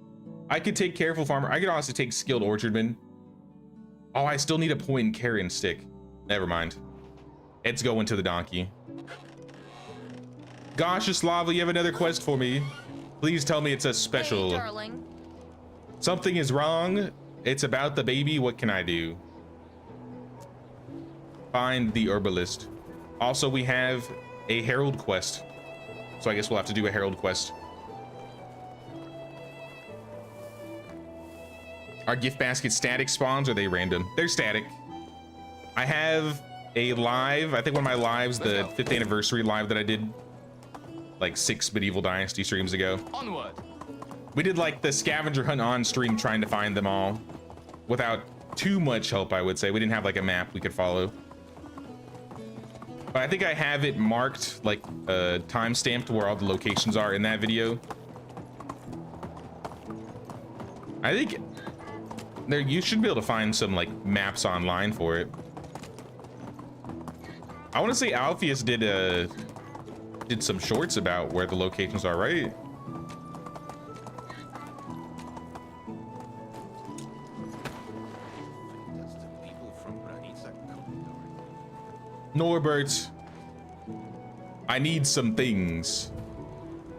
I could take careful farmer. I could also take skilled orchardman. Oh, I still need a point and carrion stick. Never mind. It's going to the donkey. Gosh, Slava, you have another quest for me. Please tell me it's a special. Hey, darling. Something is wrong. It's about the baby. What can I do? Find the herbalist. Also, we have a herald quest. So I guess we'll have to do a herald quest. Are gift baskets static spawns or are they random? They're static. I have a live, I think one of my lives, the 5th anniversary live that I did like 6 medieval dynasty streams ago. Onward. We did like the scavenger hunt on stream trying to find them all without too much help, I would say. We didn't have like a map we could follow. But I think I have it marked like time stamped where all the locations are in that video. I think there, you should be able to find some like maps online for it. I want to say Alpheus did some shorts about where the locations are, right? That's the people from Granica coming already. Norbert, I need some things.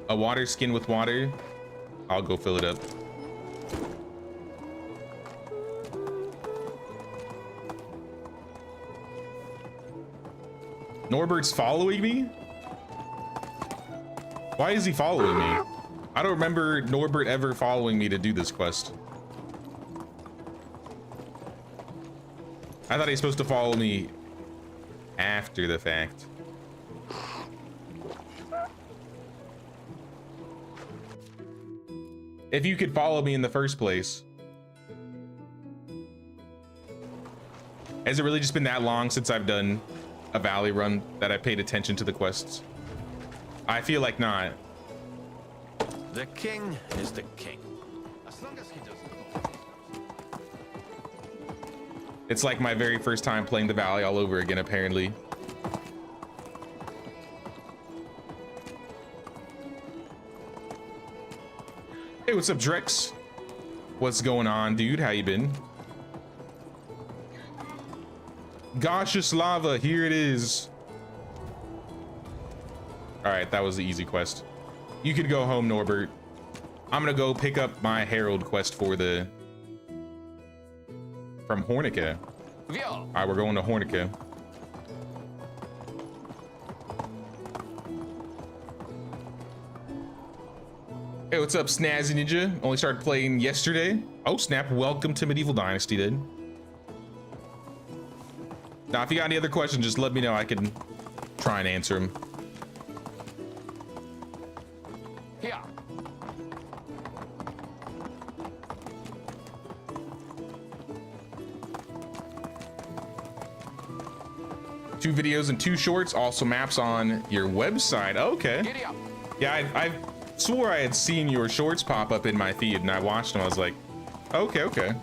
A water skin with water. I'll go fill it up. Norbert's following me? Why is he following me? I don't remember Norbert ever following me to do this quest. I thought he's supposed to follow me after the fact. If you could follow me in the first place. Has it really just been that long since I've done a valley run that I paid attention to the quests? I feel like not. The king is the king. As long as he doesn't. It's like my very first time playing the valley all over again, apparently. Hey, what's up, Drex? What's going on, dude? How you been? Gaseous lava, here it is. All right, that was the easy quest. You could go home, Norbert. I'm gonna go pick up my herald quest for the from Hornica. All right, we're going to Hornica. Hey, what's up, Snazzy Ninja? Only started playing yesterday. Oh snap! Welcome to Medieval Dynasty, then. Now, if you got any other questions, just let me know. I can try and answer them. Here. 2 videos and 2 shorts, also maps on your website. Okay. Giddy up. Yeah, I swore I had seen your shorts pop up in my feed, and I watched them. I was like, okay.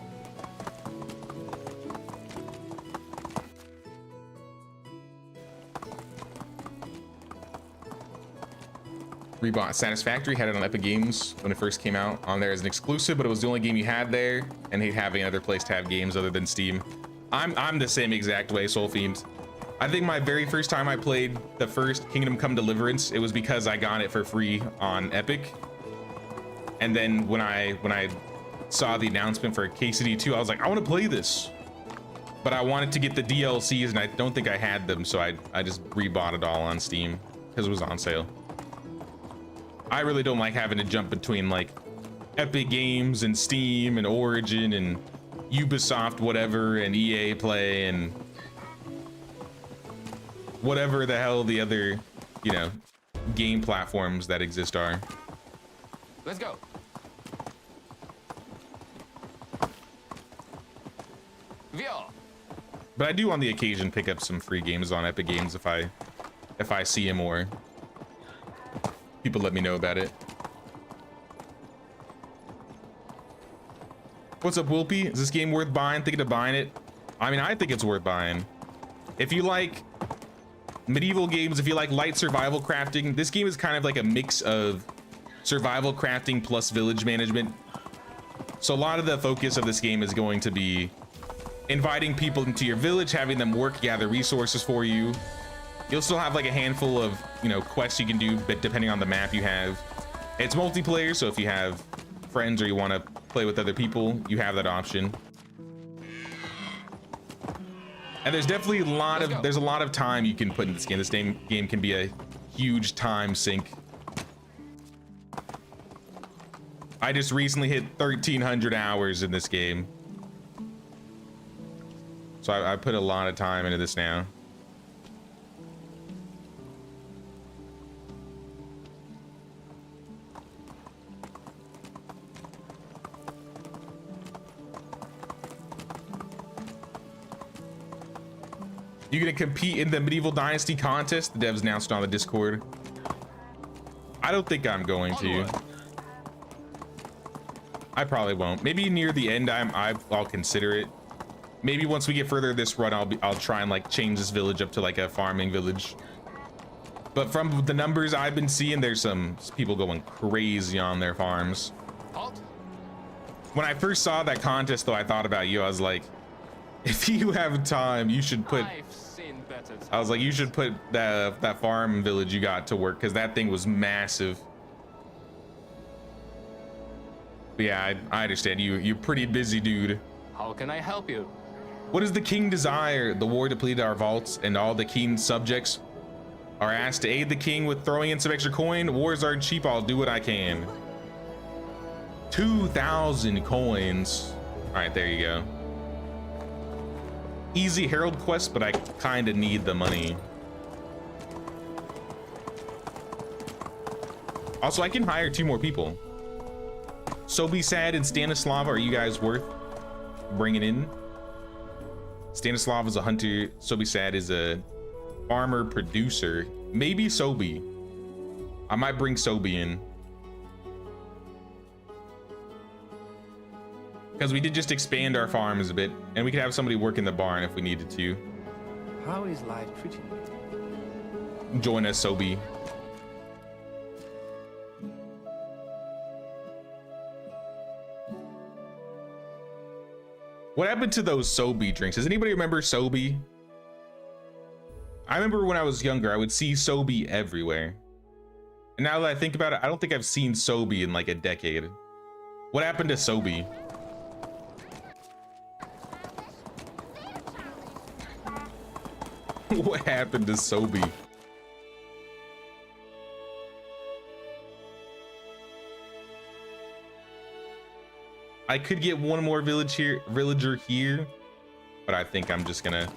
Rebought Satisfactory, had it on Epic Games when it first came out on there as an exclusive, but it was the only game you had there, and hate having another place to have games other than Steam. I'm the same exact way, Soul Fiend. I think my very first time I played the first Kingdom Come Deliverance, it was because I got it for free on Epic. And then when I saw the announcement for KCD 2, I was like, I want to play this. But I wanted to get the DLCs, and I don't think I had them, so I just rebought it all on Steam because it was on sale. I really don't like having to jump between like Epic Games and Steam and Origin and Ubisoft whatever and EA Play, and whatever the hell the other, you know, game platforms that exist are. Let's go. Vio. But I do on the occasion pick up some free games on Epic Games if I see them or people let me know about it. What's up, Wilpy? Is this game worth buying? Thinking of buying it? I mean, I think it's worth buying. If you like medieval games, if you like light survival crafting, this game is kind of like a mix of survival crafting plus village management. So a lot of the focus of this game is going to be inviting people into your village, having them work, gather resources for you. You'll still have like a handful of, you know, quests you can do, but depending on the map you have. It's multiplayer, so if you have friends or you want to play with other people, you have that option. And there's definitely a lot of time you can put in this game. This game can be a huge time sink. I just recently hit 1,300 hours in this game. So I put a lot of time into this now. You gonna compete in the medieval dynasty contest? The devs announced on the Discord. I don't think I'm going to. I probably won't. Maybe near the end, I'll consider it. Maybe once we get further this run, I'll try and like change this village up to like a farming village. But from the numbers I've been seeing, there's some people going crazy on their farms. Halt. When I first saw that contest, though, I thought about you. I was like, if you have time, you should put. I've seen better times. I was like, you should put that farm village you got to work, because that thing was massive. But yeah, I understand you. You're pretty busy, dude. How can I help you? What does the king desire? The war depleted our vaults, and all the king's subjects are asked to aid the king with throwing in some extra coin. Wars aren't cheap. I'll do what I can. 2,000 coins. All right, there you go. Easy herald quest, but I kind of need the money. Also, I can hire 2 more people. So Be Sad and Stanislava, are you guys worth bringing in? Stanislav is a hunter. So Be Sad is a farmer producer. Maybe Sobi. I might bring Sobi in. Because we did just expand our farms a bit, and we could have somebody work in the barn if we needed to. How is life treating you? Join us, Sobi. What happened to those Sobi drinks? Does anybody remember Sobi? I remember when I was younger, I would see Sobi everywhere. And now that I think about it, I don't think I've seen Sobi in like a decade. What happened to Sobi? What happened to Sobi? I could get one more villager here, but I think I'm just gonna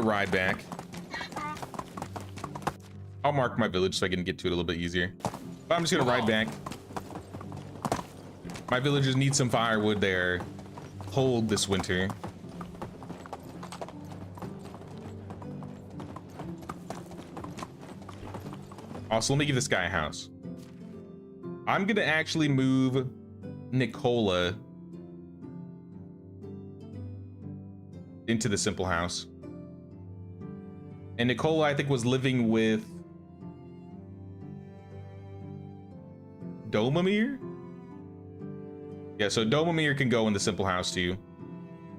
ride back. I'll mark my village so I can get to it a little bit easier. But I'm just gonna ride back. My villagers need some firewood. They're cold this winter. Also, let me give this guy a house. I'm gonna actually move Nicola into the simple house. And Nicola, I think, was living with Domamir? Yeah, so Domamir can go in the simple house too.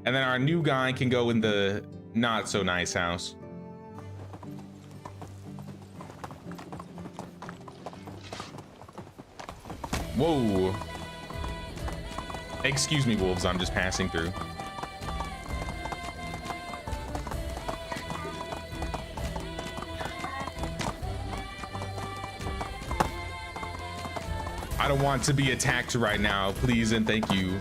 And then our new guy can go in the not so nice house. Whoa. Excuse me, wolves, I'm just passing through. I don't want to be attacked right now, please and thank you.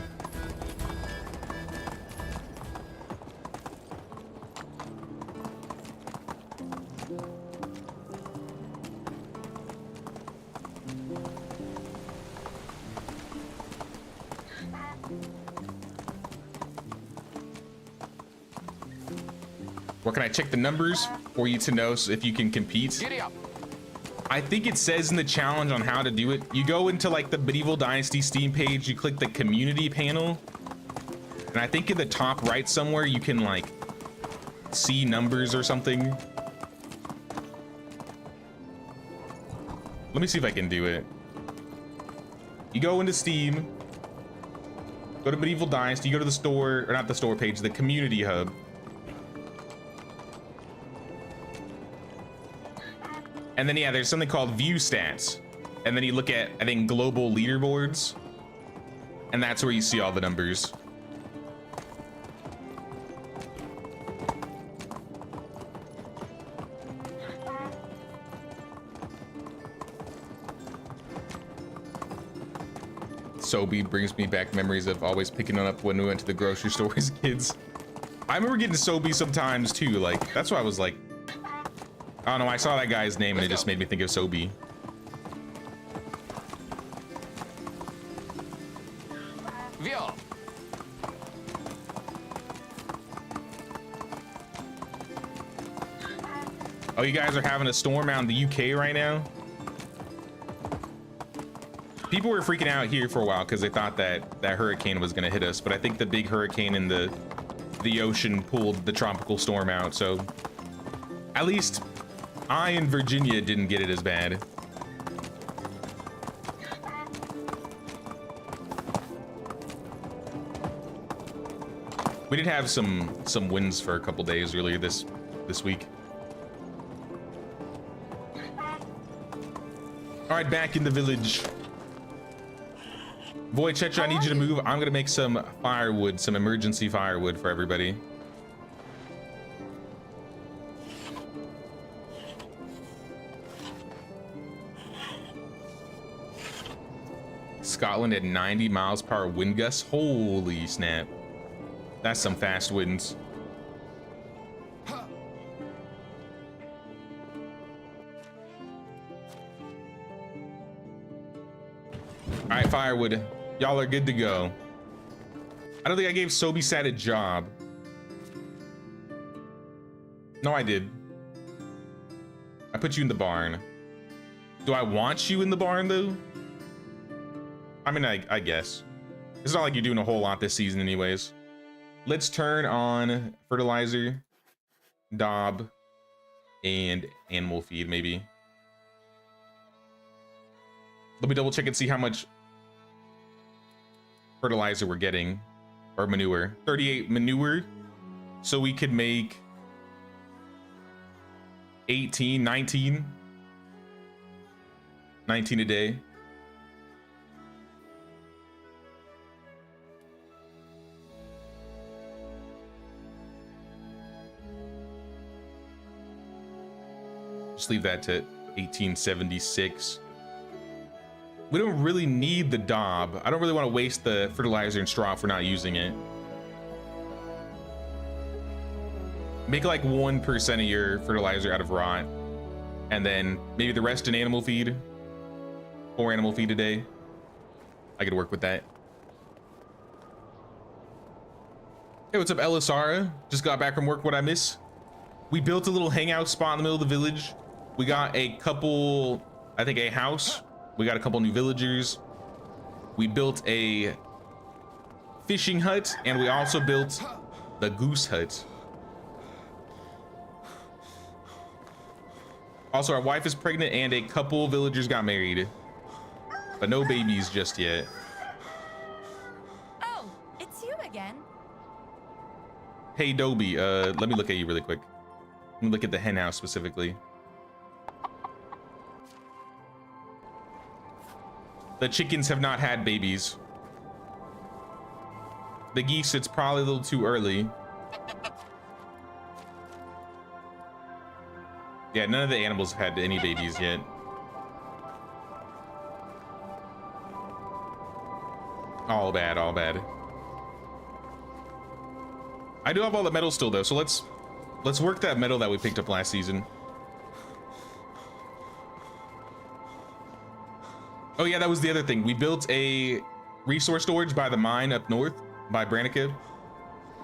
Where can I check the numbers for you to know if you can compete? Giddy up. I think it says in the challenge on how to do it. You go into like the Medieval Dynasty Steam page, you click the community panel, and I think in the top right somewhere you can like see numbers or something. Let me see if I can do it. You go into Steam, go to Medieval Dynasty, you go to the store, or not the store page, the community hub. And then, yeah, there's something called view stats. And then you look at, I think, global leaderboards. And that's where you see all the numbers. Sobe brings me back memories of always picking it up when we went to the grocery store as kids. I remember getting Sobe sometimes too. Like, that's why I was like, I don't know, I saw that guy's name and it just made me think of Sobe. Vio. Oh, you guys are having a storm out in the UK right now? People were freaking out here for a while because they thought that that hurricane was going to hit us, but I think the big hurricane in the ocean pulled the tropical storm out, so at least I in Virginia didn't get it as bad. We did have some winds for a couple days earlier this week. All right, back in the village. Boy, Chetra, I need you to move. I'm gonna make some firewood, some emergency firewood for everybody. Scotland at 90 miles per hour wind gusts. Holy snap. That's some fast winds. All right, firewood. Y'all are good to go. I don't think I gave Sobe-Sat a job. No, I did. I put you in the barn. Do I want you in the barn, though? I mean, I guess. It's not like you're doing a whole lot this season anyways. Let's turn on fertilizer, daub, and animal feed, maybe. Let me double check and see how much fertilizer we're getting, or manure. 38 manure, so we could make 18, 19 a day. Just leave that to 1876. We don't really need the daub. I don't really want to waste the fertilizer and straw if we're not using it. Make like 1% of your fertilizer out of rot, and then maybe the rest in animal feed. 4 animal feed a day. I could work with that. Hey, what's up, Elisara? Just got back from work. What'd I miss? We built a little hangout spot in the middle of the village. We got a couple, I think a house. We got a couple new villagers. We built a fishing hut, and we also built the goose hut. Also, our wife is pregnant, and a couple villagers got married, but no babies just yet. Oh, it's you again. Hey, Dobie, let me look at you really quick. Let me look at the hen house specifically. The chickens have not had babies. The geese, it's probably a little too early. Yeah, none of the animals have had any babies yet. All bad, all bad. I do have all the metal still though, so let's work that metal that we picked up last season. Oh yeah, that was the other thing. We built a resource storage by the mine up north by Brannica,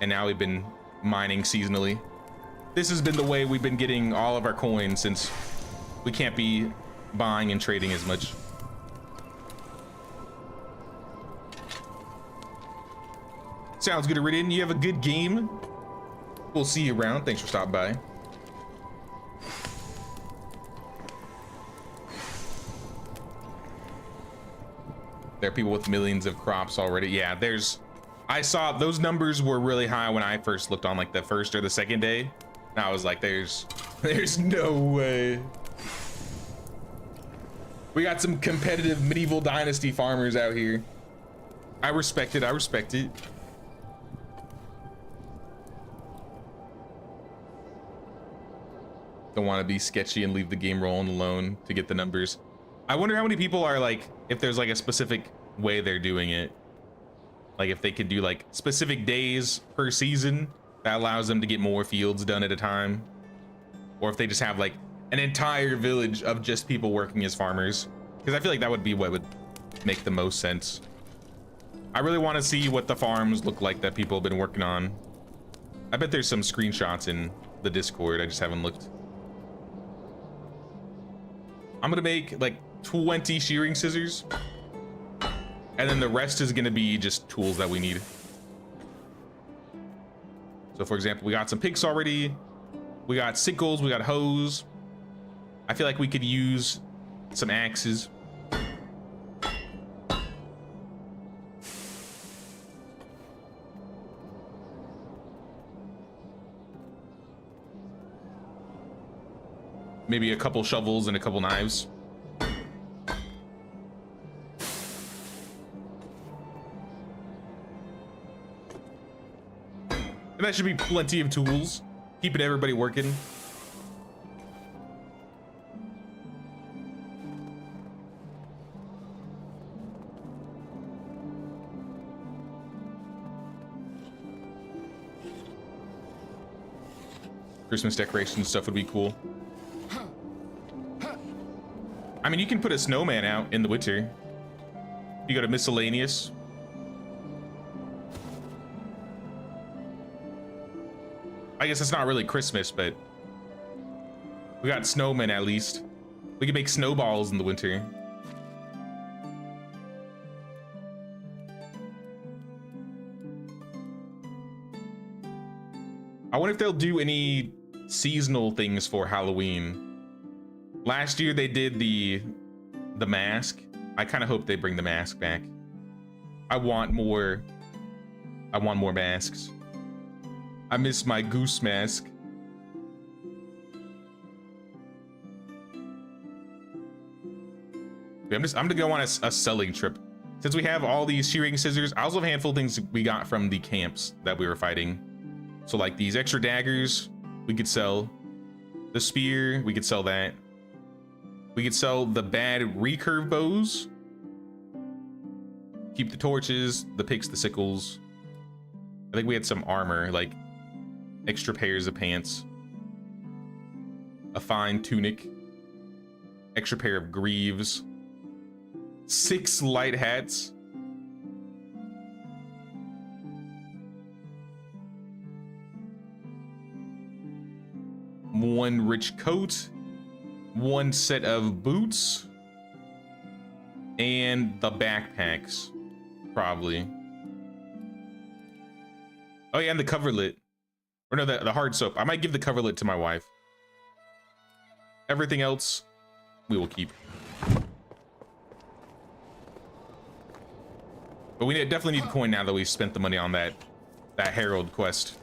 and now we've been mining seasonally. this has been the way we've been getting all of our coins since we can't be buying and trading as much. Sounds good, Iridian. You have a good game. We'll see you around. Thanks for stopping by. There are people with millions of crops already. Yeah, I saw those numbers were really high when I first looked on like the first or the second day. And I was like, there's no way. We got some competitive medieval dynasty farmers out here. I respect it. I respect it. Don't want to be sketchy and leave the game rolling alone to get the numbers. I wonder how many people are like, if there's like a specific way they're doing it. Like if they could do like specific days per season that allows them to get more fields done at a time. Or if they just have like an entire village of just people working as farmers. Because I feel like that would be what would make the most sense. I really want to see what the farms look like that people have been working on. I bet there's some screenshots in the Discord. I just haven't looked. I'm gonna make like 20 shearing scissors, and then the rest is gonna be just tools that we need. So for example, we got some picks already, we got sickles, we got hoes. I feel like we could use some axes. Maybe a couple shovels and a couple knives. And that should be plenty of tools, keeping everybody working. Christmas decoration stuff would be cool. I mean, you can put a snowman out in the winter. You go to miscellaneous. I guess it's not really Christmas, but we got snowmen at least. We can make snowballs in the winter. I wonder if they'll do any seasonal things for Halloween. Last year they did the mask. I kind of hope they bring the mask back. I want more masks. I miss my goose mask. I'm gonna go on a selling trip. Since we have all these shearing scissors, I also have a handful of things we got from the camps that we were fighting. So like these extra daggers, we could sell. The spear, we could sell that. We could sell the bad recurve bows. Keep the torches, the picks, the sickles. I think we had some armor, like extra pairs of pants, a fine tunic, extra pair of greaves, 6 light hats. One rich coat, 1 set of boots, and the backpacks, probably. Oh yeah, and the coverlet. Or no, the hard soap. I might give the coverlet to my wife. Everything else, we will keep. But we definitely need coin now that we've spent the money on that Herald quest.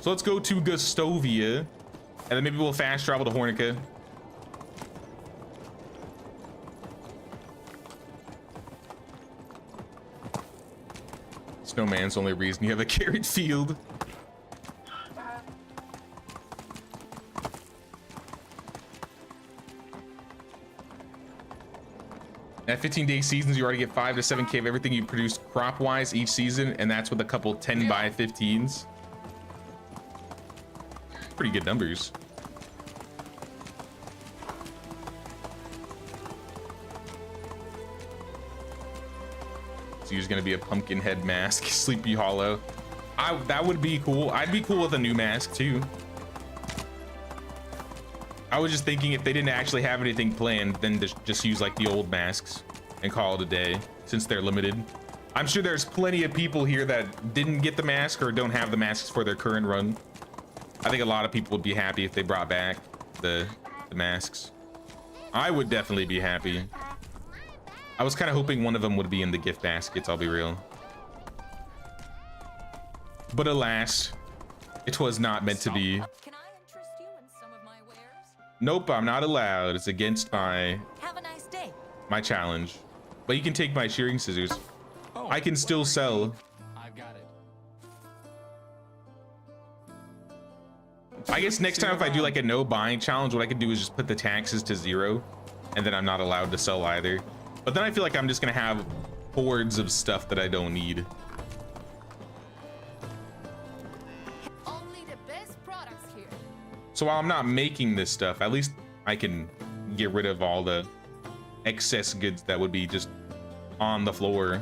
So let's go to Gustovia, and then maybe we'll fast travel to Hornica. Snowman's the only reason you have a carrot field. At 15-day seasons, you already get 5 to 7K of everything you produce crop-wise each season, and that's with a couple 10 by 15s. Pretty good numbers. So he's gonna be a pumpkin head mask, Sleepy Hollow. That would be cool. I'd be cool with a new mask too. I was just thinking if they didn't actually have anything planned, then just use like the old masks and call it a day, since they're limited. I'm sure there's plenty of people here that didn't get the mask or don't have the masks for their current run. I think a lot of people would be happy if they brought back the masks. I would definitely be happy. I was kind of hoping one of them would be in the gift baskets, I'll be real. But alas, it was not meant to be. Can I interest you in some of my wares? Nope, I'm not allowed. It's against Have a nice day. my challenge. But you can take my shearing scissors. I can still sell. I've got it. I guess next time if I do like a no buying challenge, what I could do is just put the taxes to 0, and then I'm not allowed to sell either. But then I feel like I'm just gonna have hordes of stuff that I don't need. Only the best products here. So while I'm not making this stuff, at least I can get rid of all the excess goods that would be just on the floor.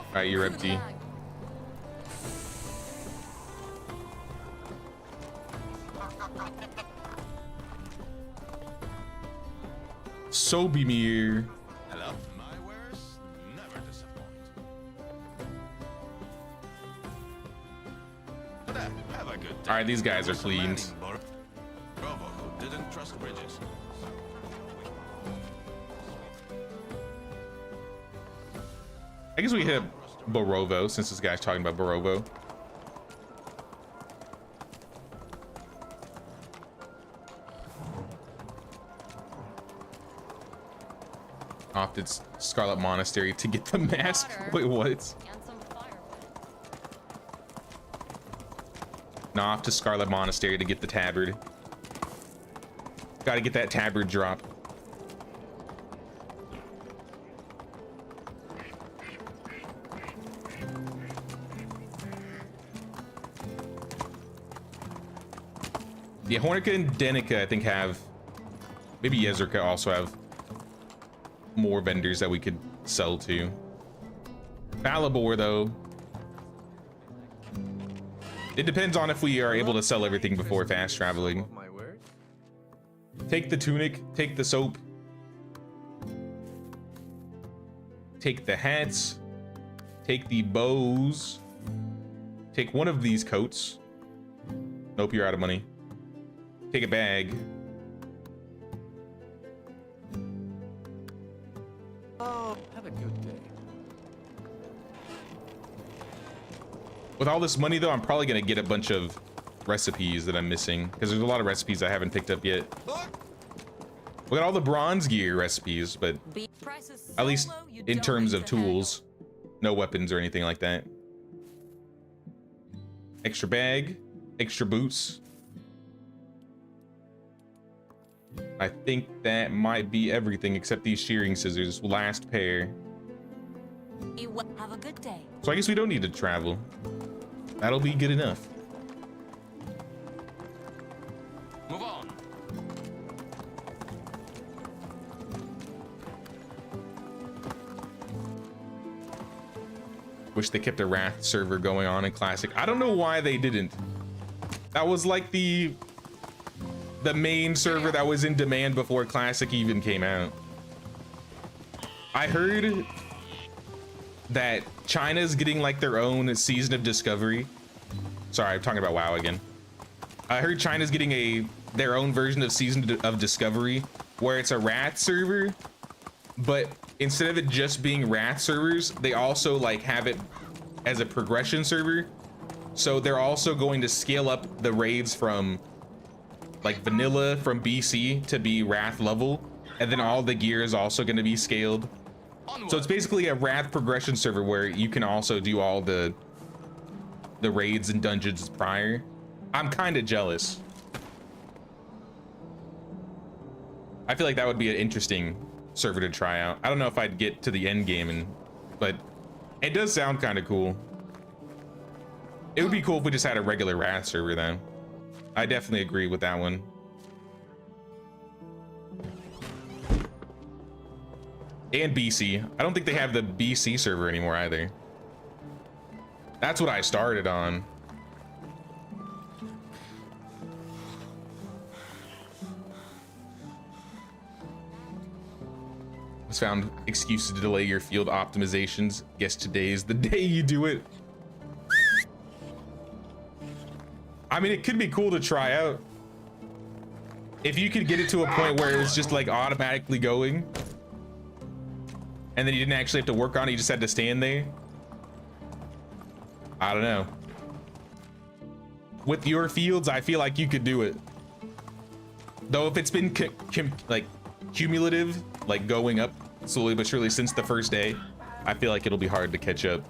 Alright, you're empty. So be me. Hello. My wares never disappoint. Have a good day. Alright, these guys are cleaned. Bravo, who didn't trust bridges. I guess we hit Borovo since this guy's talking about Borovo. Off to Scarlet Monastery to get the mask. Wait, what? And some firewood. No, off to Scarlet Monastery to get the tabard. Gotta get that tabard drop. Yeah, Hornica and Denica, I think, have, maybe Yezerka also have more vendors that we could sell to. Balabor, though, it depends on if we are able to sell everything before fast traveling. My word. Take the tunic, take the soap, take the hats, take the bows, take one of these coats. Nope, you're out of money. Take a bag. Oh, have a good day. With all this money, though, I'm probably gonna get a bunch of recipes that I'm missing, because there's a lot of recipes I haven't picked up yet. We got all the bronze gear recipes, but at least in terms of tools, no weapons or anything like that. Extra bag, extra boots. I think that might be everything except these shearing scissors. Last pair. You will have a good day. So I guess we don't need to travel. That'll be good enough. Move on. Wish they kept a Wrath server going on in Classic. I don't know why they didn't. That was like the main server that was in demand before Classic even came out. I heard that China's getting like their own season of Discovery. Sorry, I'm talking about WoW again. I heard China's getting their own version of Season of Discovery where it's a Wrath server, but instead of it just being Wrath servers, they also like have it as a progression server. So they're also going to scale up the raids from like vanilla from BC to be Wrath level, and then all the gear is also going to be scaled. So it's basically a Wrath progression server where you can also do all the raids and dungeons prior. I'm kind of jealous. I feel like that would be an interesting server to try out. I don't know if I'd get to the end game, but it does sound kind of cool. It would be cool if we just had a regular Wrath server though. I definitely agree with that one. And BC. I don't think they have the BC server anymore either. That's what I started on. Has found excuses to delay your field optimizations. Guess today's the day you do it. I mean, it could be cool to try out. If you could get it to a point where it was just like automatically going, and then you didn't actually have to work on it, you just had to stand there. I don't know. With your fields, I feel like you could do it. Though if it's been like cumulative, like going up slowly but surely since the first day, I feel like it'll be hard to catch up.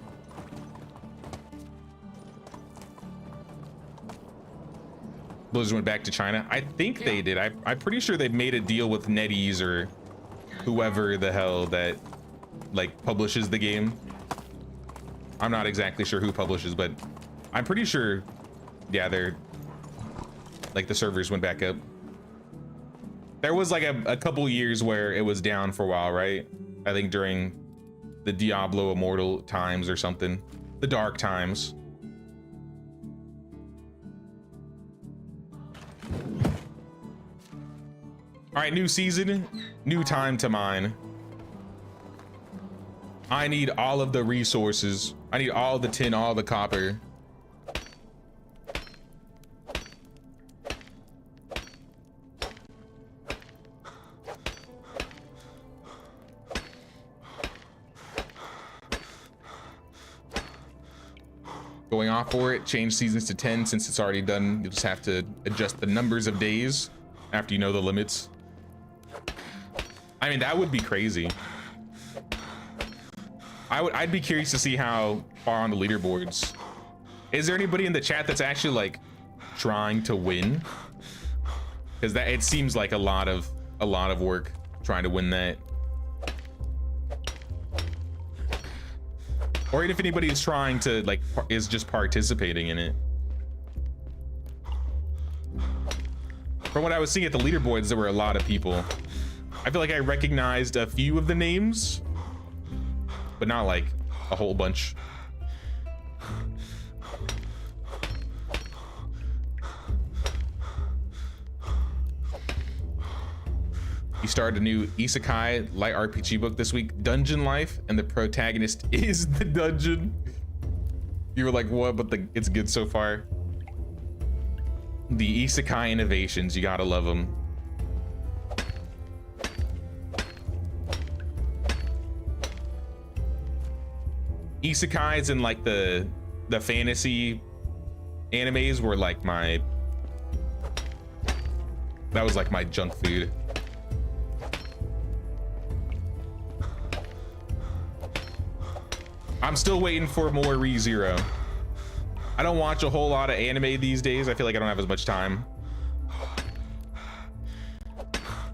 Blizzard went back to China. I think they did. I'm pretty sure they made a deal with NetEase or whoever the hell that like publishes the game. I'm not exactly sure who publishes, but I'm pretty sure, yeah, they're like the servers went back up. There was like a couple years where it was down for a while, right? I think during the Diablo Immortal times or something, the dark times. All right, new season, new time to mine. I need all of the resources. I need all the tin, all the copper. Going off for it, change seasons to 10 since it's already done. You'll just have to adjust the numbers of days after you know the limits. I mean, that would be crazy. I'd be curious to see how far on the leaderboards. Is there anybody in the chat that's actually like trying to win? Because that it seems like a lot of work trying to win that. Or even if anybody is trying to like is just participating in it. From what I was seeing at the leaderboards, there were a lot of people. I feel like I recognized a few of the names, but not like a whole bunch. You started a new isekai light RPG book this week, Dungeon Life, and the protagonist is the dungeon. You were like, what? But it's good so far. The isekai innovations, you gotta love them. Isekais and like the fantasy animes were like that was like my junk food. I'm still waiting for more ReZero. I don't watch a whole lot of anime these days. I feel like I don't have as much time.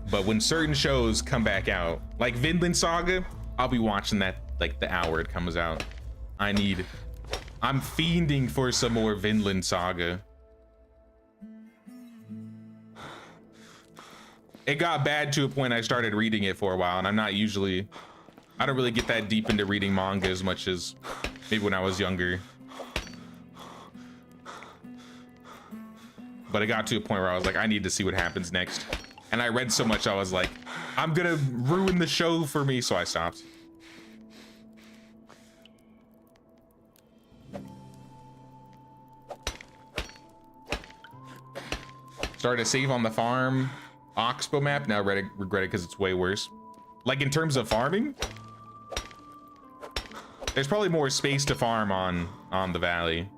But when certain shows come back out, like Vinland Saga, I'll be watching that like the hour it comes out. I'm fiending for some more Vinland Saga. It got bad to a point I started reading it for a while, and I don't really get that deep into reading manga as much as maybe when I was younger. But it got to a point where I was like, I need to see what happens next. And I read so much, I was like, I'm gonna ruin the show for me, so I stopped. Started to save on the farm Oxbow map, now regret it because it's way worse. Like in terms of farming, there's probably more space to farm on the valley.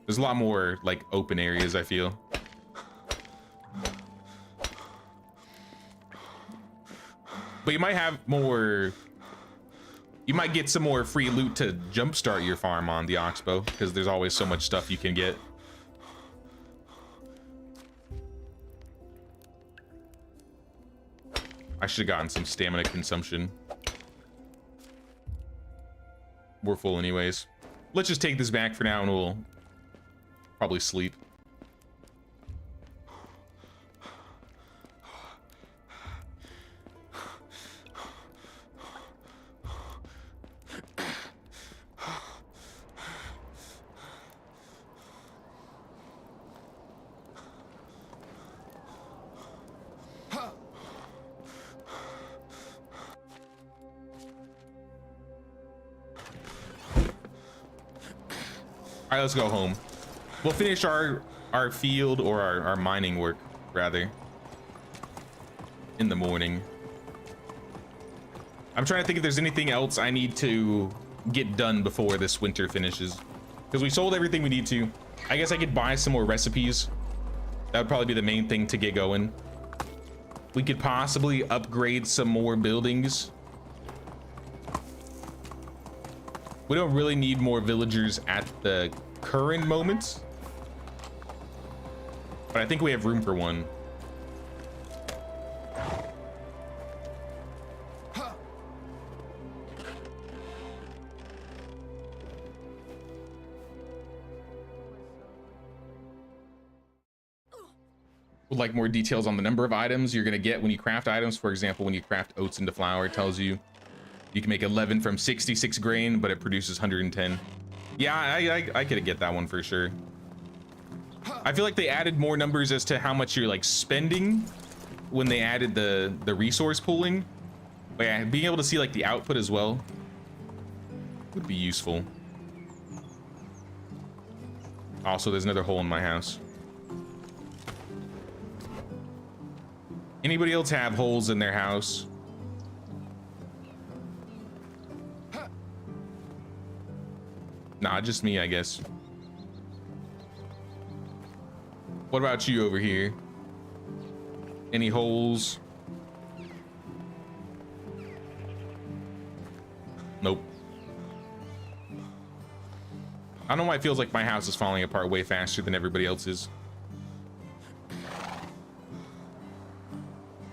There's a lot more like open areas, I feel. But you might have more, you might get some more free loot to jumpstart your farm on the Oxbow, because there's always so much stuff you can get. I should have gotten some stamina consumption. We're full anyways. Let's just take this back for now and we'll probably sleep. All right, let's go home. We'll finish our field or our mining work rather in the morning. I'm trying to think if there's anything else I need to get done before this winter finishes, because we sold everything we need to. I guess I could buy some more recipes. That would probably be the main thing to get going. We could possibly upgrade some more buildings. We don't really need more villagers at the current moment, but I think we have room for one. Would like more details on the number of items you're gonna get when you craft items. For example, when you craft oats into flour, it tells you you can make 11 from 66 grain, but it produces 110. Yeah, I could get that one for sure. I feel like they added more numbers as to how much you're like spending when they added the resource pooling. But yeah, being able to see like the output as well would be useful. Also, there's another hole in my house. Anybody else have holes in their house? Nah, just me, I guess. What about you over here? Any holes? Nope. I don't know why it feels like my house is falling apart way faster than everybody else's.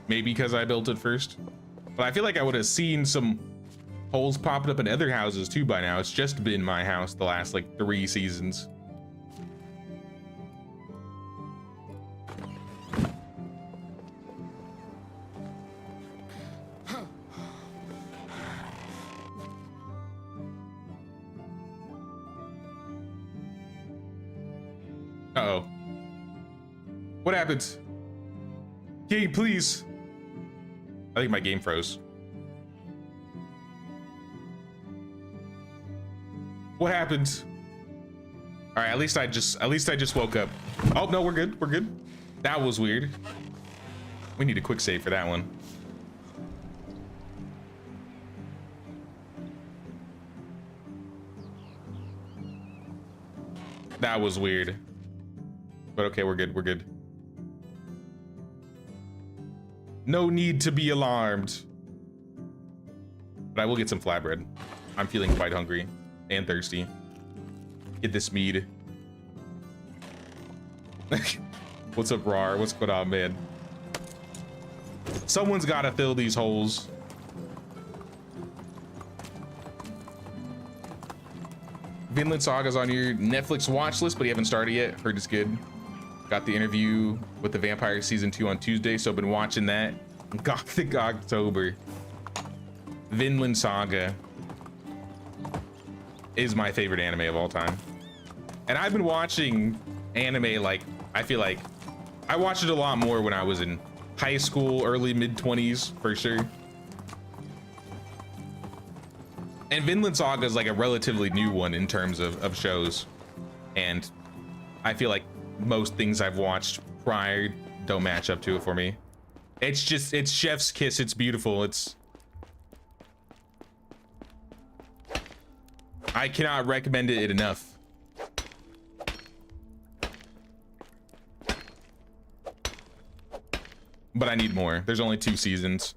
Maybe because I built it first, but I feel like I would have seen some holes popping up in other houses too by now. It's just been my house the last like 3 seasons. Uh-oh. What happened? Game, please. I think my game froze. What happened? All right, at least I just woke up. Oh no, we're good. We're good. That was weird. We need a quick save for that one. That was weird. But okay, we're good. We're good. No need to be alarmed. But I will get some flatbread. I'm feeling quite hungry and thirsty. Get this mead. What's up, Rar? What's going on, man? Someone's got to fill these holes. Vinland Saga's on your Netflix watch list, but you haven't started yet. Heard it's good. Got the interview with the Vampire season 2 on Tuesday, so I've been watching that. Gothic October. Vinland Saga is my favorite anime of all time. And I've been watching anime like, I feel like I watched it a lot more when I was in high school, early mid-20s for sure. And Vinland Saga is like a relatively new one in terms of shows. And I feel like most things I've watched prior don't match up to it for me. It's just, it's chef's kiss. It's beautiful. I cannot recommend it enough. But I need more. There's only 2 seasons.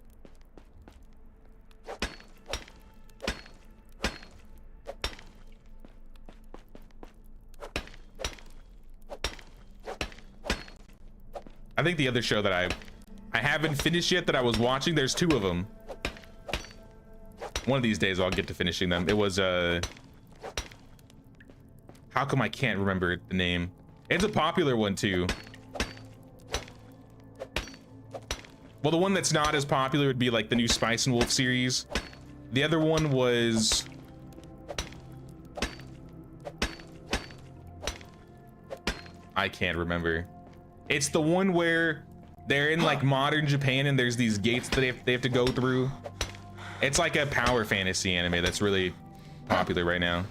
I think the other show that I haven't finished yet that I was watching, there's 2 of them. One of these days I'll get to finishing them. It was how come I can't remember the name? It's a popular one too. Well, the one that's not as popular would be like the new Spice and Wolf series. The other one was I can't remember. It's the one where they're in like modern Japan and there's these gates that they have to go through. It's like a power fantasy anime that's really popular right now.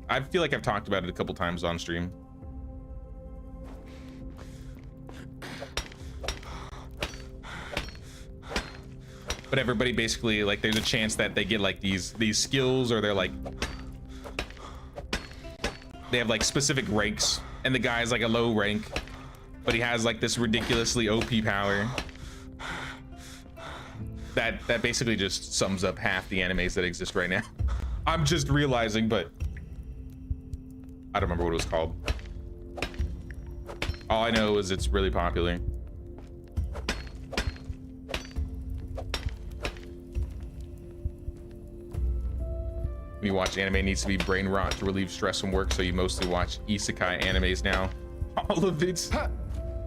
I feel like I've talked about it a couple times on stream. But everybody basically, like, there's a chance that they get like these skills, or they're like, they have like specific ranks, and the guy's like a low rank, but he has like this ridiculously OP power that basically just sums up half the animes that exist right now. I'm just realizing, but I don't remember what it was called. All I know is it's really popular. When you watch anime, it needs to be brain rot to relieve stress from work, so you mostly watch isekai animes now. All of it.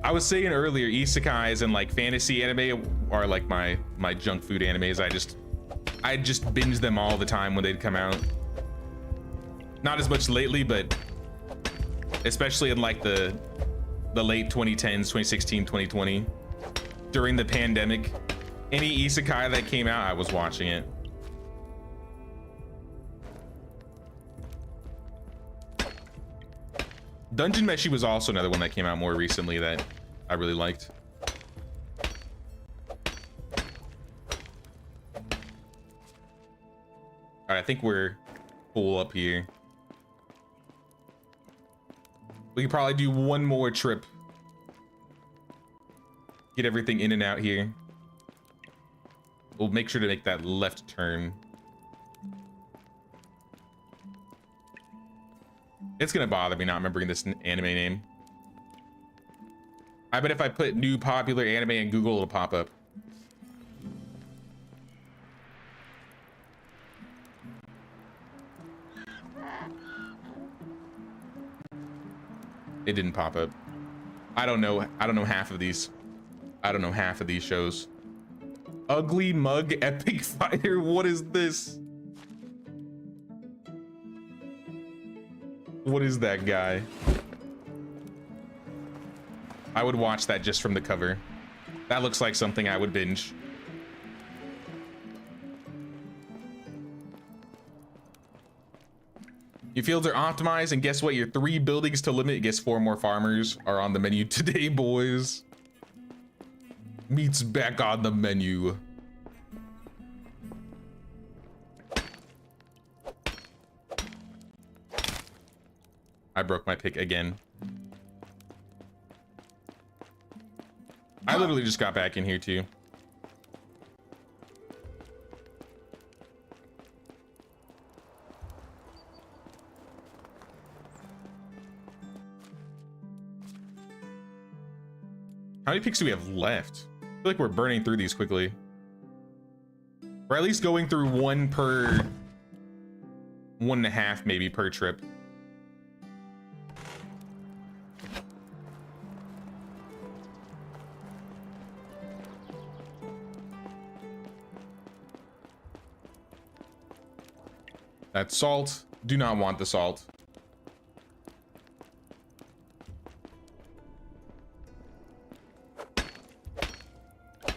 I was saying earlier, isekais and like fantasy anime are like my junk food animes. I just binge them all the time when they'd come out. Not as much lately, but especially in like the late 2010s, 2016, 2020. During the pandemic, any isekai that came out, I was watching it. Dungeon Meshi was also another one that came out more recently that I really liked. All right, I think we're full up here. We could probably do one more trip. Get everything in and out here. We'll make sure to make that left turn. It's gonna bother me not remembering this anime name. I bet if I put new popular anime in Google, it'll pop up. It didn't pop up. I don't know half of these. I don't know half of these shows. Ugly Mug Epic Fighter. What is this? What is that guy? I would watch that just from the cover. That looks like something I would binge. Your fields are optimized, and guess what? Your 3 buildings to limit gets 4 more farmers are on the menu today, boys. Meat's back on the menu. I broke my pick again. I literally just got back in here too. How many picks do we have left? I feel like we're burning through these quickly. Or at least going through 1 per 1.5 maybe per trip. That's salt. Do not want the salt.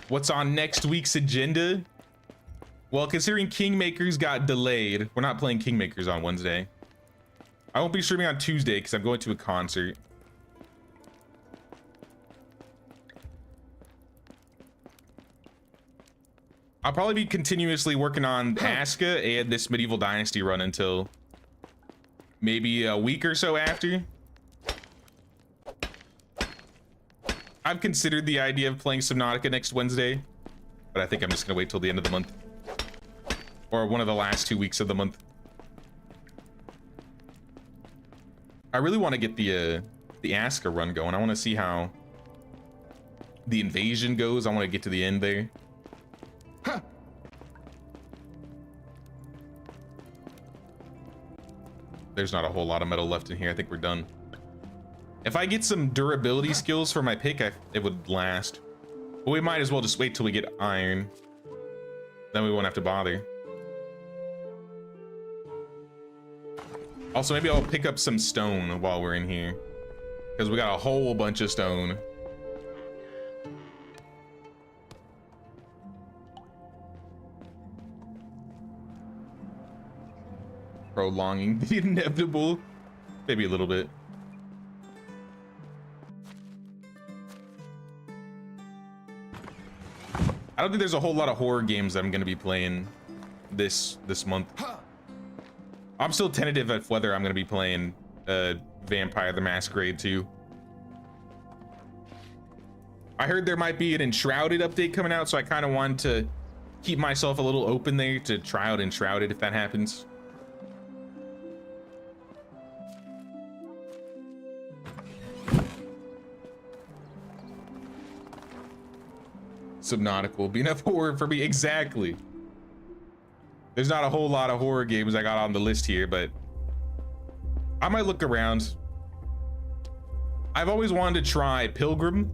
What's on next week's agenda? Well, considering Kingmakers got delayed, we're not playing Kingmakers on Wednesday. I won't be streaming on Tuesday because I'm going to a concert. I'll probably be continuously working on Asuka and this Medieval Dynasty run until maybe a week or so after. I've considered the idea of playing Subnautica next Wednesday, but I think I'm just gonna wait till the end of the month. Or one of the last 2 weeks of the month. I really want to get the Asuka run going. I want to see how the invasion goes. I want to get to the end there. There's not a whole lot of metal left in here. I think we're done. If I get some durability skills for my pick, it would last. But we might as well just wait till we get iron. Then we won't have to bother. Also, maybe I'll pick up some stone while we're in here, because we got a whole bunch of stone. prolonging the inevitable. Maybe a little bit. I don't think there's a whole lot of horror games that I'm gonna be playing this month. I'm still tentative of whether I'm gonna be playing Vampire the Masquerade 2. I heard there might be an Enshrouded update coming out, so I kind of wanted to keep myself a little open there to try out Enshrouded if that happens. Subnautica will be enough horror for me. Exactly. There's not a whole lot of horror games I got on the list here, but I might look around. I've always wanted to try Pilgrim,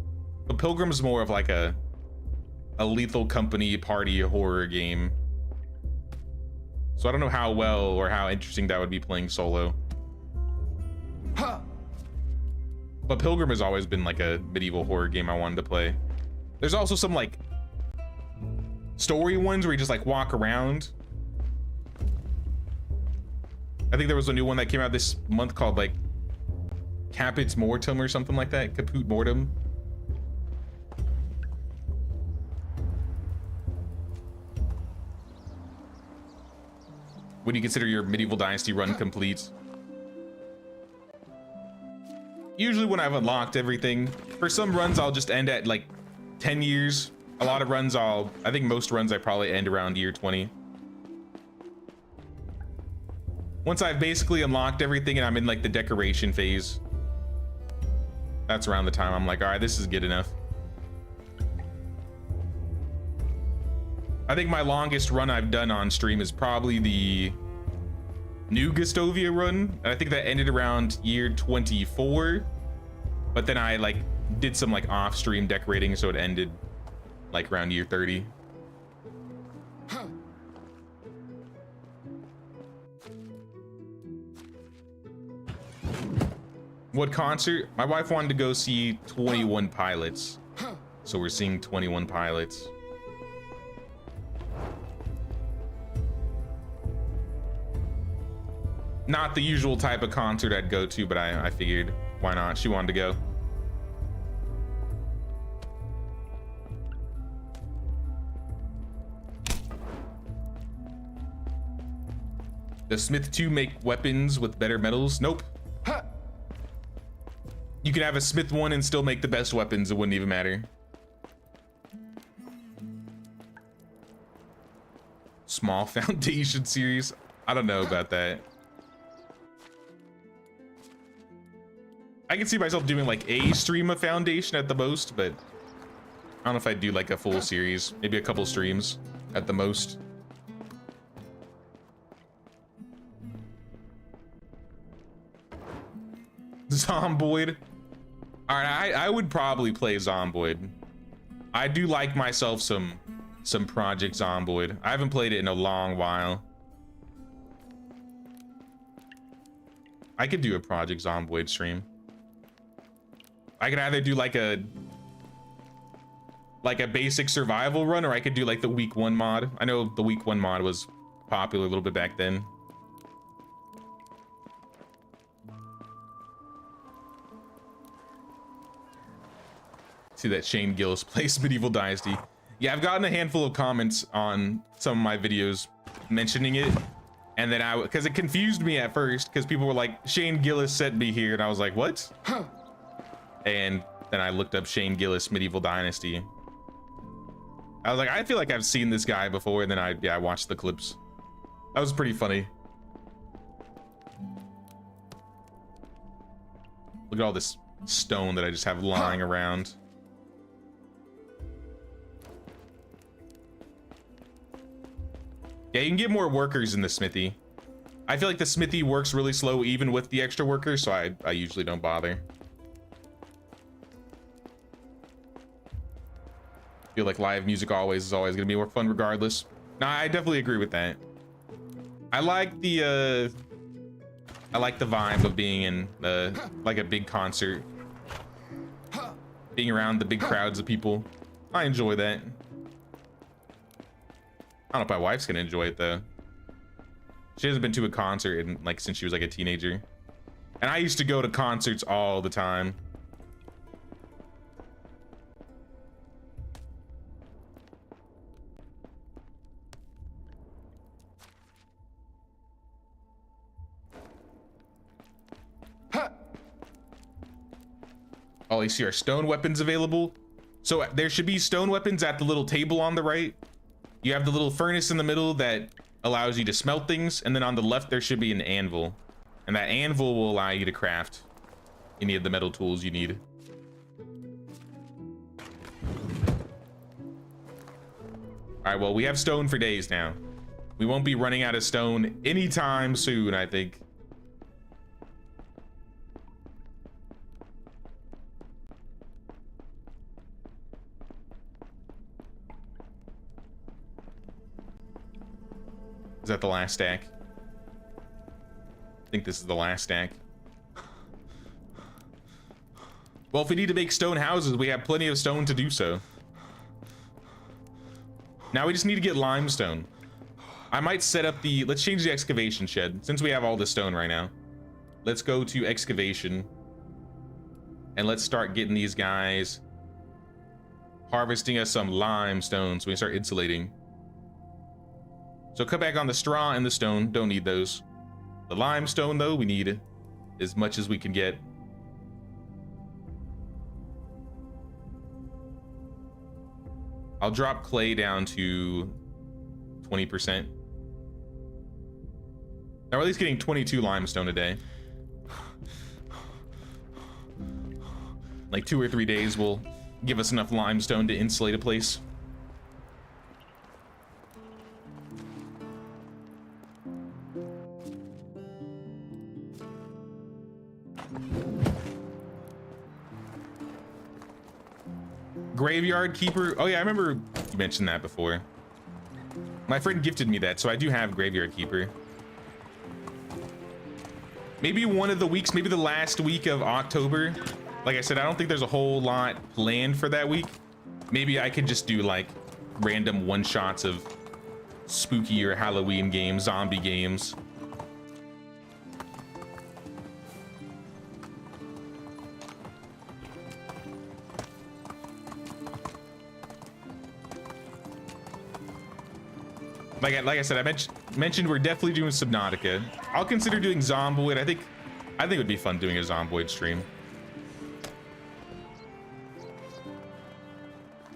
but Pilgrim's more of like a Lethal Company party horror game. So I don't know how well or how interesting that would be playing solo. But Pilgrim has always been like a medieval horror game I wanted to play. There's also some like story ones where you just like walk around. I think there was a new one that came out this month called like Caput Mortem or something like that. Caput Mortem. When you consider your medieval dynasty run complete? Usually when I've unlocked everything. For some runs I'll just end at like 10 years. A lot of runs I think most runs I probably end around year 20. Once I've basically unlocked everything and I'm in like the decoration phase, that's around the time I'm like, all right, this is good enough. I think my longest run I've done on stream is probably the New Gustovia run. And I think that ended around year 24, but then I like did some like off stream decorating, so it ended like around year 30. What concert? My wife wanted to go see 21 Pilots, so we're seeing 21 Pilots. Not the usual type of concert I'd go to, but I figured why not? She wanted to go. Does Smith 2 make weapons with better metals? Nope. You can have a Smith 1 and still make the best weapons. It wouldn't even matter. Small Foundation series. I don't know about that. I can see myself doing like a stream of Foundation at the most, but I don't know if I'd do like a full series. Maybe a couple streams at the most. Zomboid. All right, I would probably play Zomboid. I do like myself some Project Zomboid. I haven't played it in a long while. I could do a Project Zomboid stream. I could either do like a basic survival run, or I could do like the week 1 mod. I know the week 1 mod was popular a little bit back then. See that Shane Gillis plays Medieval Dynasty. Yeah, I've gotten a handful of comments on some of my videos mentioning it, and then because it confused me at first, because people were like, Shane Gillis sent me here, and I was like, what? And then I looked up Shane Gillis Medieval Dynasty. I was like, I feel like I've seen this guy before, and then I watched the clips. That was pretty funny. Look at all this stone that I just have lying around. Yeah, you can get more workers in the smithy. I feel like the smithy works really slow even with the extra workers, so I usually don't bother. Feel like live music is always gonna be more fun regardless. Nah, I definitely agree with that. I like the vibe of being in like a big concert, being around the big crowds of people. I enjoy that. I don't know if my wife's gonna enjoy it though. She hasn't been to a concert in like since she was like a teenager. And I used to go to concerts all the time. Oh, you see our stone weapons available. So there should be stone weapons at the little table on the right. You have the little furnace in the middle that allows you to smelt things. And then on the left, there should be an anvil. And that anvil will allow you to craft any of the metal tools you need. All right, well, we have stone for days now. We won't be running out of stone anytime soon, I think. Is that the last stack? I think this is the last stack. Well, if we need to make stone houses, we have plenty of stone to do so. Now we just need to get limestone. I might set up the, let's change the excavation shed. Since we have all the stone right now, let's go to excavation. And let's start getting these guys harvesting us some limestone so we can start insulating. So cut back on the straw and the stone, don't need those. The limestone though, we need as much as we can get. I'll drop clay down to 20%. Now we're at least getting 22 limestone a day. Like 2 or 3 days will give us enough limestone to insulate a place. Graveyard keeper. Oh yeah, I remember you mentioned that before. My friend gifted me that, so I do have graveyard keeper. Maybe one of the weeks, maybe the last week of October. Like I said, I don't think there's a whole lot planned for that week. Maybe I could just do like random one-shots of spooky or Halloween games, zombie games. Like I said, I mentioned we're definitely doing Subnautica. I'll consider doing Zomboid. I think it would be fun doing a Zomboid stream.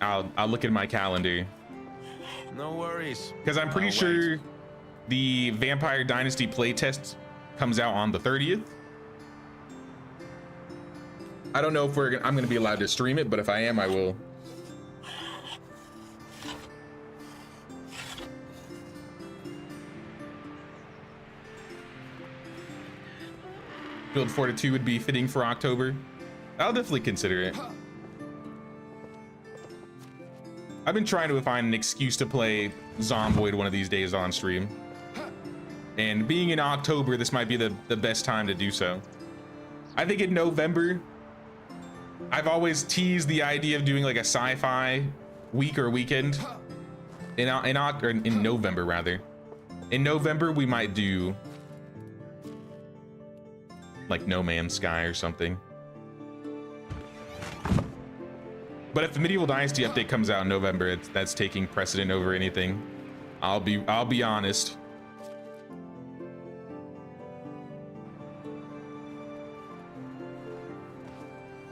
I'll look at my calendar. No worries. Because I'm pretty sure the Vampire Dynasty playtest comes out on the 30th. I don't know if I'm gonna be allowed to stream it, but if I am, I will. Build Fortitude would be fitting for October. I'll definitely consider it. I've been trying to find an excuse to play Zomboid one of these days on stream. And being in October, this might be the best time to do so. I think in November, I've always teased the idea of doing like a sci-fi week or weekend. In November, rather. In November, we might do like No Man's Sky or something. But if the Medieval Dynasty update comes out in November, that's taking precedent over anything. I'll be honest.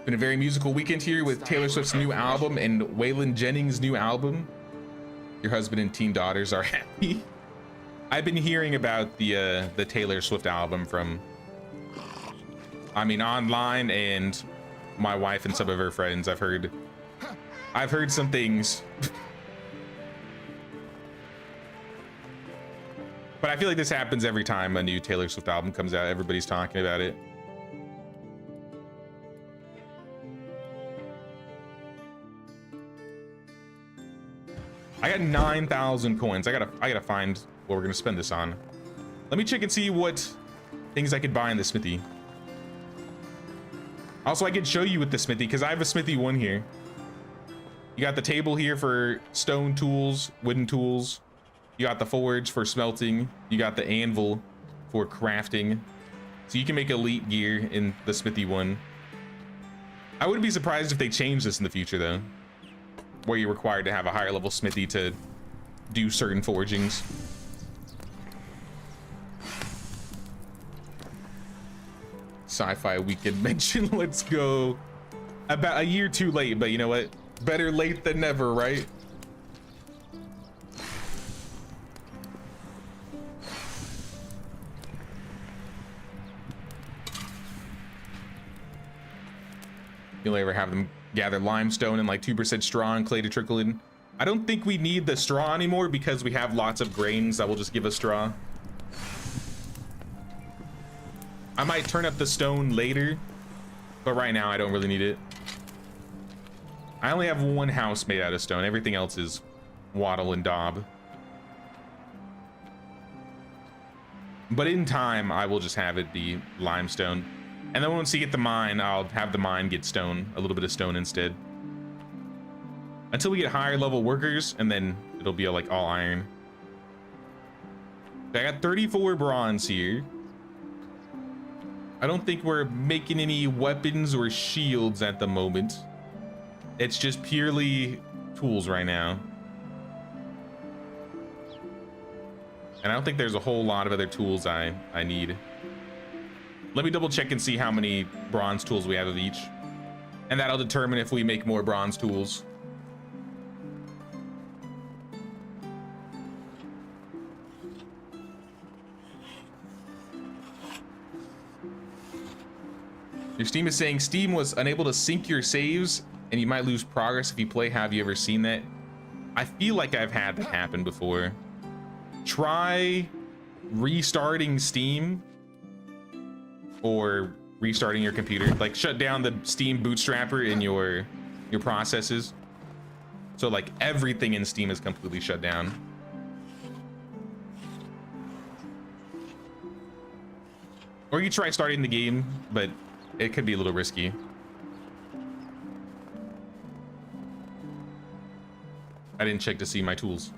Been a very musical weekend here with Taylor Swift's new album and Waylon Jennings' new album. Your husband and teen daughters are happy. I've been hearing about the Taylor Swift album from, I mean, online, and my wife and some of her friends. I've heard some things. But I feel like this happens every time a new Taylor Swift album comes out. Everybody's talking about it. I got 9,000 coins. I gotta find what we're gonna spend this on. Let me check and see what things I could buy in the smithy. Also, I could show you with the smithy because I have a smithy 1 here. You got the table here for stone tools, wooden tools. You got the forge for smelting. You got the anvil for crafting. So you can make elite gear in the smithy one. I wouldn't be surprised if they change this in the future though, where you're required to have a higher level smithy to do certain forgings. Sci-fi weekend mention. Let's go. About a year too late, but you know what? Better late than never, right? You'll ever have them gather limestone and like 2% straw and clay to trickle in. I don't think we need the straw anymore because we have lots of grains that will just give us straw. I might turn up the stone later, but right now I don't really need it. I only have one house made out of stone. Everything else is wattle and daub. But in time, I will just have it be limestone. And then once you get the mine, I'll have the mine get stone, a little bit of stone instead. Until we get higher level workers, and then it'll be like all iron. I got 34 bronze here. I don't think we're making any weapons or shields at the moment. It's just purely tools right now. And I don't think there's a whole lot of other tools I need. Let me double check and see how many bronze tools we have of each. And that'll determine if we make more bronze tools. Your Steam is saying Steam was unable to sync your saves and you might lose progress if you play. Have you ever seen that? I feel like I've had that happen before. Try restarting Steam or restarting your computer. Like shut down the Steam bootstrapper in your processes. So like everything in Steam is completely shut down. Or you try starting the game, but it could be a little risky. I didn't check to see my tools.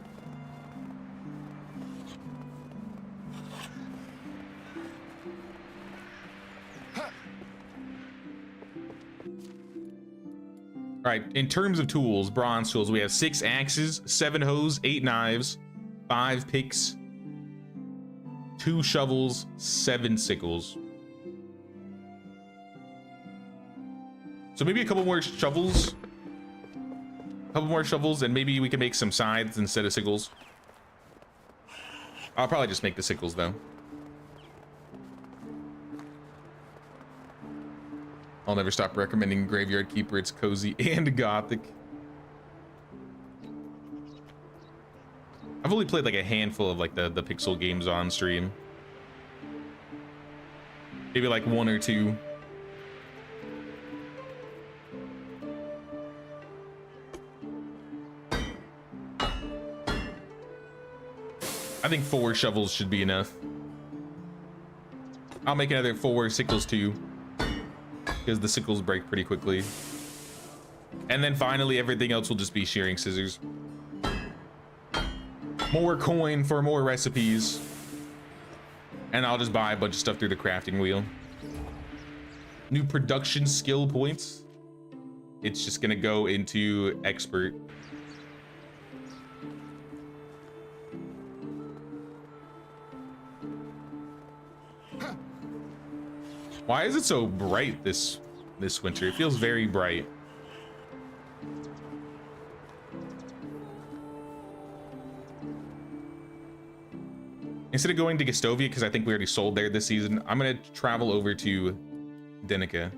All right, in terms of tools, bronze tools, we have 6 axes, 7 hoes, 8 knives, 5 picks, 2 shovels, 7 sickles. So maybe a couple more shovels. And maybe we can make some scythes instead of sickles. I'll probably just make the sickles though. I'll never stop recommending Graveyard Keeper. It's cozy and gothic. I've only played like a handful of like the pixel games on stream. Maybe like 1 or 2. I think 4 shovels should be enough. I'll make another 4 sickles too, because the sickles break pretty quickly. And then finally, everything else will just be shearing scissors. More coin for more recipes. And I'll just buy a bunch of stuff through the crafting wheel. New production skill points. It's just gonna go into expert. Why is it so bright this winter? It feels very bright. Instead of going to Gastovia, because I think we already sold there this season, I'm gonna travel over to Denica.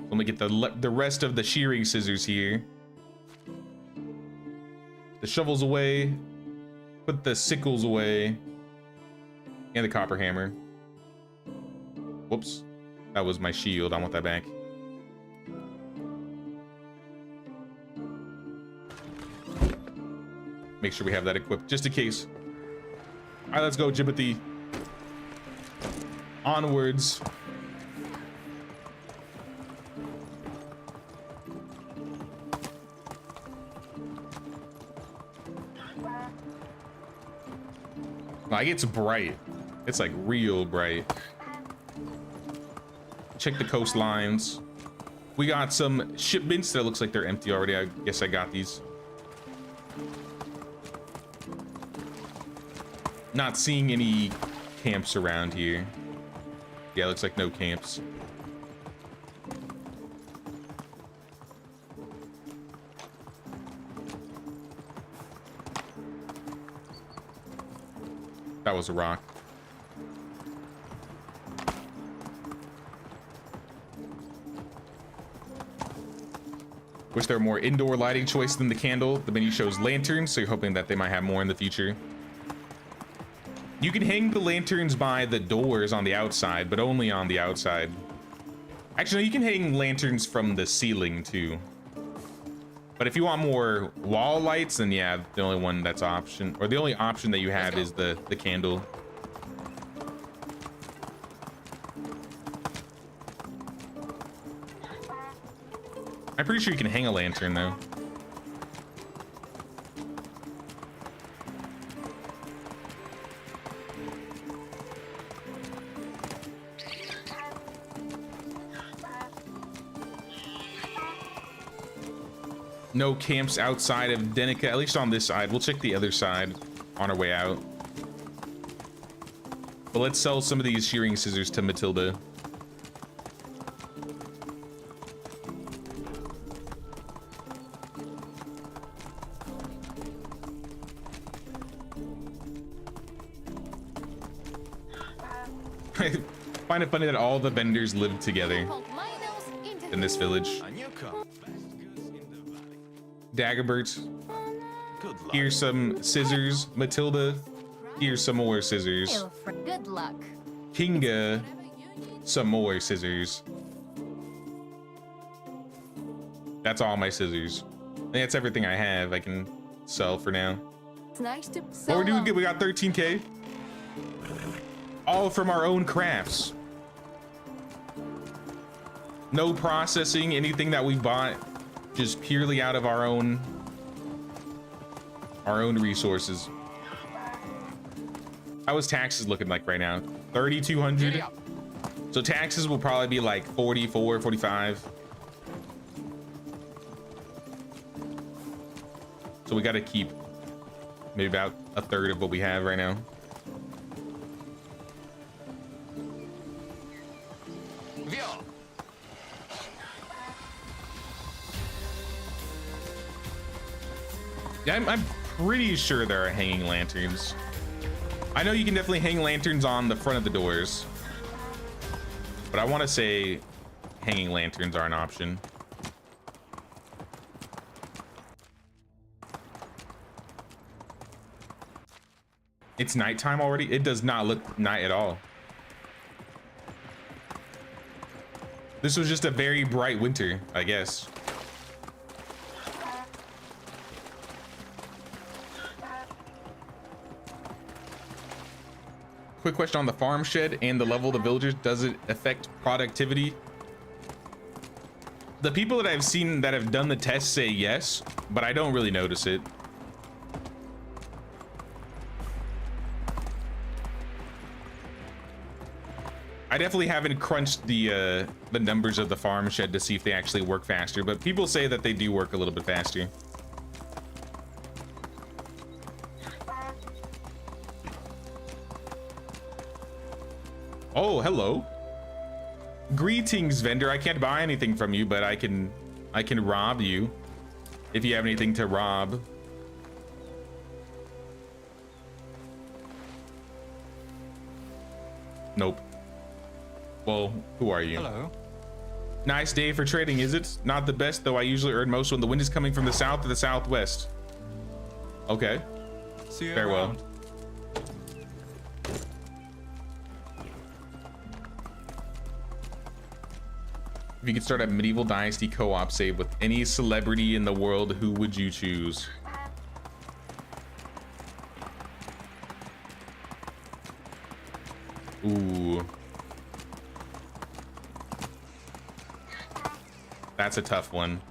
Let me get the rest of the shearing scissors here. The shovels away. Put the sickles away. And the copper hammer. Whoops. That was my shield. I want that back. Make sure we have that equipped just in case. All right, let's go, Jimothy. Onwards. Like, it's bright. It's like real bright. Check the coastlines. We got some shipments that looks like they're empty already. I guess I got these. Not seeing any camps around here. Yeah, looks like no camps. That was a rock. Wish there were more indoor lighting choice than the candle. The menu shows lanterns, so you're hoping that they might have more in the future. You can hang the lanterns by the doors on the outside, but only on the outside. Actually, no, you can hang lanterns from the ceiling too. But if you want more wall lights, then yeah, the only one that's option, or the only option that you have is the candle. I'm pretty sure you can hang a lantern though. No camps outside of Denica, at least on this side. We'll check the other side on our way out. But let's sell some of these shearing scissors to Matilda. I find it funny that all the vendors live together in this village. A newcomer. Best goods in the valley. Dagobert, Good luck. here's some scissors. Matilda, here's some more scissors. Good luck. Kinga, some more scissors. That's all my scissors. And that's everything I have I can sell for now. It's nice to What we're doing good, we got 13K. All from our own crafts. No processing, anything that we bought, just purely out of our own resources. How is taxes looking like right now? 3,200. So taxes will probably be like 44, 45. So we got to keep maybe about a third of what we have right now. Vio. Yeah, I'm pretty sure there are hanging lanterns. I know you can definitely hang lanterns on the front of the doors, but I want to say hanging lanterns are an option. It's nighttime already? It does not look night at all. This was just a very bright winter, I guess. Quick question on the farm shed and the level of the villagers. Does it affect productivity? The people that I've seen that have done the test say yes, but I don't really notice it. I definitely haven't crunched the numbers of the farm shed to see if they actually work faster, but people say that they do work a little bit faster. Oh, hello. Greetings, vendor. I can't buy anything from you, but I can rob you if you have anything to rob. Nope. Well, who are you? Hello. Nice day for trading, is it? Not the best, though I usually earn most when the wind is coming from the south to the southwest. Okay. See you Farewell. around. If you could start a medieval Dynasty co-op save with any celebrity in the world, who would you choose? Ooh. That's a tough one.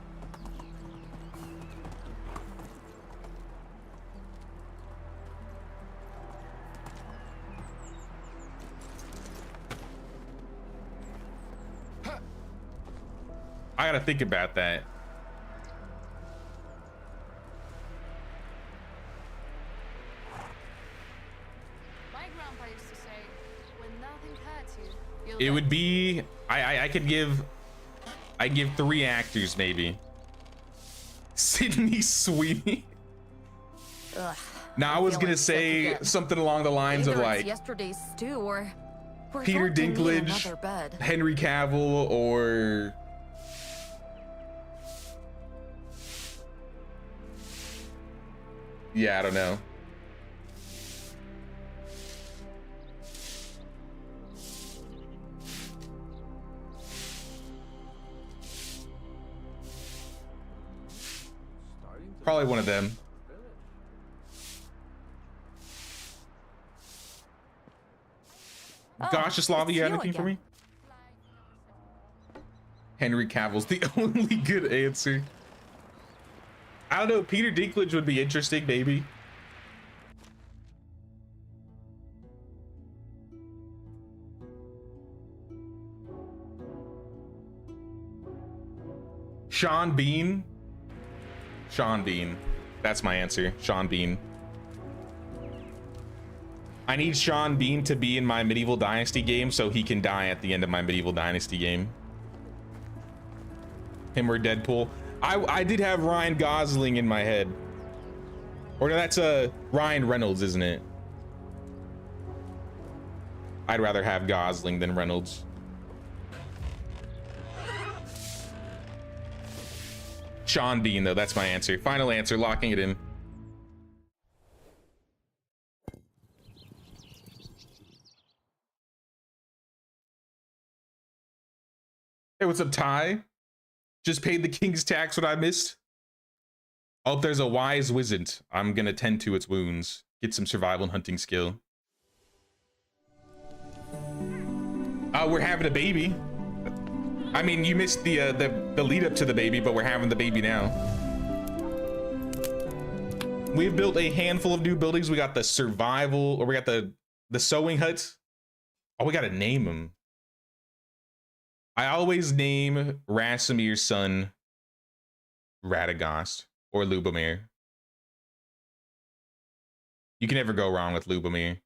I gotta think about that. My grandpa used to say, when nothing hurts you, you'll It live." would be I could give 3 actors maybe. Sydney Sweeney. Ugh. Now I was feel gonna like say sick again. something along the lines of Either it's like yesterday's stew or Peter resort to me in Dinklage, another bed. Henry Cavill, or yeah, I don't know. Probably one of them. Oh, Gosh, Slavi, you have it's anything for again. me? Henry Cavill's the only good answer. I don't know. Peter Dinklage would be interesting, maybe. Sean Bean. Sean Bean. That's my answer. Sean Bean. I need Sean Bean to be in my Medieval Dynasty game so he can die at the end of my Medieval Dynasty game. Him or Deadpool. I did have Ryan Gosling in my head. Or no, that's Ryan Reynolds, isn't it? I'd rather have Gosling than Reynolds. Sean Bean, though, that's my answer. Final answer, locking it in. Hey, what's up, Ty? Just paid the king's tax. What I missed? Oh, there's a wise wizard. I'm gonna tend to its wounds. Get some survival and hunting skill. We're having a baby. I mean, you missed the lead up to the baby, but we're having the baby now. We've built a handful of new buildings. We got the survival, or we got the sewing hut. Oh, we gotta name them. I always name Rasimir's son Radagast or Lubomir. You can never go wrong with Lubomir.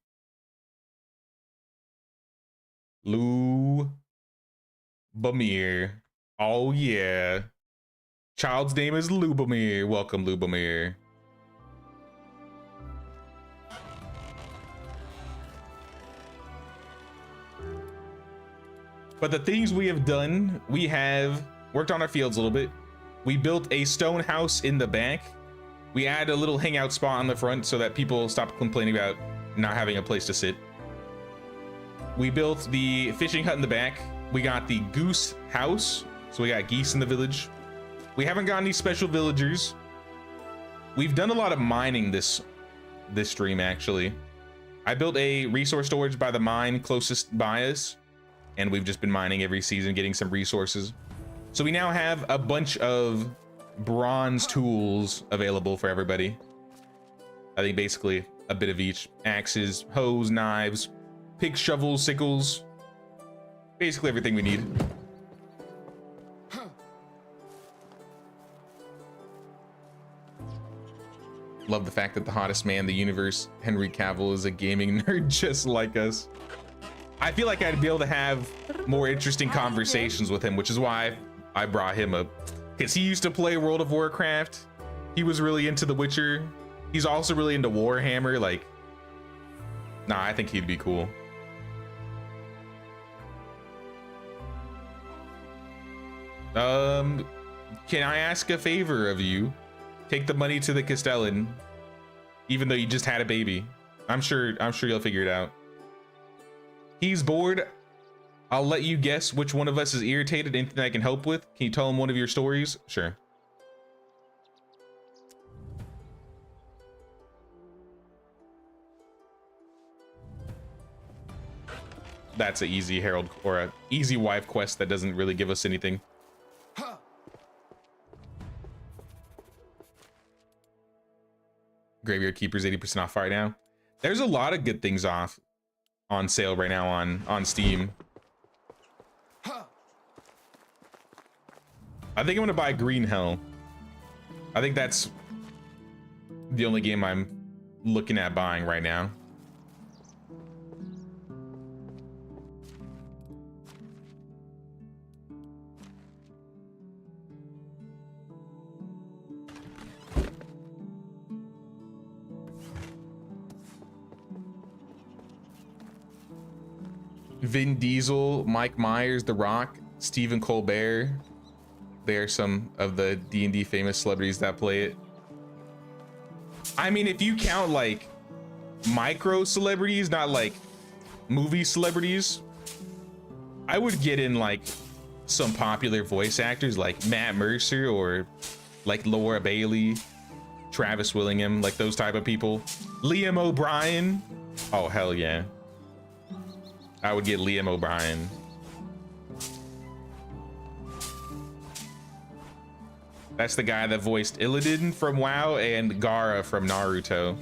Lubomir. Oh yeah. Child's name is Lubomir. Welcome, Lubomir. But the things we have done, we have worked on our fields a little bit. We built a stone house in the back. We added a little hangout spot on the front so that people stop complaining about not having a place to sit. We built the fishing hut in the back. We got the goose house, so we got geese in the village. We haven't got any special villagers. We've done a lot of mining this stream, actually. I built a resource storage by the mine closest by us, and we've just been mining every season, getting some resources. So we now have a bunch of bronze tools available for everybody. I think basically a bit of each. Axes, hoes, knives, picks, shovels, sickles. Basically everything we need. Love the fact that the hottest man in the universe, Henry Cavill, is a gaming nerd just like us. I feel like I'd be able to have more interesting conversations with him, which is why I brought him up. Because he used to play World of Warcraft. He was really into The Witcher. He's also really into Warhammer. Like, nah, I think he'd be cool. Can I ask a favor of you? Take the money to the Castellan, even though you just had a baby. I'm sure you'll figure it out. He's bored. I'll let you guess which one of us is irritated. Anything I can help with? Can you tell him one of your stories? Sure. That's an easy herald or an easy wife quest that doesn't really give us anything. Graveyard Keeper's 80% off right now. There's a lot of good things off on sale right now on Steam. I think I'm gonna buy Green Hell. I think that's the only game I'm looking at buying right now. Vin Diesel, Mike Myers, The Rock, Stephen Colbert. They are some of the D&D famous celebrities that play it. I mean, if you count like micro celebrities, not like movie celebrities, I would get in like some popular voice actors like Matt Mercer or like Laura Bailey, Travis Willingham, like those type of people. Liam O'Brien. Oh, hell yeah. I would get Liam O'Brien. That's the guy that voiced Illidan from WoW and Gaara from Naruto.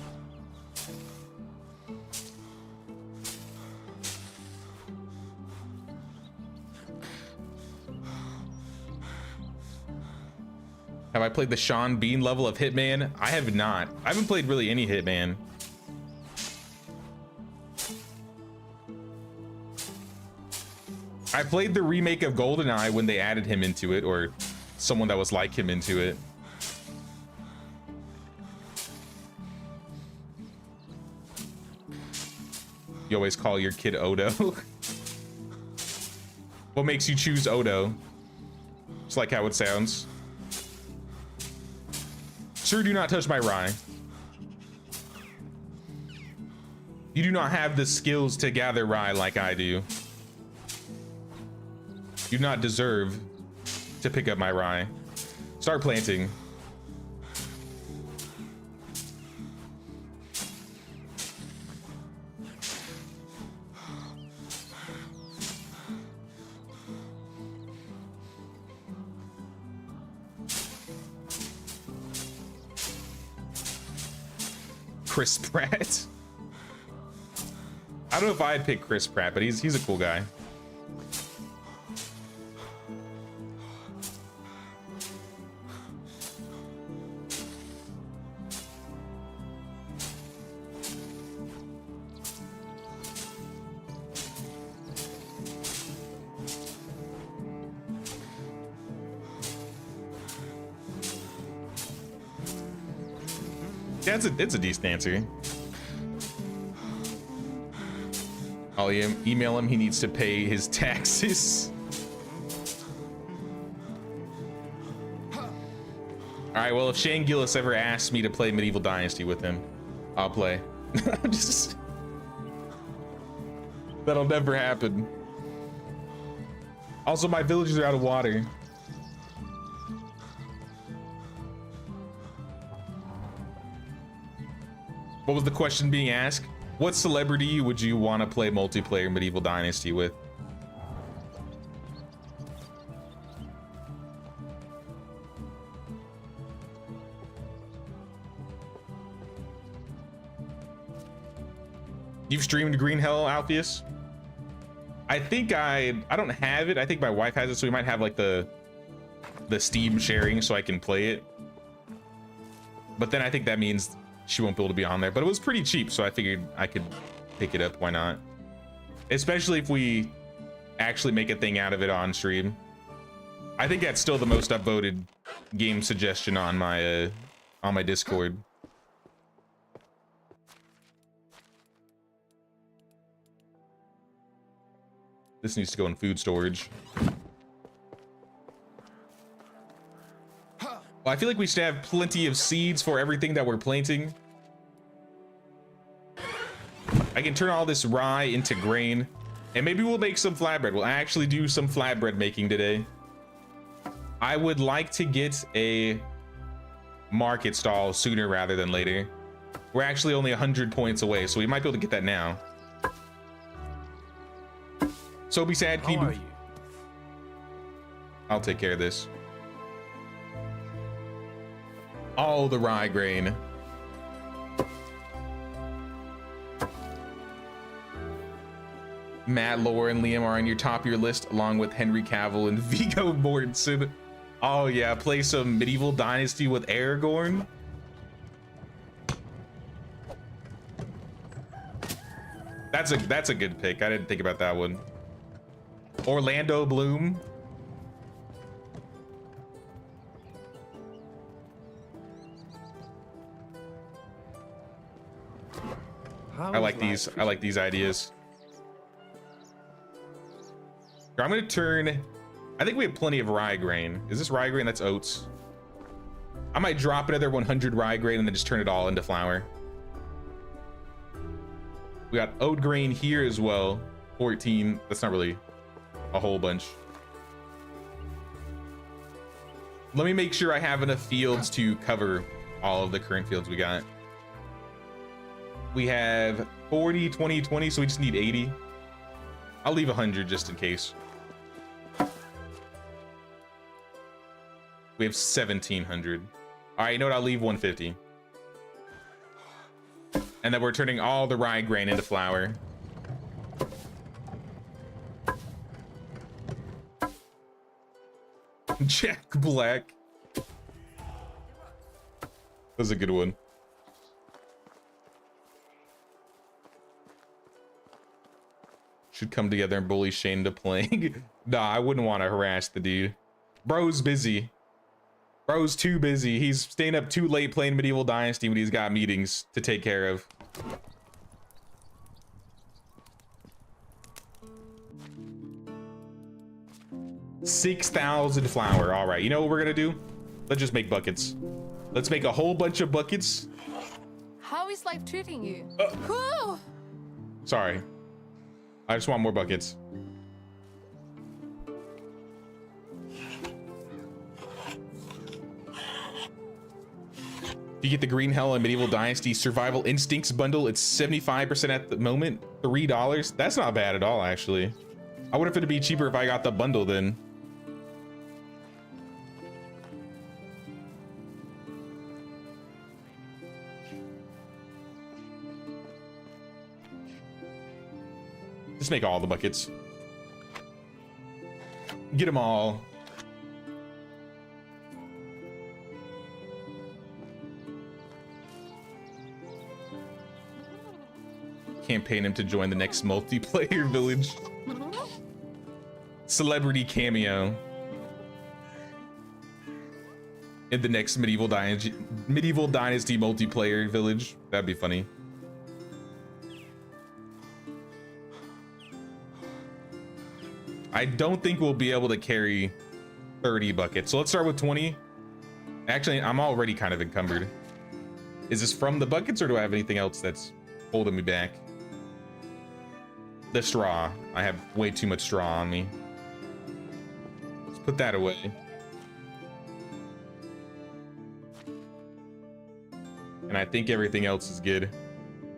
Have I played the Sean Bean level of Hitman? I have not. I haven't played really any Hitman. I played the remake of GoldenEye when they added him into it, or someone that was like him into it. You always call your kid Odo. What makes you choose Odo? It's like how it sounds. Sir, do not touch my rye. You do not have the skills to gather rye like I do. You do not deserve to pick up my rye. Start planting. Chris Pratt. I don't know if I'd pick Chris Pratt, but he's a cool guy. Yeah, it's a decent answer. I'll email him. He needs to pay his taxes. All right. Well, if Shane Gillis ever asks me to play Medieval Dynasty with him, I'll play. Just that'll never happen. Also, my villagers are out of water. What was the question being asked? What celebrity would you want to play multiplayer Medieval Dynasty with? You've streamed Green Hell, Alpheus? I think I don't have it. I think my wife has it, so we might have like the Steam sharing so I can play it. But then I think that means she won't be able to be on there, but it was pretty cheap, so I figured I could pick it up. Why not? Especially if we actually make a thing out of it on stream. I think that's still the most upvoted game suggestion on my Discord. This needs to go in food storage. Well, I feel like we should have plenty of seeds for everything that we're planting. I can turn all this rye into grain, and maybe we'll make some flatbread. We'll actually do some flatbread making today. I would like to get a market stall sooner rather than later. We're actually only 100 points away, so we might be able to get that now. So be sad. How are you? I'll take care of this. All the rye grain. Matt, Laura, and Liam are on your top of your list, along with Henry Cavill and Viggo Mortensen. Oh yeah, play some medieval Dynasty with Aragorn. That's a good pick. I didn't think about that one. Orlando Bloom. I like these. I like these ideas. I'm gonna turn. I think we have plenty of rye grain. Is this rye grain? That's oats. I might drop another 100 rye grain and then just turn it all into flour. We got oat grain here as well. 14. That's not really a whole bunch. Let me make sure I have enough fields to cover all of the current fields we got. We have 40, 20, 20, so we just need 80. I'll leave 100 just in case. We have 1,700. All right, you know what? I'll leave 150. And then we're turning all the rye grain into flour. Jack Black. That's a good one. Should come together and bully Shane into playing. Nah, I wouldn't want to harass the dude. Bro's busy. Bro's too busy. He's staying up too late playing Medieval Dynasty when he's got meetings to take care of. $6,000 flour. All right, you know what we're gonna do? Let's just make buckets. Let's make a whole bunch of buckets. How is life treating you? Whew. Sorry. I just want more buckets. If you get the Green Hell and Medieval Dynasty Survival Instincts bundle, it's 75% at the moment, $3. That's not bad at all, actually. I wonder if it'd be cheaper if I got the bundle then. Just make all the buckets. Get them all. Campaign him to join the next multiplayer village. Celebrity cameo in the next Medieval Dynasty multiplayer village. That'd be funny. I don't think we'll be able to carry 30 buckets. So let's start with 20. Actually, I'm already kind of encumbered. Is this from the buckets or do I have anything else that's holding me back? The straw. I have way too much straw on me. Let's put that away. And I think everything else is good.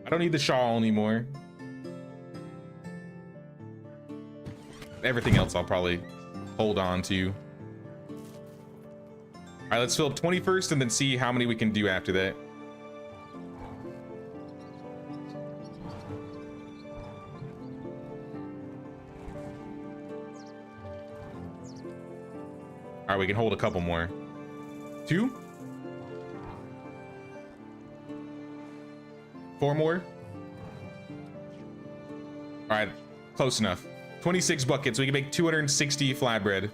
I don't need the shawl anymore. Everything else I'll probably hold on to. All right, let's fill up 20 first and then see how many we can do after that. All right, we can hold a couple more. 2? 4 more? All right, close enough. 26 buckets, we can make 260 flatbread.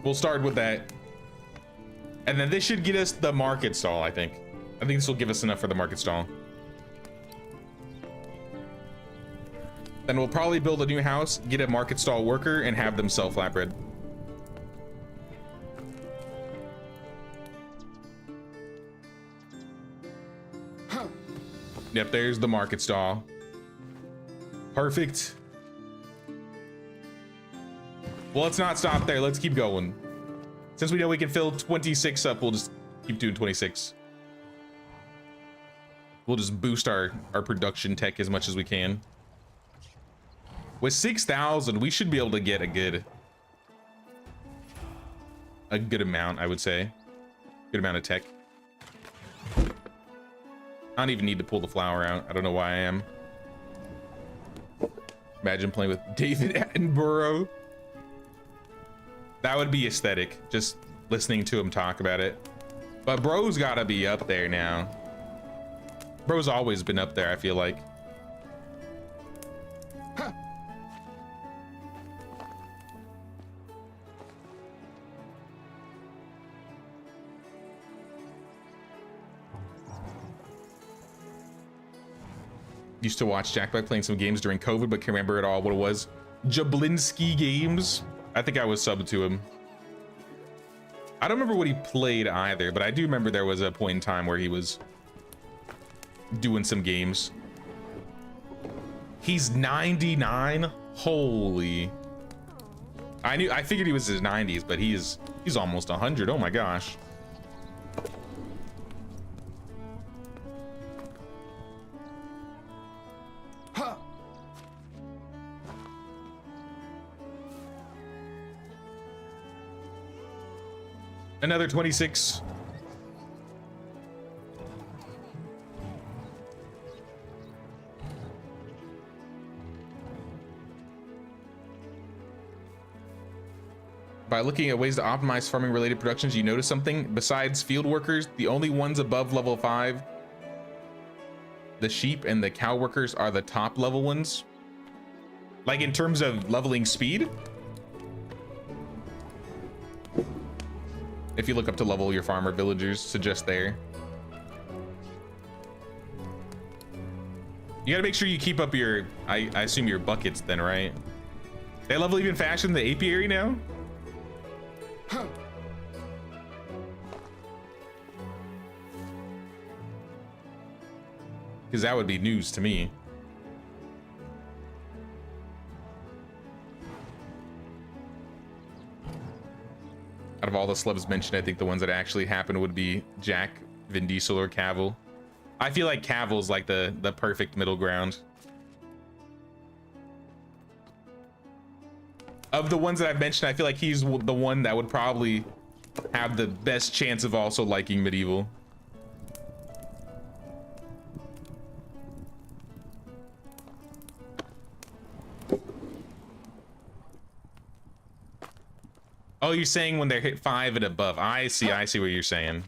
We'll start with that. And then this should get us the market stall, I think. I think this will give us enough for the market stall. Then we'll probably build a new house, get a market stall worker, and have them sell flatbread. Yep, there's the market stall. Perfect. Well, let's not stop there. Let's keep going. Since we know we can fill 26 up, we'll just keep doing 26. We'll just boost our production tech as much as we can. With 6,000, we should be able to get a good amount, I would say. Good amount of tech. I don't even need to pull the flour out. I don't know why I am. Imagine playing with David Attenborough. That would be aesthetic, just listening to him talk about it. But bro's gotta be up there now. Bro's always been up there, I feel like. Used to watch Jack Black playing some games during COVID, but can't remember at all what it was. Jablinski Games. I think I was subbed to him. I don't remember what he played either, but I do remember there was a point in time where he was doing some games. He's 99. Holy. I figured he was his 90s, but he's almost 100. Oh my gosh. Another 26. By looking at ways to optimize farming related productions, you notice something? Besides field workers, the only ones above level 5, the sheep and the cow workers, are the top level ones. Like in terms of leveling speed? If you look up to level your farmer villagers, suggest there. You gotta make sure you keep up your, I assume your buckets then, right? They level even faster than the apiary now? Because that would be news to me. Out of all the celebs mentioned, I think the ones that actually happened would be Jack, Vin Diesel, or Cavill. I feel like Cavill's like the perfect middle ground. Of the ones that I've mentioned, I feel like he's the one that would probably have the best chance of also liking medieval. Oh, you're saying when they're hit 5 and above. I see what you're saying.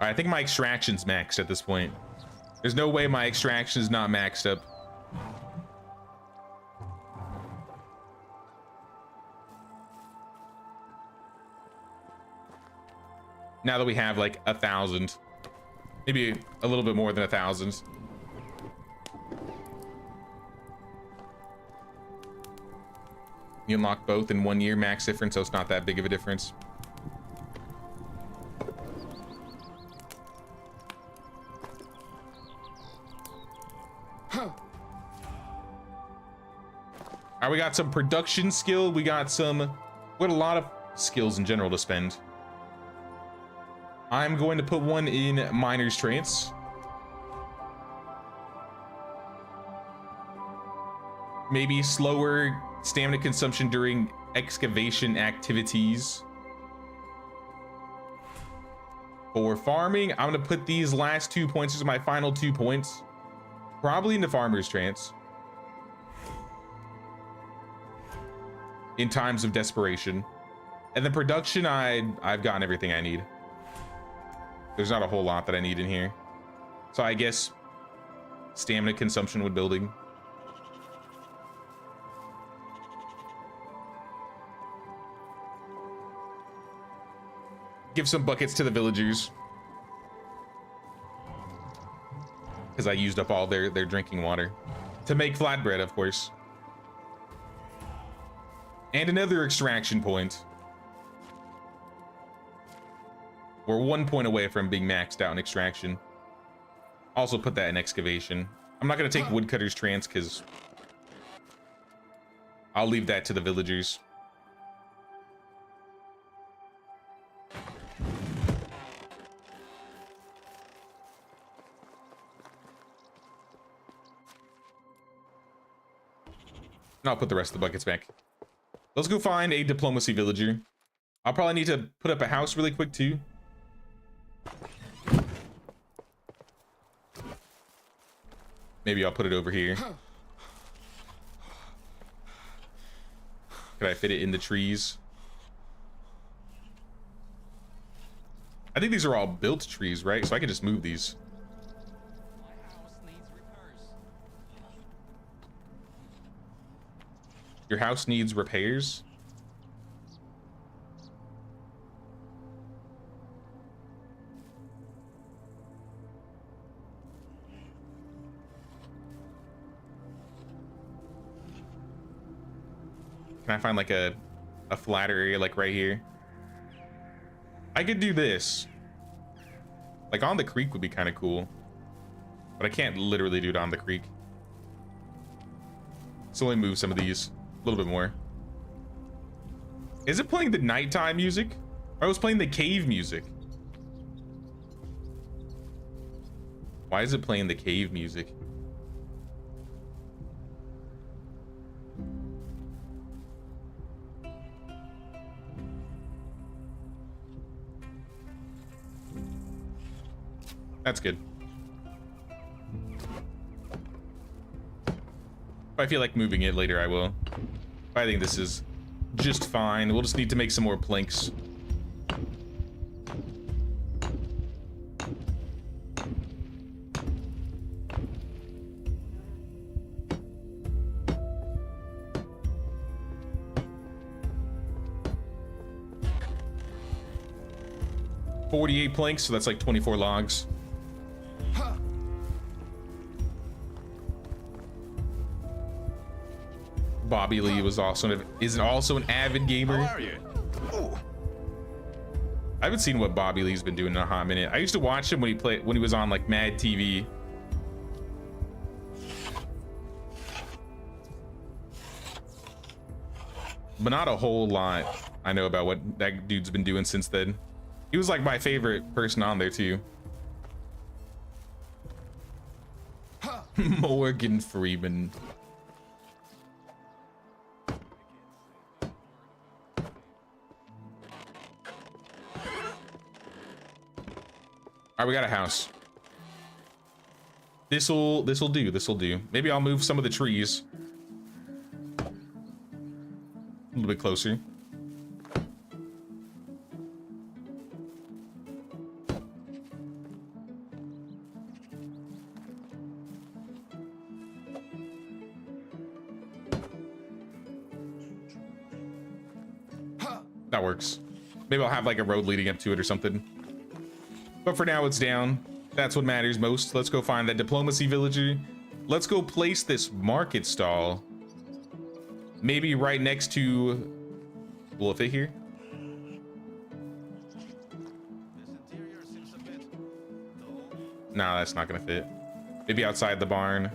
All right, I think my extraction's maxed at this point. There's no way my extraction is not maxed up. Now that we have like 1,000. Maybe a little bit more than 1,000. You unlock both in 1 year max difference, so it's not that big of a difference. All right, we got some production skill. We got a lot of skills in general to spend. I'm going to put one in miner's trance. Maybe slower stamina consumption during excavation activities. For farming, I'm gonna put these last 2 points, these are my final 2 points, probably into farmer's trance. In times of desperation. And then production, I've gotten everything I need. There's not a whole lot that I need in here. So I guess stamina consumption with building. Give some buckets to the villagers. Because I used up all their drinking water. To make flatbread, of course. And another extraction point. We're 1 point away from being maxed out in extraction. Also put that in excavation. I'm not gonna take woodcutter's trance because I'll leave that to the villagers. And I'll put the rest of the buckets back. Let's go find a diplomacy villager. I'll probably need to put up a house really quick too. Maybe I'll put it over here. Could I fit it in the trees? I think these are all built trees, right? So I can just move these. Your house needs repairs? Can I find like a flatter area like right here? I could do this. Like on the creek would be kind of cool. But I can't literally do it on the creek. So let me move some of these a little bit more. Is it playing the nighttime music? Or I was playing the cave music. Why is it playing the cave music? That's good. If I feel like moving it later, I will. I think this is just fine. We'll just need to make some more planks. $48 planks, so that's like 24 logs. Bobby Lee was also an avid gamer. How are you? Ooh. I haven't seen what Bobby Lee's been doing in a hot minute. I used to watch him when he was on like Mad TV. But not a whole lot I know about what that dude's been doing since then. He was like my favorite person on there too. Morgan Freeman. All right, we got a house. This'll do. Maybe I'll move some of the trees a little bit closer. That works. Maybe I'll have like a road leading up to it or something. But for now, it's down. That's what matters most. Let's go find that diplomacy villager. Let's go place this market stall. Maybe right next to... Will it fit here? No, that's not gonna fit. Maybe outside the barn.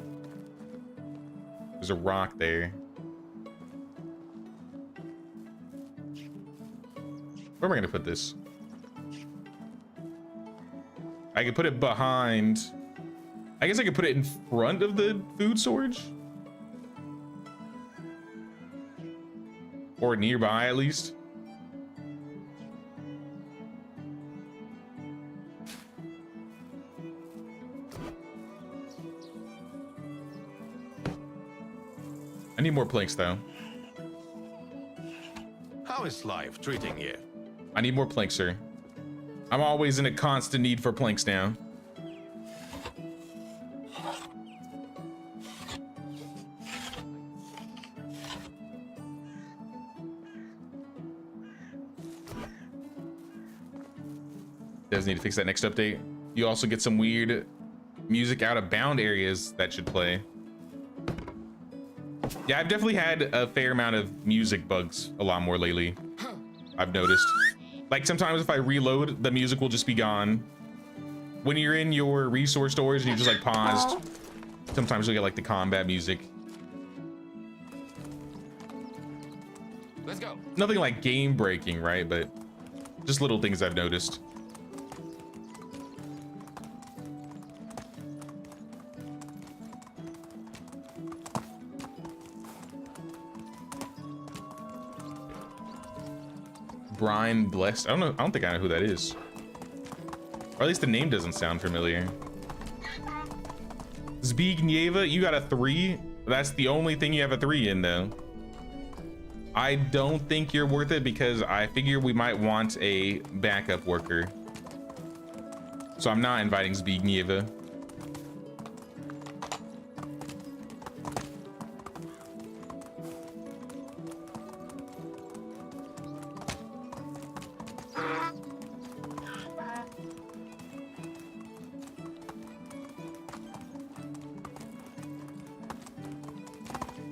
There's a rock there. Where am I gonna put this? I could put it behind. I guess I could put it in front of the food storage. Or nearby at least. I need more planks though. How is life treating you? I need more planks, sir. I'm always in a constant need for planks now. Does need to fix that next update. You also get some weird music out of bound areas that should play. Yeah, I've definitely had a fair amount of music bugs a lot more lately. I've noticed. Like sometimes if I reload, the music will just be gone. When you're in your resource storage and you just like paused, sometimes you'll get like the combat music. Let's go. Nothing like game breaking, right? But just little things I've noticed. Brian Blessed. I don't know. I don't think I know who that is. Or at least the name doesn't sound familiar. Zbigniewa, you got a 3. That's the only thing you have a 3 in though. I don't think you're worth it because I figure we might want a backup worker. So I'm not inviting Zbigniewa.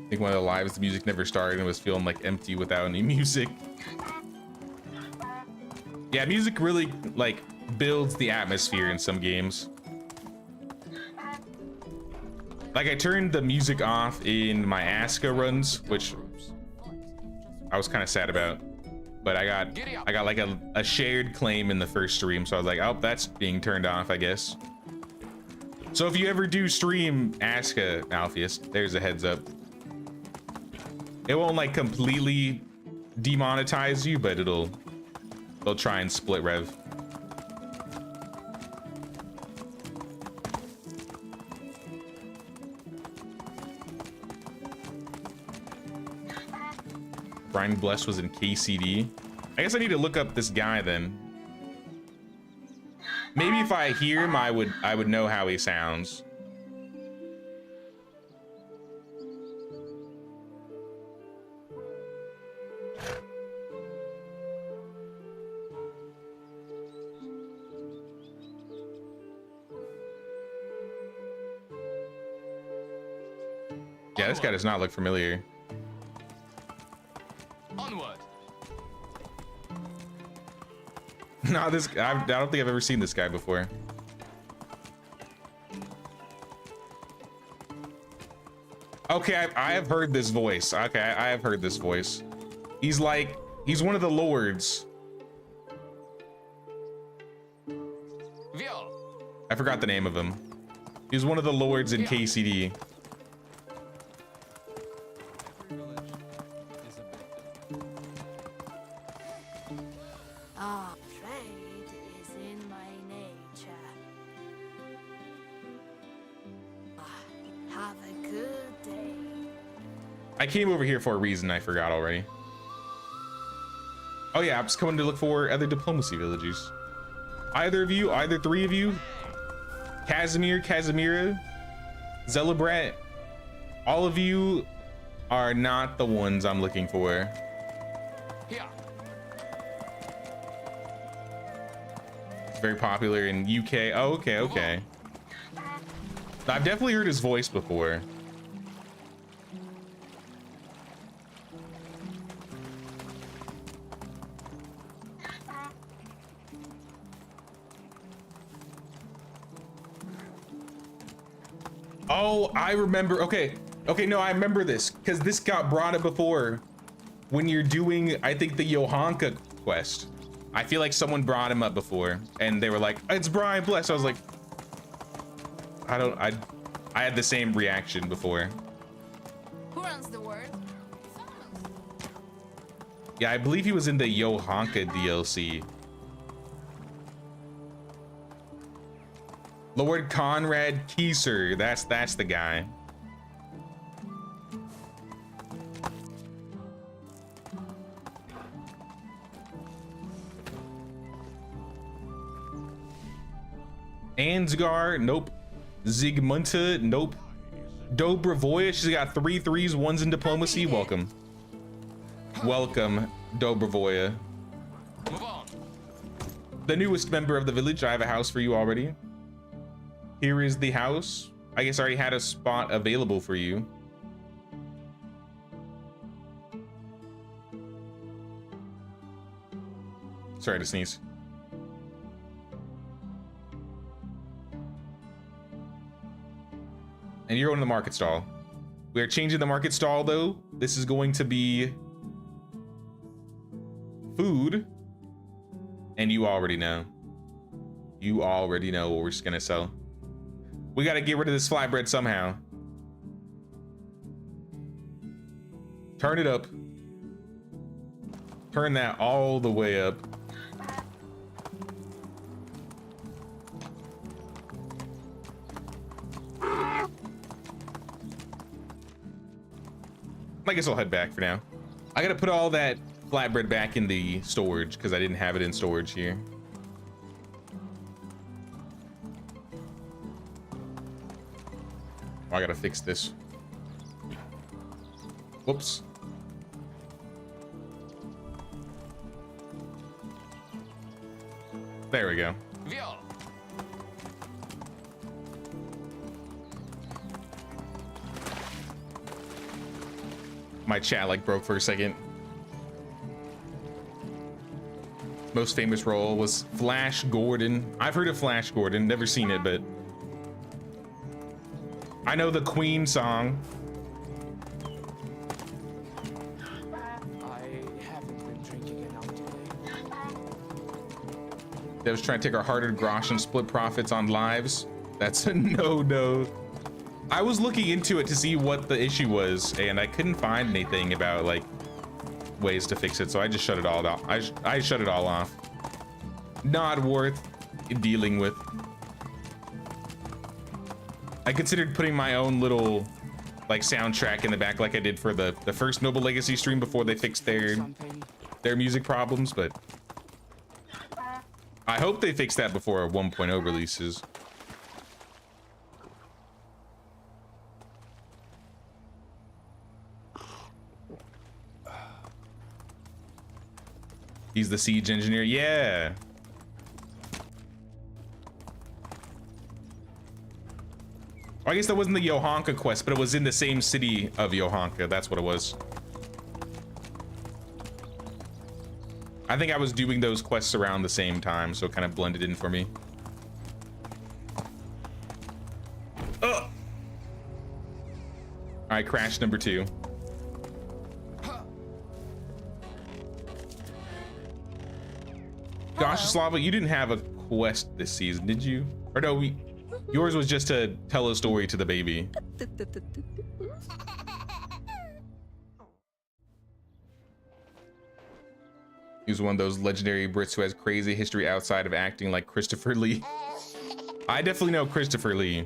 I think one of the lives the music never started and was feeling like empty without any music. Yeah, music really like builds the atmosphere in some games. Like I turned the music off in my Aska runs, which I was kind of sad about, but I got like a shared claim in the first stream, so I was like, oh, that's being turned off, I guess. So if you ever do stream Aska, Alpheus, there's a heads up. It won't like completely demonetize you, but they'll try and split rev. Brian Bless was in KCD. I guess I need to look up this guy then. Maybe if I hear him, I would know how he sounds. Yeah, this guy does not look familiar. Onward. No, this I don't think I've ever seen this guy before. Okay, I have heard this voice. Okay, I have heard this voice. He's one of the lords. Vio. I forgot the name of him. He's one of the lords in KCD. Ah, trade is in my nature. Have a good day. I came over here for a reason I forgot already. Oh yeah, I'm just coming to look for other diplomacy villages. Either of you, either 3 of you, Casimir, Casimira, Zelabrat, all of you are not the ones I'm looking for. Here. It's very popular in UK. Oh, okay, okay. I've definitely heard his voice before. Oh, I remember. Okay, no, I remember this because this got brought up before when you're doing, I think, the Johanka quest. I feel like someone brought him up before and they were like, it's Brian Bless. I was like, I had the same reaction before. Who runs the word? Yeah, I believe he was in the Johanka DLC. Lord Conrad Kieser, that's the guy. Ansgar, nope. Zigmunta, nope. Dobrovoya, she's got 3 3s, 1's in diplomacy. Welcome. Welcome, Dobrovoya. Move on. The newest member of the village. I have a house for you already. Here is the house. I guess I already had a spot available for you. Sorry to sneeze. And you're on the market stall. We are changing the market stall though. This is going to be food. And you already know. You already know what we're just gonna sell. We gotta get rid of this flatbread somehow. Turn it up. Turn that all the way up. I guess I'll head back for now. I gotta put all that flatbread back in the storage because I didn't have it in storage here. Oh, I gotta fix this. Whoops. There we go. Vio. My chat like broke for a second. Most famous role was Flash Gordon. I've heard of Flash Gordon, never seen it, but I know the Queen song. I haven't been drinking enough today. Devs trying to take our hard-earned grosh and split profits on lives. That's a no-no. I was looking into it to see what the issue was, and I couldn't find anything about like ways to fix it, so I just shut it all off. I shut it all off. Not worth dealing with. I considered putting my own little like soundtrack in the back like I did for the first Noble Legacy stream before they fixed their music problems, but I hope they fix that before 1.0 releases. He's the siege engineer. Yeah. I guess that wasn't the Yohanka quest, but it was in the same city of Yohanka. That's what it was. I think I was doing those quests around the same time, so it kind of blended in for me. Oh! All right, crash number 2. Gosh, Slava, you didn't have a quest this season, did you? Or no, yours was just to tell a story to the baby. He was one of those legendary Brits who has crazy history outside of acting, like Christopher Lee. I definitely know Christopher Lee.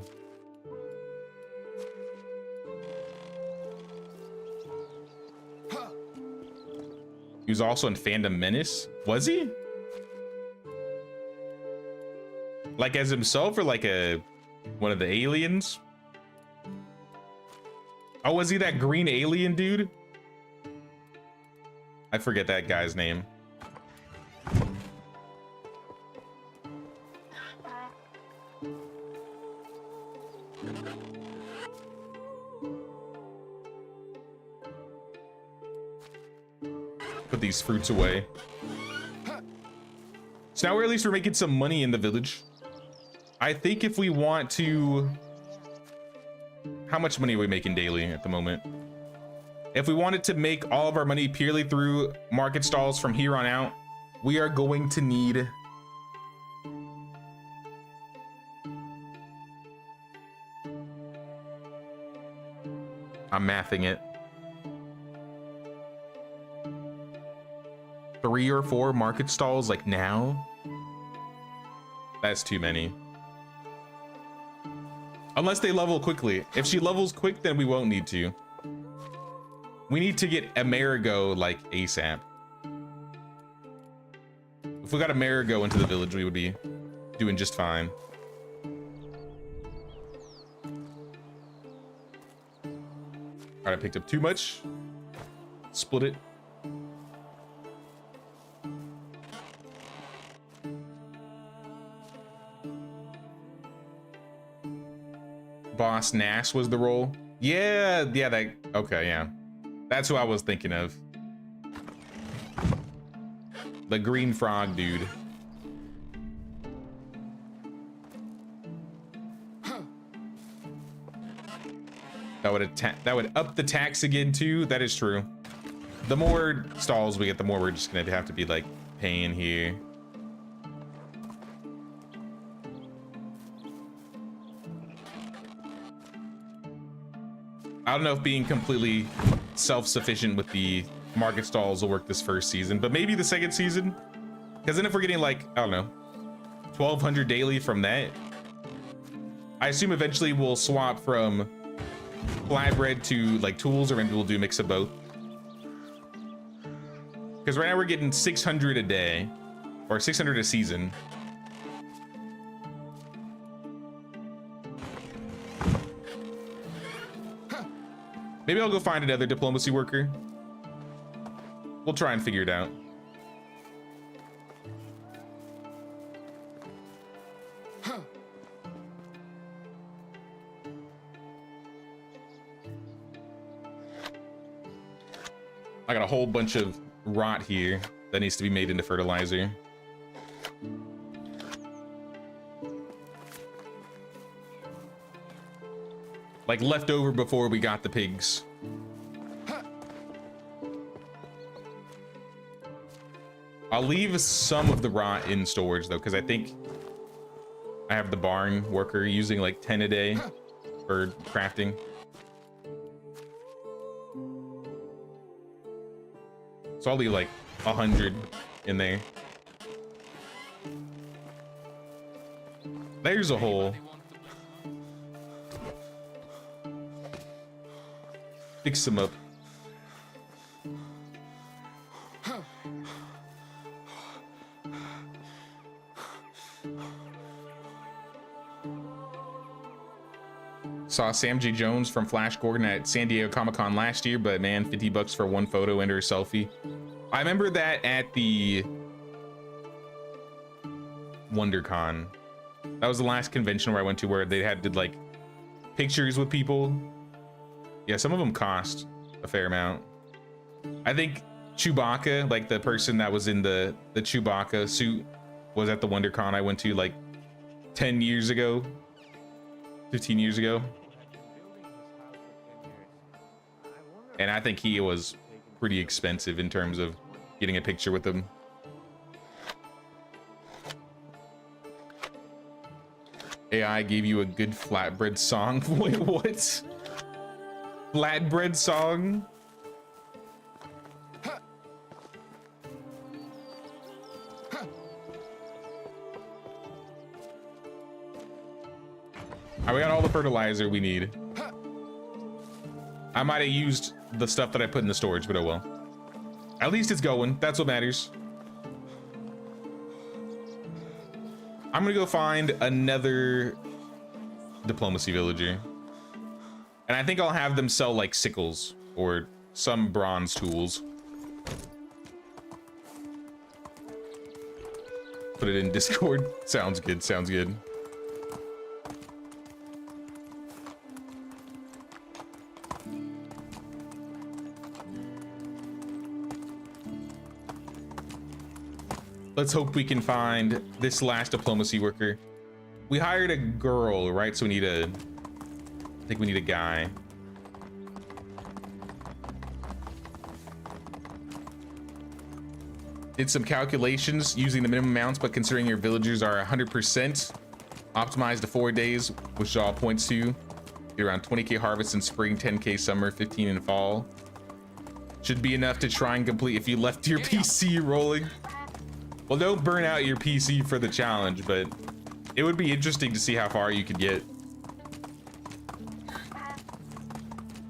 He was also in Phantom Menace. Was he? Like as himself or like one of the aliens? Oh, was he that green alien dude? I forget that guy's name. Put these fruits away. So now we're at least we're making some money in the village. I think if we want to, how much money are we making daily at the moment? If we wanted to make all of our money purely through market stalls from here on out, we are going to need I'm mathing it. 3 or 4 market stalls like now? That's too many. Unless they level quickly. If she levels quick, then we won't need to. We need to get Amerigo like ASAP. If we got Amerigo into the village, we would be doing just fine. All right, I picked up too much. Split it. Boss Nash was the role. Yeah, that, okay, yeah. That's who I was thinking of. The green frog dude. That would up the tax again too. That is true. The more stalls we get, the more we're just gonna have to be like paying here. I don't know if being completely self-sufficient with the market stalls will work this first season, but maybe the second season. Because then if we're getting like, I don't know, 1,200 daily from that, I assume eventually we'll swap from flatbread to like tools, or maybe we'll do a mix of both. Because right now we're getting 600 a day, or 600 a season. Maybe I'll go find another diplomacy worker. We'll try and figure it out. I got a whole bunch of rot here that needs to be made into fertilizer. Like leftover before we got the pigs. I'll leave some of the rot in storage though, because I think I have the barn worker using like 10 a day for crafting. So I'll leave like 100 in there. There's a hole. Fix them up. Saw Sam J. Jones from Flash Gordon at San Diego Comic-Con last year, but man, 50 bucks for one photo and her selfie. I remember that at the WonderCon. That was the last convention where I went to where they did like pictures with people. Yeah, some of them cost a fair amount. I think Chewbacca, like the person that was in the Chewbacca suit, was at the WonderCon I went to like 10 years ago, 15 years ago. And I think he was pretty expensive in terms of getting a picture with him. AI gave you a good flatbread song. Wait, what? Flatbread song? Alright, we got all the fertilizer we need. I might have used the stuff that I put in the storage, but oh well. At least it's going. That's what matters. I'm gonna go find another diplomacy villager. And I think I'll have them sell like sickles or some bronze tools. Put it in Discord. Sounds good, sounds good. Let's hope we can find this last diplomacy worker. We hired a girl, right? So we need a, I think we need a guy. Did some calculations using the minimum amounts, but considering your villagers are 100% optimized to 4 days, which all points to be around 20k harvest in spring, 10k summer, 15 in fall. Should be enough to try and complete if you left your PC rolling. Well, don't burn out your PC for the challenge, but it would be interesting to see how far you could get.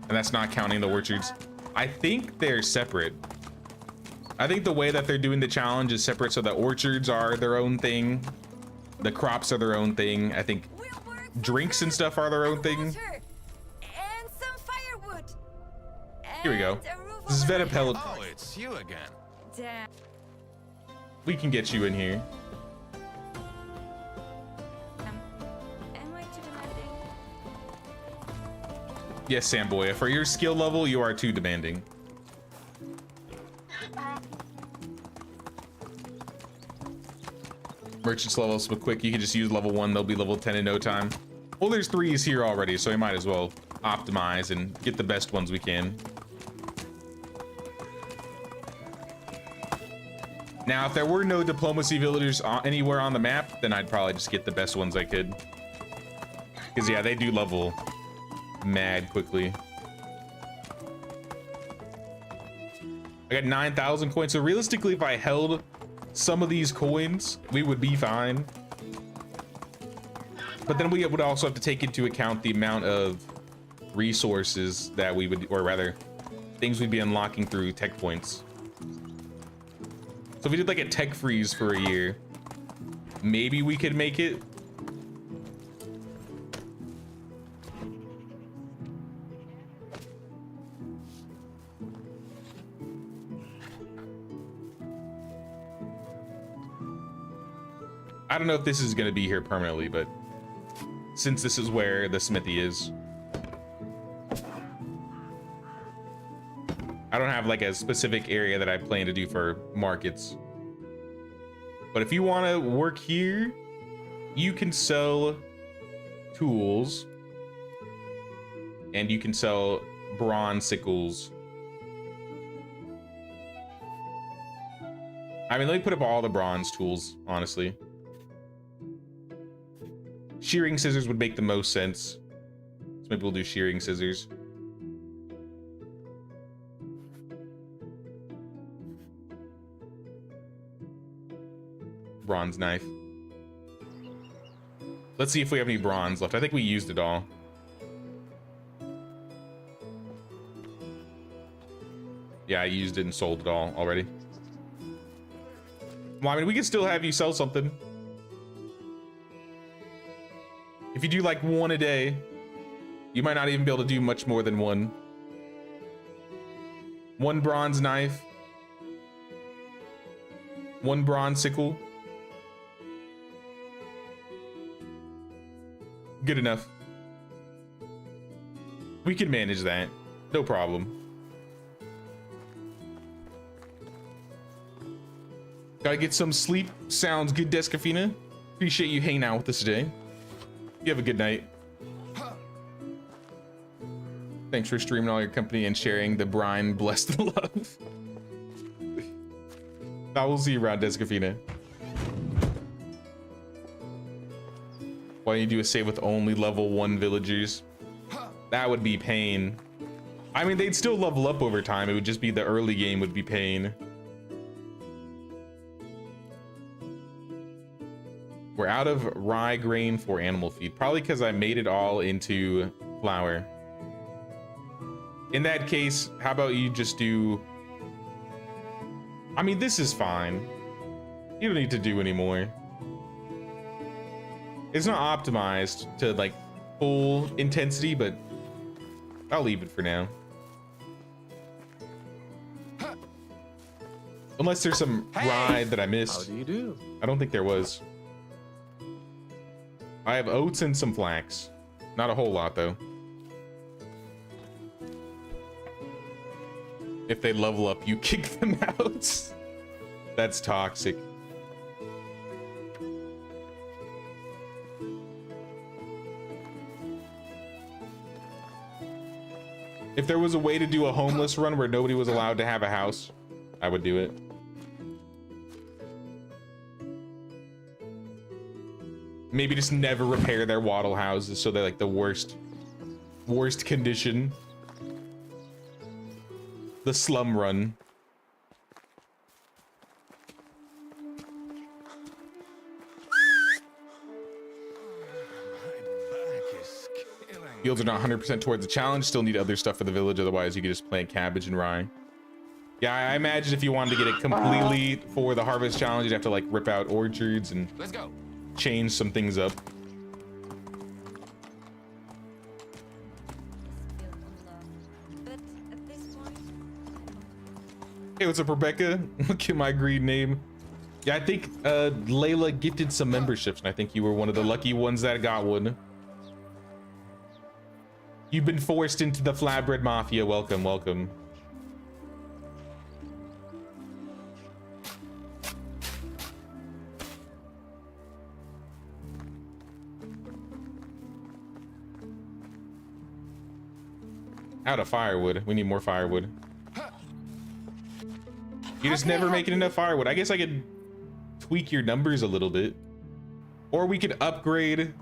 And that's not counting the orchards. I think they're separate. I think the way that they're doing the challenge is separate, so the orchards are their own thing. The crops are their own thing. I think drinks and stuff are their own thing. And some firewood. Here we go. This is Vetapellet. Oh, it's you again. Damn. We can get you in here. Am I too demanding? Yes, Samboya, for your skill level, you are too demanding. Merchants levels up quick. You can just use level 1. They'll be level 10 in no time. Well, there's 3s here already, so we might as well optimize and get the best ones we can. Now, if there were no diplomacy villagers anywhere on the map, then I'd probably just get the best ones I could. Because, yeah, they do level mad quickly. I got 9,000 coins. So realistically, if I held some of these coins, we would be fine. But then we would also have to take into account the amount of resources that we would, or rather, things we'd be unlocking through tech points. So if we did like a tech freeze for a year, maybe we could make it. I don't know if this is going to be here permanently, but since this is where the smithy is, I don't have like a specific area that I plan to do for markets. But if you want to work here, you can sell tools and you can sell bronze sickles. I mean, let me put up all the bronze tools, honestly. Shearing scissors would make the most sense. So maybe we'll do shearing scissors. Bronze knife. Let's see if we have any bronze left. I think we used it all. Yeah, I used it and sold it all already. Well, I mean, we can still have you sell something. If you do like one a day, you might not even be able to do much more than one. One bronze knife. One bronze sickle. Good enough. We can manage that. No problem. Gotta get some sleep. Sounds good, Descafina. Appreciate you hanging out with us today. You have a good night. Thanks for streaming all your company and sharing the brine blessed love. I will see you around, Descafina. Why don't you do a save with only level 1 villagers? That would be pain. I mean, they'd still level up over time. It would just be the early game would be pain. We're out of rye grain for animal feed. Probably because I made it all into flour. In that case, how about you just do... I mean, this is fine. You don't need to do any more. It's not optimized to like full intensity, but I'll leave it for now. Unless there's some rye that I missed. How do you do? I don't think there was. I have oats and some flax. Not a whole lot though. If they level up, you kick them out. That's toxic. If there was a way to do a homeless run where nobody was allowed to have a house, I would do it. Maybe just never repair their wattle houses so they're like the worst condition. The slum run. Fields are not 100% towards the challenge. Still need other stuff for the village. Otherwise, you could just plant cabbage and rye. Yeah, I imagine if you wanted to get it completely for the harvest challenge, you'd have to like rip out orchards and Let's go. change some things up. But at this point, Hey, what's up, Rebecca? Look at my green name. Yeah, I think Layla gifted some memberships, and I think you were one of the lucky ones that got one. You've been forced into the Flatbread Mafia. Welcome, welcome. Out of firewood. We need more firewood. You just never making enough firewood. I guess I could tweak your numbers a little bit. Or we could upgrade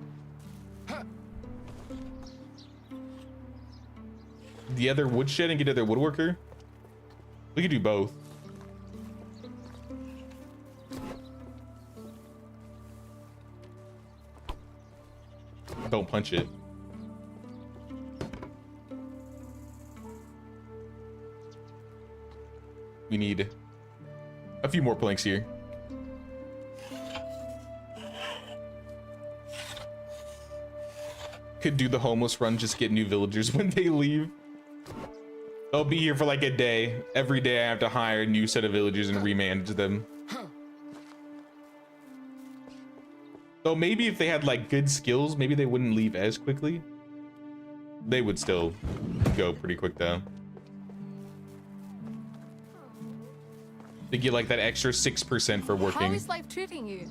the other woodshed and get another woodworker. We could do both. Don't punch it. We need a few more planks here. Could do the homeless run, just get new villagers when they leave. They'll be here for like a day. Every day I have to hire a new set of villagers and remanage them. Though maybe if they had like good skills, maybe they wouldn't leave as quickly. They would still go pretty quick though. They get like that extra 6% for working. How is life treating you?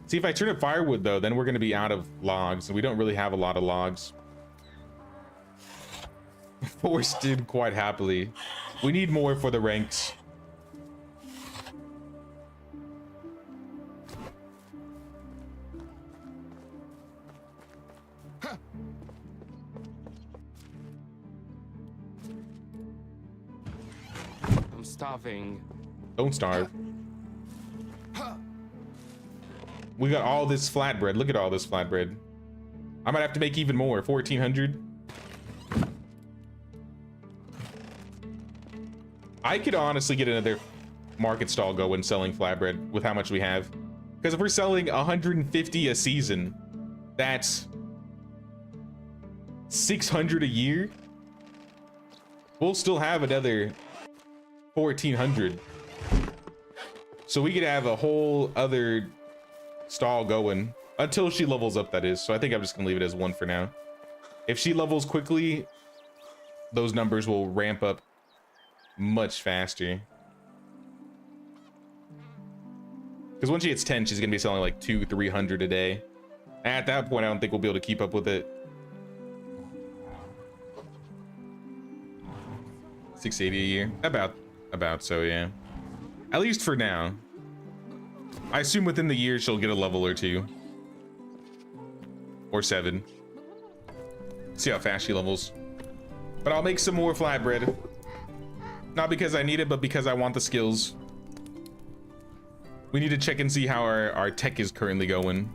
See, if I turn up firewood though, then we're gonna be out of logs, and we don't really have a lot of logs. Forced did quite happily. We need more for the ranks. I'm starving. Don't starve. We got all this flatbread. Look at all this flatbread. I might have to make even more. 1,400. I could honestly get another market stall going selling flatbread with how much we have. Because if we're selling 150 a season, that's 600 a year. We'll still have another 1,400. So we could have a whole other stall going until she levels up, that is. So I think I'm just gonna leave it as 1 for now. If she levels quickly, those numbers will ramp up much faster. Because once she hits 10, she's gonna be selling like 200-300 a day. At that point, I don't think we'll be able to keep up with it. 680 a year, about so, yeah. At least for now. I assume within the year she'll get a level or 2. Or 7. See how fast she levels. But I'll make some more flatbread. Not because I need it, but because I want the skills. We need to check and see how our tech is currently going.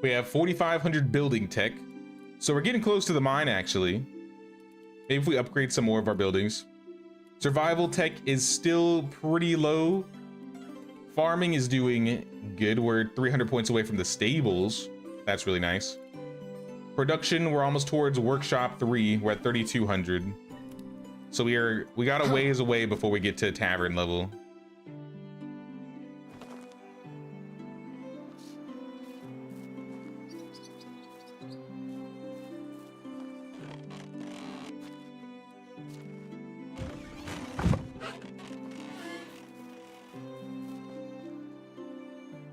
We have 4,500 building tech. So we're getting close to the mine, actually. Maybe if we upgrade some more of our buildings. Survival tech is still pretty low. Farming is doing good. We're 300 points away from the stables. That's really nice. Production, we're almost towards workshop 3. We're at 3,200. So we got a ways away before we get to tavern level.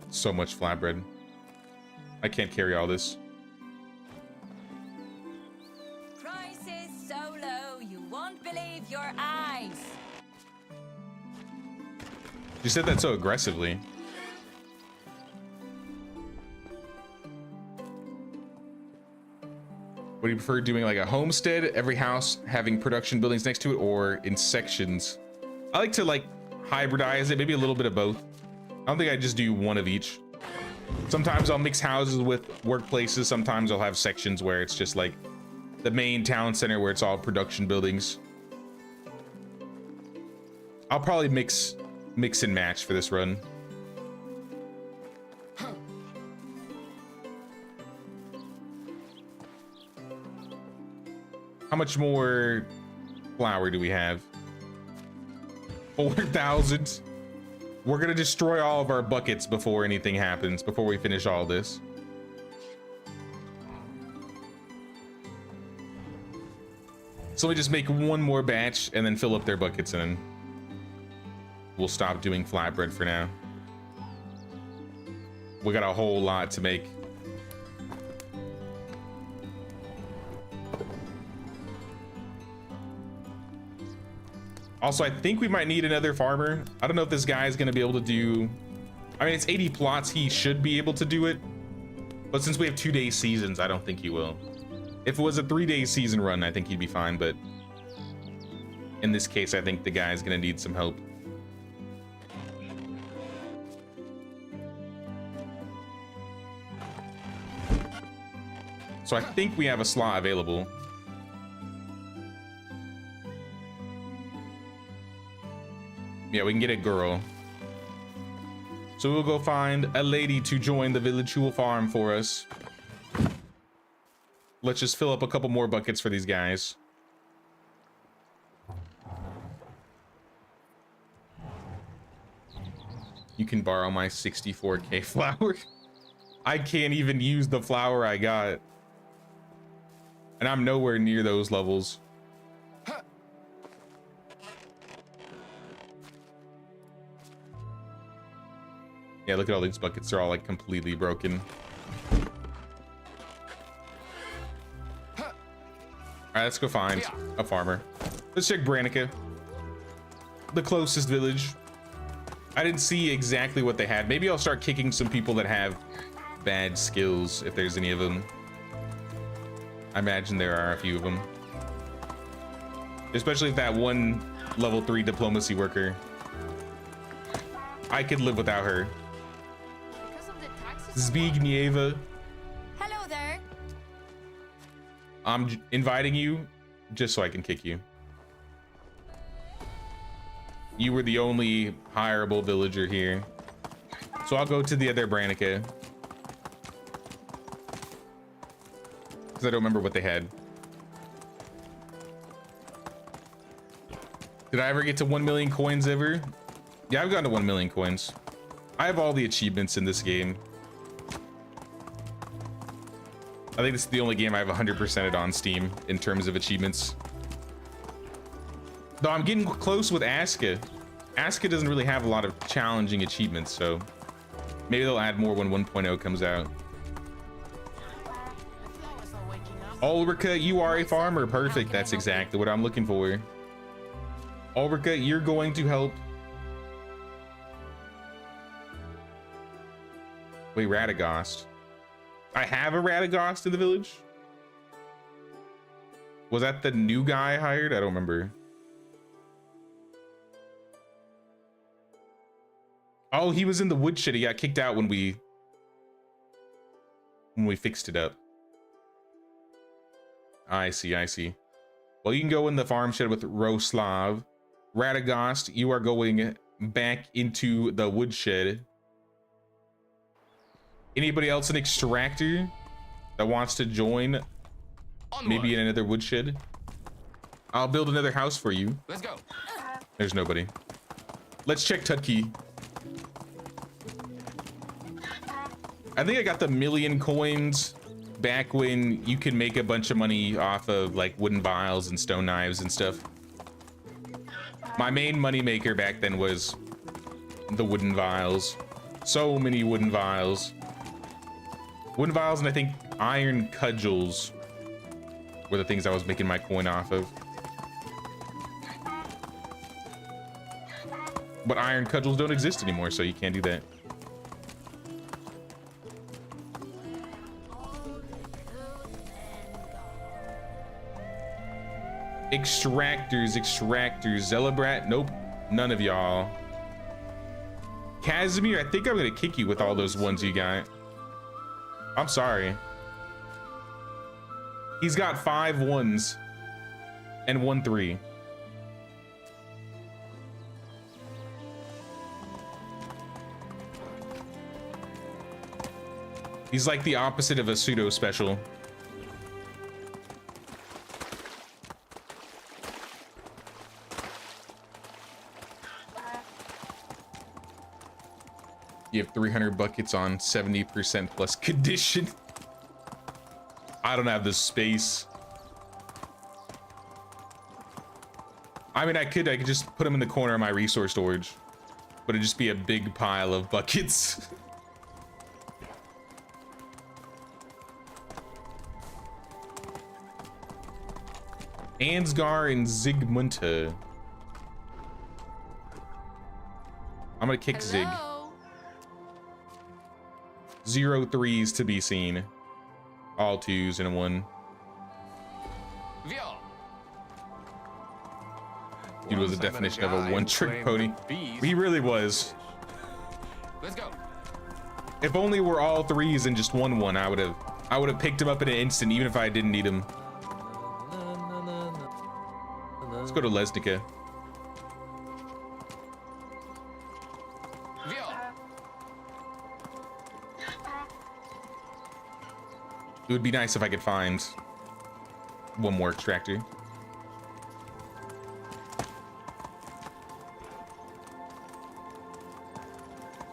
So much flatbread. I can't carry all this. Prices so low you won't believe your eyes. You said that so aggressively. What do you prefer, doing like a homestead, every house having production buildings next to it, or in sections? I like to like hybridize it, maybe a little bit of both. I don't think I just do one of each. Sometimes I'll mix houses with workplaces. Sometimes I'll have sections where it's just like the main town center where it's all production buildings. I'll probably mix and match for this run. How much more flour do we have? 4,000. We're gonna destroy all of our buckets before anything happens, before we finish all this. So we just make one more batch and then fill up their buckets, and then we'll stop doing flatbread for now. We got a whole lot to make. Also, I think we might need another farmer. I don't know if this guy is going to be able to do I mean, it's 80 plots. He should be able to do it. But since we have 2-day seasons, I don't think he will. If it was a 3-day season run, I think he'd be fine. But in this case, I think the guy's going to need some help. So I think we have a slot available. Yeah, we can get a girl. So we'll go find a lady to join the village who will farm for us. Let's just fill up a couple more buckets for these guys. You can borrow my 64k flour. I can't even use the flour I got. And I'm nowhere near those levels. Yeah, look at all these buckets. They're all like completely broken. All right, let's go find a farmer. Let's check Branica, the closest village. I didn't see exactly what they had. Maybe I'll start kicking some people that have bad skills, if there's any of them. I imagine there are a few of them. Especially if that one level 3 diplomacy worker. I could live without her. Because of the taxes. Zbigniewa, Hello there. I'm inviting you just so I can kick you. You were the only hireable villager here. So I'll go to the other Branica. Because I don't remember what they had. Did I ever get to 1 million coins ever? Yeah, I've gotten to 1 million coins. I have all the achievements in this game. I think this is the only game I have 100%ed on Steam in terms of achievements. Though I'm getting close with Aska. Aska doesn't really have a lot of challenging achievements, so maybe they'll add more when 1.0 comes out. Ulrika, you are a farmer. Perfect. That's exactly what I'm looking for. Ulrika, you're going to help. Wait, Radagast. I have a Radagast in the village? Was that the new guy I hired? I don't remember. Oh, he was in the woodshed. He got kicked out when we fixed it up. I see, I see. Well, you can go in the farm shed with Roslav. Radagast, you are going back into the woodshed. Anybody else an extractor that wants to join? Onward. Maybe in another woodshed? I'll build another house for you. Let's go. There's nobody. Let's check Tutki. I think I got the 1,000,000 coins back when you can make a bunch of money off of like wooden vials and stone knives and stuff. My main money maker back then was the wooden vials. So many wooden vials. Wooden vials and I think iron cudgels were the things I was making my coin off of. But iron cudgels don't exist anymore, so you can't do that. Extractors, Zelebrat, nope, none of y'all. Casimir, I think I'm gonna kick you with all those ones you got. I'm sorry. He's got 5 1s and 1 3. He's like the opposite of a pseudo special. You have 300 buckets on 70% plus condition. I don't have the space. I mean, I could just put them in the corner of my resource storage, but it'd just be a big pile of buckets. Ansgar and Zigmunta. I'm gonna kick Zig. Hello? 0 threes to be seen. All 2s and a 1. Via. Dude was the Once I met a definition of guy a who one-trick claimed pony. that bees He really was. Let's go. If only we're all 3s and just 1-1, I would have picked him up in an instant, even if I didn't need him. Let's go to Lesnica. Via. It would be nice if I could find one more extractor.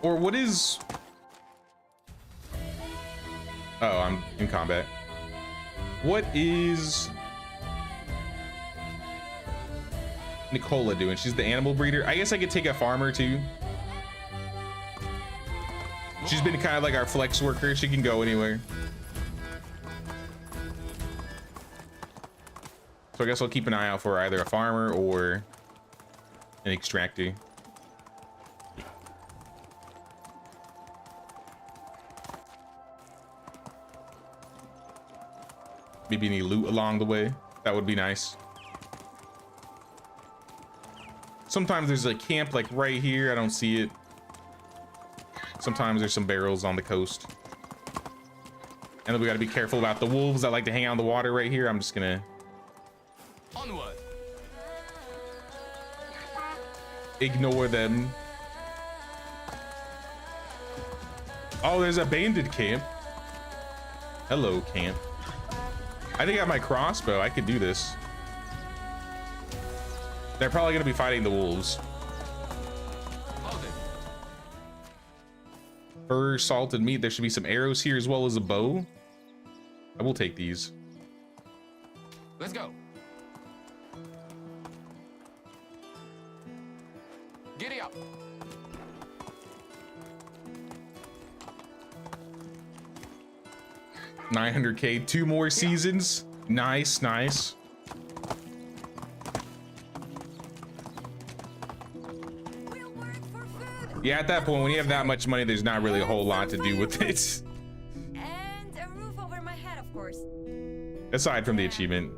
Or what is... Oh, I'm in combat. What is Nicola doing? She's the animal breeder. I guess I could take a farmer too. She's been kind of like our flex worker. She can go anywhere. So I guess I'll keep an eye out for either a farmer or an extractor. Maybe any loot along the way. That would be nice. Sometimes there's a camp like right here. I don't see it. Sometimes there's some barrels on the coast. And then we got to be careful about the wolves that like to hang out in the water right here. I'm just gonna Onward. ignore them. Oh, there's a bandit camp. Hello, camp. I think I have my crossbow. I could do this. They're probably gonna be fighting the wolves. Hold it. Fur, salted meat. There should be some arrows here as well as a bow. I will take these. Let's go. Giddy up. $900K, 2 more seasons. Nice, nice. We'll work for food. Yeah, at that point, when you have that much money, there's not really a whole lot to do with it. And a roof over my head, of course. Aside from the achievement.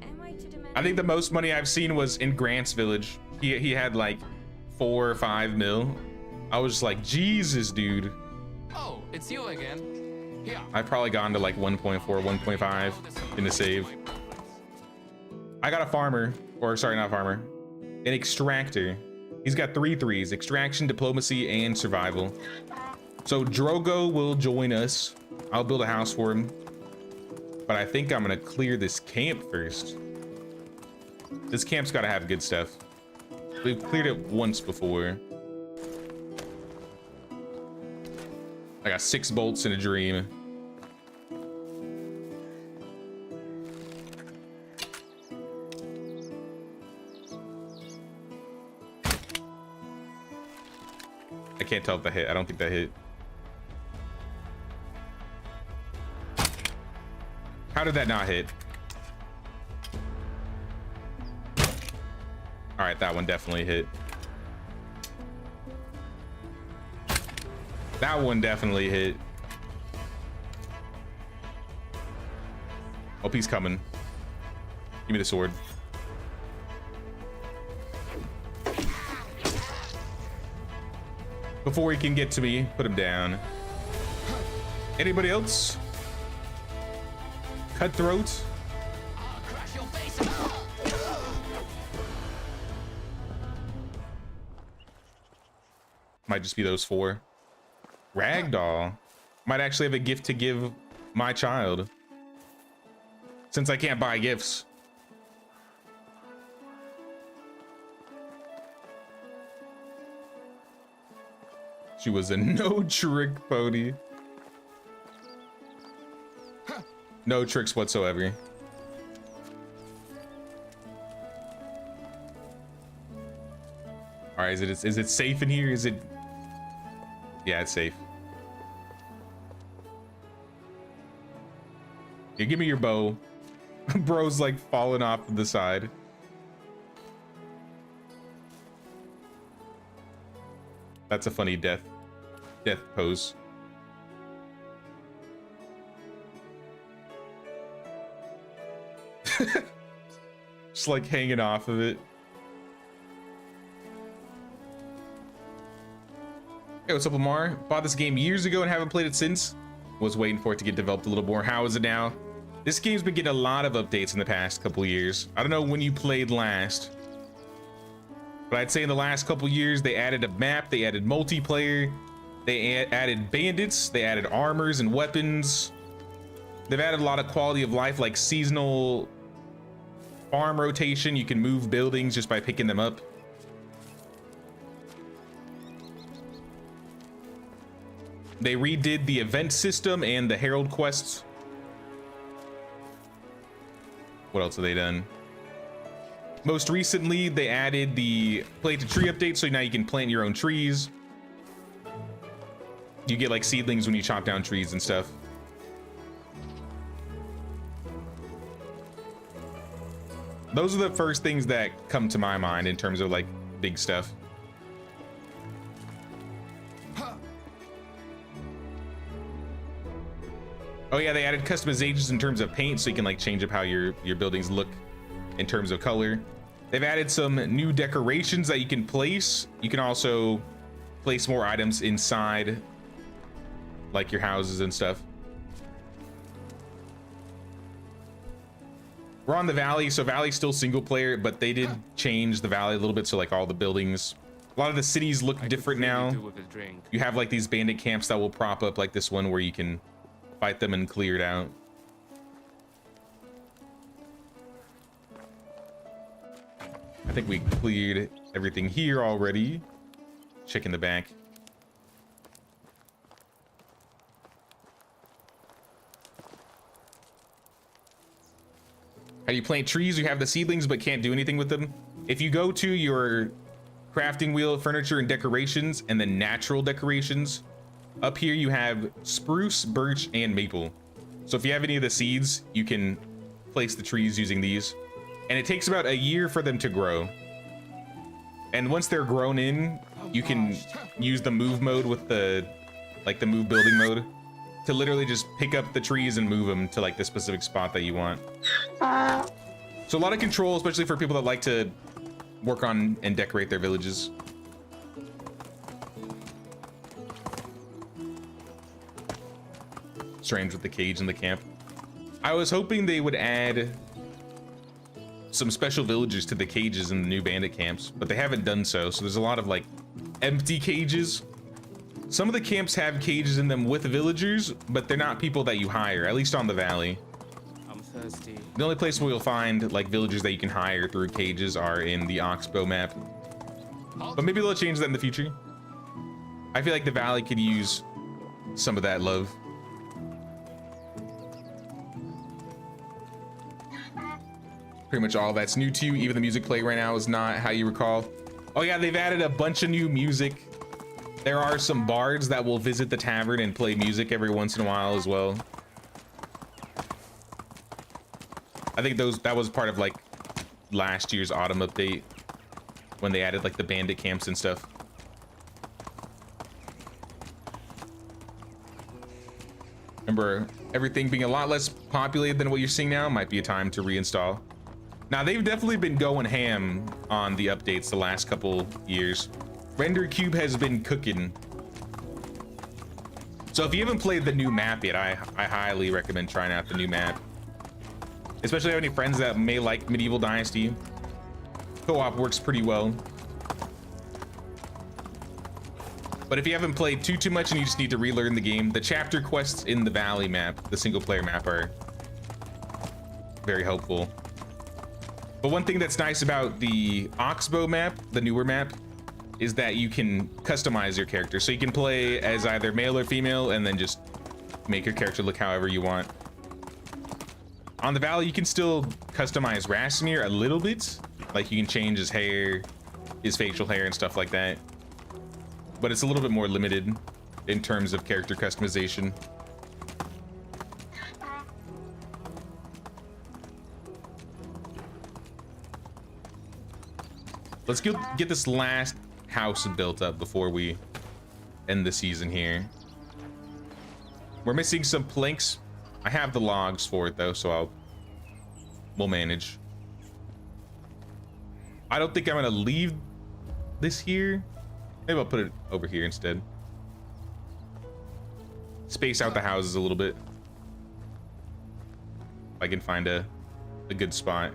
Am I too demanding? I think the most money I've seen was in Grant's village. He had like 4 or 5 mil. I was just like, Jesus, dude. Oh, it's you again. Here. I've probably gone to like 1.4, 1.5 in the save. I got a farmer, or sorry, not a farmer, an extractor. He's got 3 threes: extraction, diplomacy, and survival. So Drogo will join us. I'll build a house for him. But I think I'm gonna clear this camp first. This camp's gotta have good stuff. We've cleared it once before. I got 6 bolts in a dream. I can't tell if that hit. I don't think that hit. How did that not hit? All right, that one definitely hit. That one definitely hit. Oh, he's coming. Give me the sword. Before he can get to me, put him down. Anybody else? Cutthroat? I'll crush your face. Might just be those 4. Ragdoll. Might actually have a gift to give my child. Since I can't buy gifts. She was a no-trick pony. No tricks whatsoever. All right, is it safe in here? Is it? Yeah, it's safe. Yeah, give me your bow. Bro's like falling off to the side. That's a funny death pose. Just like hanging off of it. Hey, what's up, Lamar? Bought this game years ago and haven't played it since. Was waiting for it to get developed a little more. How is it now? This game's been getting a lot of updates in the past couple years. I don't know when you played last, but I'd say in the last couple years, they added a map, they added multiplayer, they added bandits, they added armors and weapons. They've added a lot of quality of life, like seasonal farm rotation. You can move buildings just by picking them up. They redid the event system and the herald quests. What else have they done? Most recently, they added the plant a tree update, so now you can plant your own trees. You get like seedlings when you chop down trees and stuff. Those are the first things that come to my mind in terms of like big stuff. Oh yeah, they added customizations in terms of paint, so you can like change up how your buildings look in terms of color. They've added some new decorations that you can place. You can also place more items inside like your houses and stuff. We're on the valley, so valley's still single player, but they did change the valley a little bit, so like all the buildings, a lot of the cities look different now. You have like these bandit camps that will prop up, like this one where you can fight them and clear it out. I think we cleared everything here already. Check in the back. How do you plant trees? You have the seedlings but can't do anything with them. If you go to your crafting wheel, furniture and decorations, and then natural decorations, up here you have spruce, birch, and maple. So if you have any of the seeds, you can place the trees using these. And it takes about a year for them to grow. And once they're grown in, you can use the move mode with the move building mode to literally just pick up the trees and move them to like the specific spot that you want. So a lot of control, especially for people that like to work on and decorate their villages. Strange with the cage in the camp. I was hoping they would add some special villagers to the cages in the new bandit camps, but they haven't done so. So there's a lot of like empty cages. Some of the camps have cages in them with villagers, but they're not people that you hire, at least on the valley. I'm thirsty. The only place where you'll find like villagers that you can hire through cages are in the Oxbow map. But maybe they'll change that in the future. I feel like the valley could use some of that love. Pretty much all that's new to you. Even the music playing right now is not how you recall. Oh yeah, they've added a bunch of new music. There are some bards that will visit the tavern and play music every once in a while as well. I think that was part of like last year's autumn update when they added like the bandit camps and stuff. Remember, everything being a lot less populated than what you're seeing now might be a time to reinstall. Now, they've definitely been going ham on the updates the last couple years. Render Cube has been cooking. So if you haven't played the new map yet, I highly recommend trying out the new map. Especially if you have any friends that may like Medieval Dynasty. Co-op works pretty well. But if you haven't played too much and you just need to relearn the game, the chapter quests in the Valley map, the single player map, are very helpful. But one thing that's nice about the Oxbow map, the newer map, is that you can customize your character. So you can play as either male or female and then just make your character look however you want. On the Valley, you can still customize Rasimir a little bit. Like you can change his hair, his facial hair and stuff like that. But it's a little bit more limited in terms of character customization. Let's get this last house built up before we end the season here. We're missing some planks. I have the logs for it though, so we'll manage. I don't think I'm gonna leave this here. Maybe I'll put it over here instead. Space out the houses a little bit. If I can find a good spot.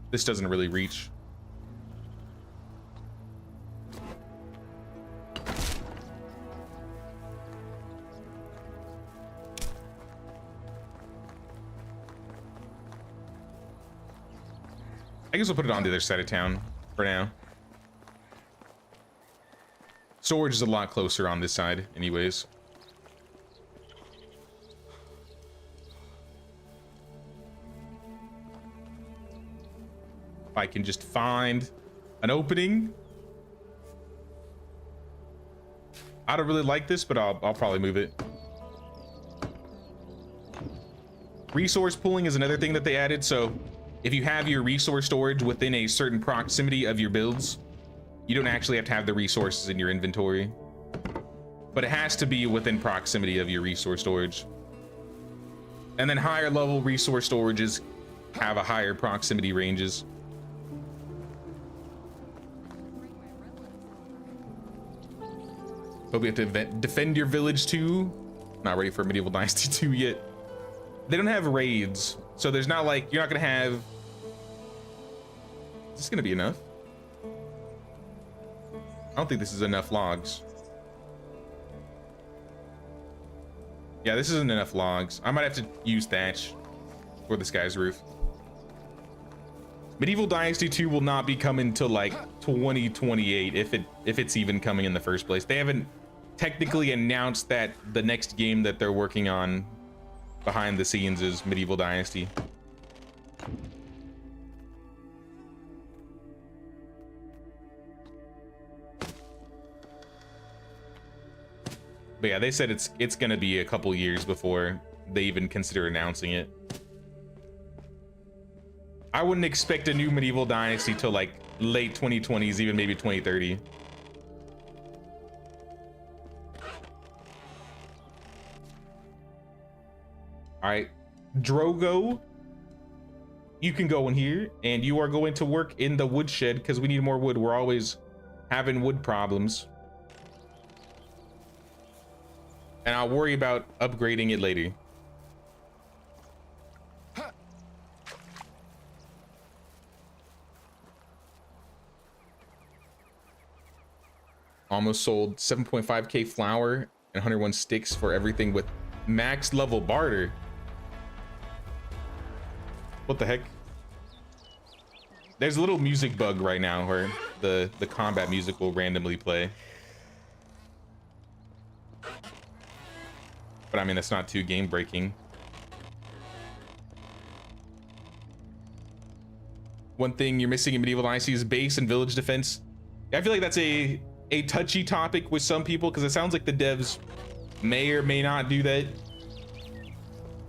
This doesn't really reach. I guess we'll put it on the other side of town for now. Storage is a lot closer on this side anyways. If I can just find an opening. I don't really like this, but I'll probably move it. Resource pooling is another thing that they added. So if you have your resource storage within a certain proximity of your builds, you don't actually have to have the resources in your inventory, but it has to be within proximity of your resource storage. And then higher level resource storages have a higher proximity ranges. But we have to defend your village too. Not ready for Medieval Dynasty 2 yet. They don't have raids, so there's not like, you're not gonna have. Is this gonna be enough? I don't think this is enough logs. Yeah, this isn't enough logs. I might have to use thatch for this guy's roof. Medieval Dynasty 2 will not be coming till like 2028 if it's even coming in the first place. They haven't technically announced that the next game that they're working on behind the scenes is Medieval Dynasty. But yeah, they said it's gonna be a couple years before they even consider announcing it. I wouldn't expect a new Medieval Dynasty till like late 2020s, even maybe 2030. All right, Drogo, you can go in here and you are going to work in the woodshed because we need more wood. We're always having wood problems. And I'll worry about upgrading it later. Almost sold 7.5k flour and 101 sticks for everything with max level barter. What the heck? There's a little music bug right now where the combat music will randomly play. But I mean, that's not too game breaking. One thing you're missing in Medieval Dynasty is base and village defense. I feel like that's a touchy topic with some people because it sounds like the devs may or may not do that.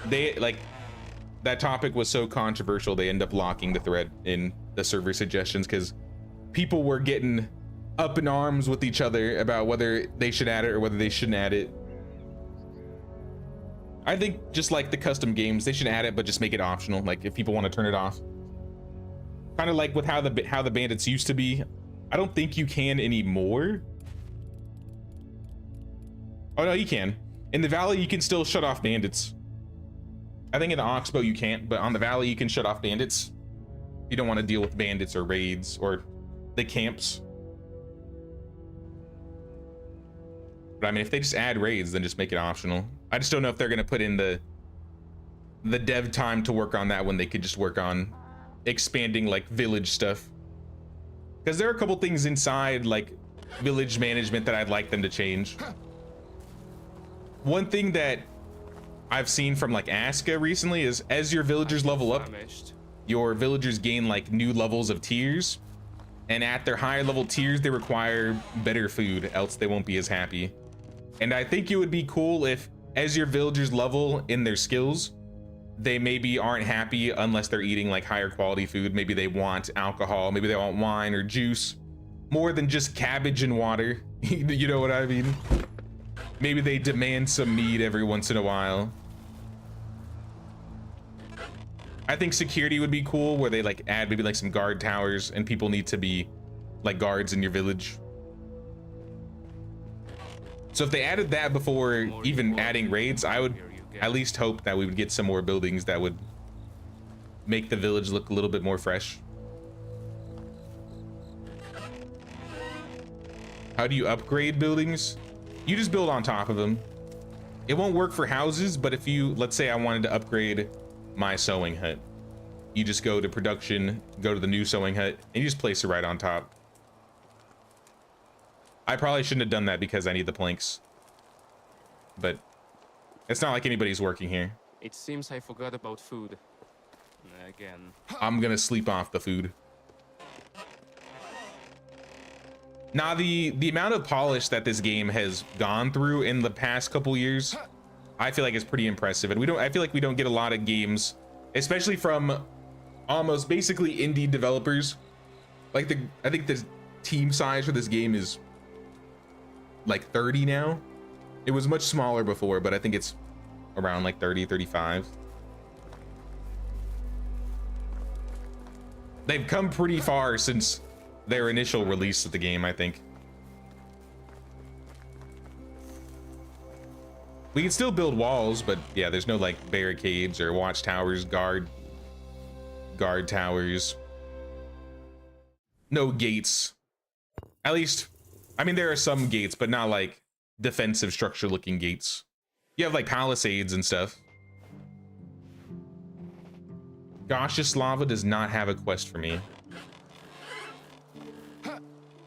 They like that topic was so controversial they end up locking the thread in the server suggestions because people were getting up in arms with each other about whether they should add it or whether they shouldn't add it. I think just like the custom games, they should add it but just make it optional, like if people want to turn it off. Kind of like with how the bandits used to be. I don't think you can anymore. Oh no, you can. In the valley you can still shut off bandits. I think in the Oxbow you can't, but on the valley you can shut off bandits. You don't want to deal with bandits or raids or the camps. But I mean, if they just add raids, then just make it optional. I just don't know if they're gonna put in the dev time to work on that when they could just work on expanding like village stuff. Because there are a couple things inside like village management that I'd like them to change. One thing that I've seen from like Aska recently is as your villagers level up, your villagers gain like new levels of tiers, and at their higher level tiers they require better food, else they won't be as happy. And I think it would be cool if as your villagers level in their skills, they maybe aren't happy unless they're eating like higher quality food. Maybe they want alcohol, maybe they want wine or juice more than just cabbage and water. You know what I mean? Maybe they demand some meat every once in a while. I think security would be cool, where they like add maybe like some guard towers and people need to be like guards in your village. So if they added that before even adding raids, I would at least hope that we would get some more buildings that would make the village look a little bit more fresh. How do you upgrade buildings? You just build on top of them. It won't work for houses, but if you, let's say I wanted to upgrade my sewing hut, you just go to production, go to the new sewing hut, and you just place it right on top. I probably shouldn't have done that because I need the planks, but it's not like anybody's working here. It seems I forgot about food. Again. I'm gonna sleep off the food. Now, the amount of polish that this game has gone through in the past couple years, I feel like is pretty impressive. And I feel like we don't get a lot of games, especially from almost basically indie developers. Like I think the team size for this game is like 30 now. It was much smaller before, but I think it's around like 30, 35. They've come pretty far since their initial release of the game, I think. We can still build walls, but yeah, there's no like barricades or watchtowers, guard towers. No gates. At least, I mean, there are some gates, but not like defensive structure looking gates. You have like palisades and stuff. Gaseous lava does not have a quest for me.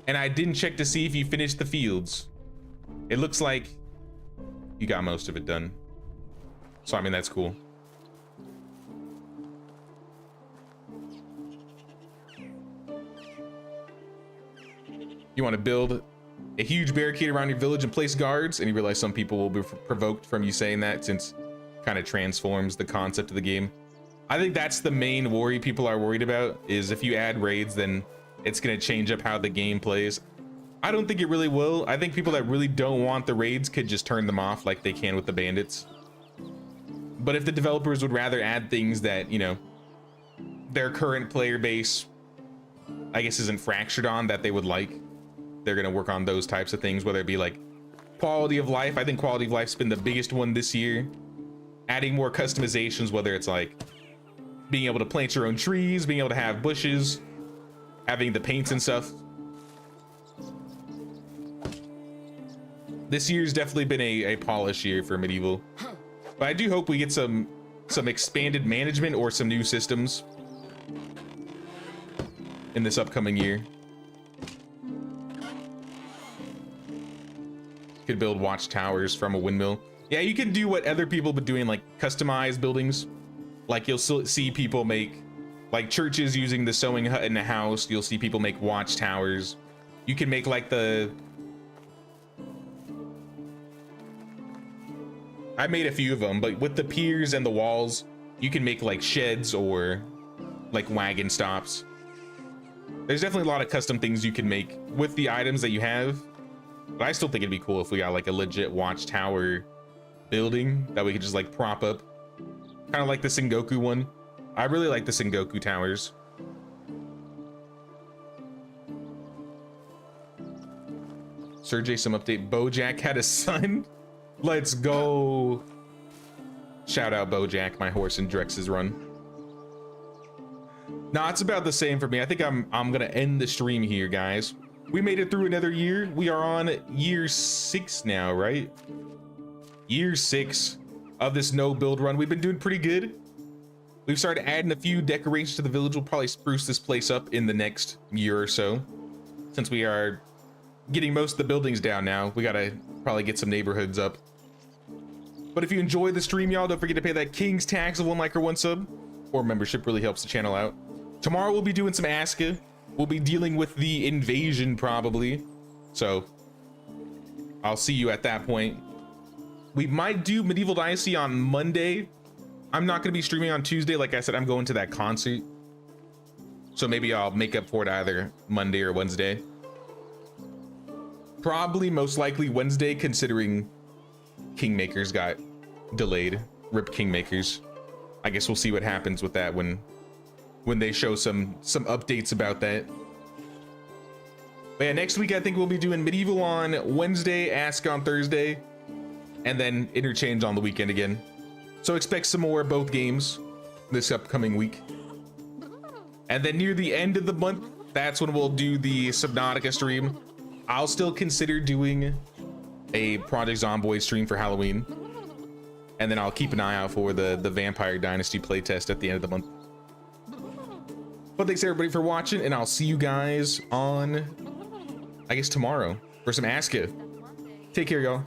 And I didn't check to see if you finished the fields. It looks like you got most of it done. So I mean, that's cool. You want to build a huge barricade around your village and place guards, and you realize some people will be provoked from you saying that, since it kind of transforms the concept of the game. I think that's the main worry people are worried about, is if you add raids, then it's going to change up how the game plays. I don't think it really will. I think people that really don't want the raids could just turn them off like they can with the bandits. But if the developers would rather add things that, you know, their current player base, I guess, isn't fractured on, that they would like, they're going to work on those types of things, whether it be like quality of life. I think quality of life's been the biggest one this year. Adding more customizations, whether it's like being able to plant your own trees, being able to have bushes, having the paints and stuff. This year's definitely been a polish year for Medieval, but I do hope we get some expanded management or some new systems in this upcoming year. Could build watchtowers from a windmill. Yeah, you can do what other people have been doing, like customized buildings. Like you'll see people make like churches using the sewing hut in a house. You'll see people make watchtowers. You can make like I made a few of them, but with the piers and the walls, you can make like sheds or like wagon stops. There's definitely a lot of custom things you can make with the items that you have. But I still think it'd be cool if we got like a legit watchtower building that we could just like prop up. Kind of like the Sengoku one. I really like the Sengoku towers. Sergey, some update. Bojack had a son. Let's go. Shout out Bojack, my horse in Drex's run. Nah, it's about the same for me. I think I'm gonna end the stream here, guys. We made it through another year. We are on year 6 now, right? Year 6 of this no build run. We've been doing pretty good. We've started adding a few decorations to the village. We'll probably spruce this place up in the next year or so, since we are getting most of the buildings down now. We gotta probably get some neighborhoods up. But if you enjoy the stream, y'all, don't forget to pay that king's tax of 1 like or 1 sub, or membership really helps the channel out. Tomorrow we'll be doing some Aska. We'll be dealing with the invasion probably, so I'll see you at that point. We might do Medieval Dynasty on Monday. I'm not going to be streaming on Tuesday. Like I said, I'm going to that concert, so maybe I'll make up for it either Monday or Wednesday. Probably most likely Wednesday, considering Kingmakers got delayed. Rip Kingmakers. I guess we'll see what happens with that when they show some updates about that. But yeah, next week I think we'll be doing Medieval on Wednesday, Ask on Thursday, and then Interchange on the weekend again. So expect some more of both games this upcoming week. And then near the end of the month, that's when we'll do the Subnautica stream. I'll still consider doing a Project Zomboid stream for Halloween. And then I'll keep an eye out for the Vampire Dynasty playtest at the end of the month. But thanks everybody for watching, and I'll see you guys on, I guess, tomorrow for some Ask It. Take care, y'all.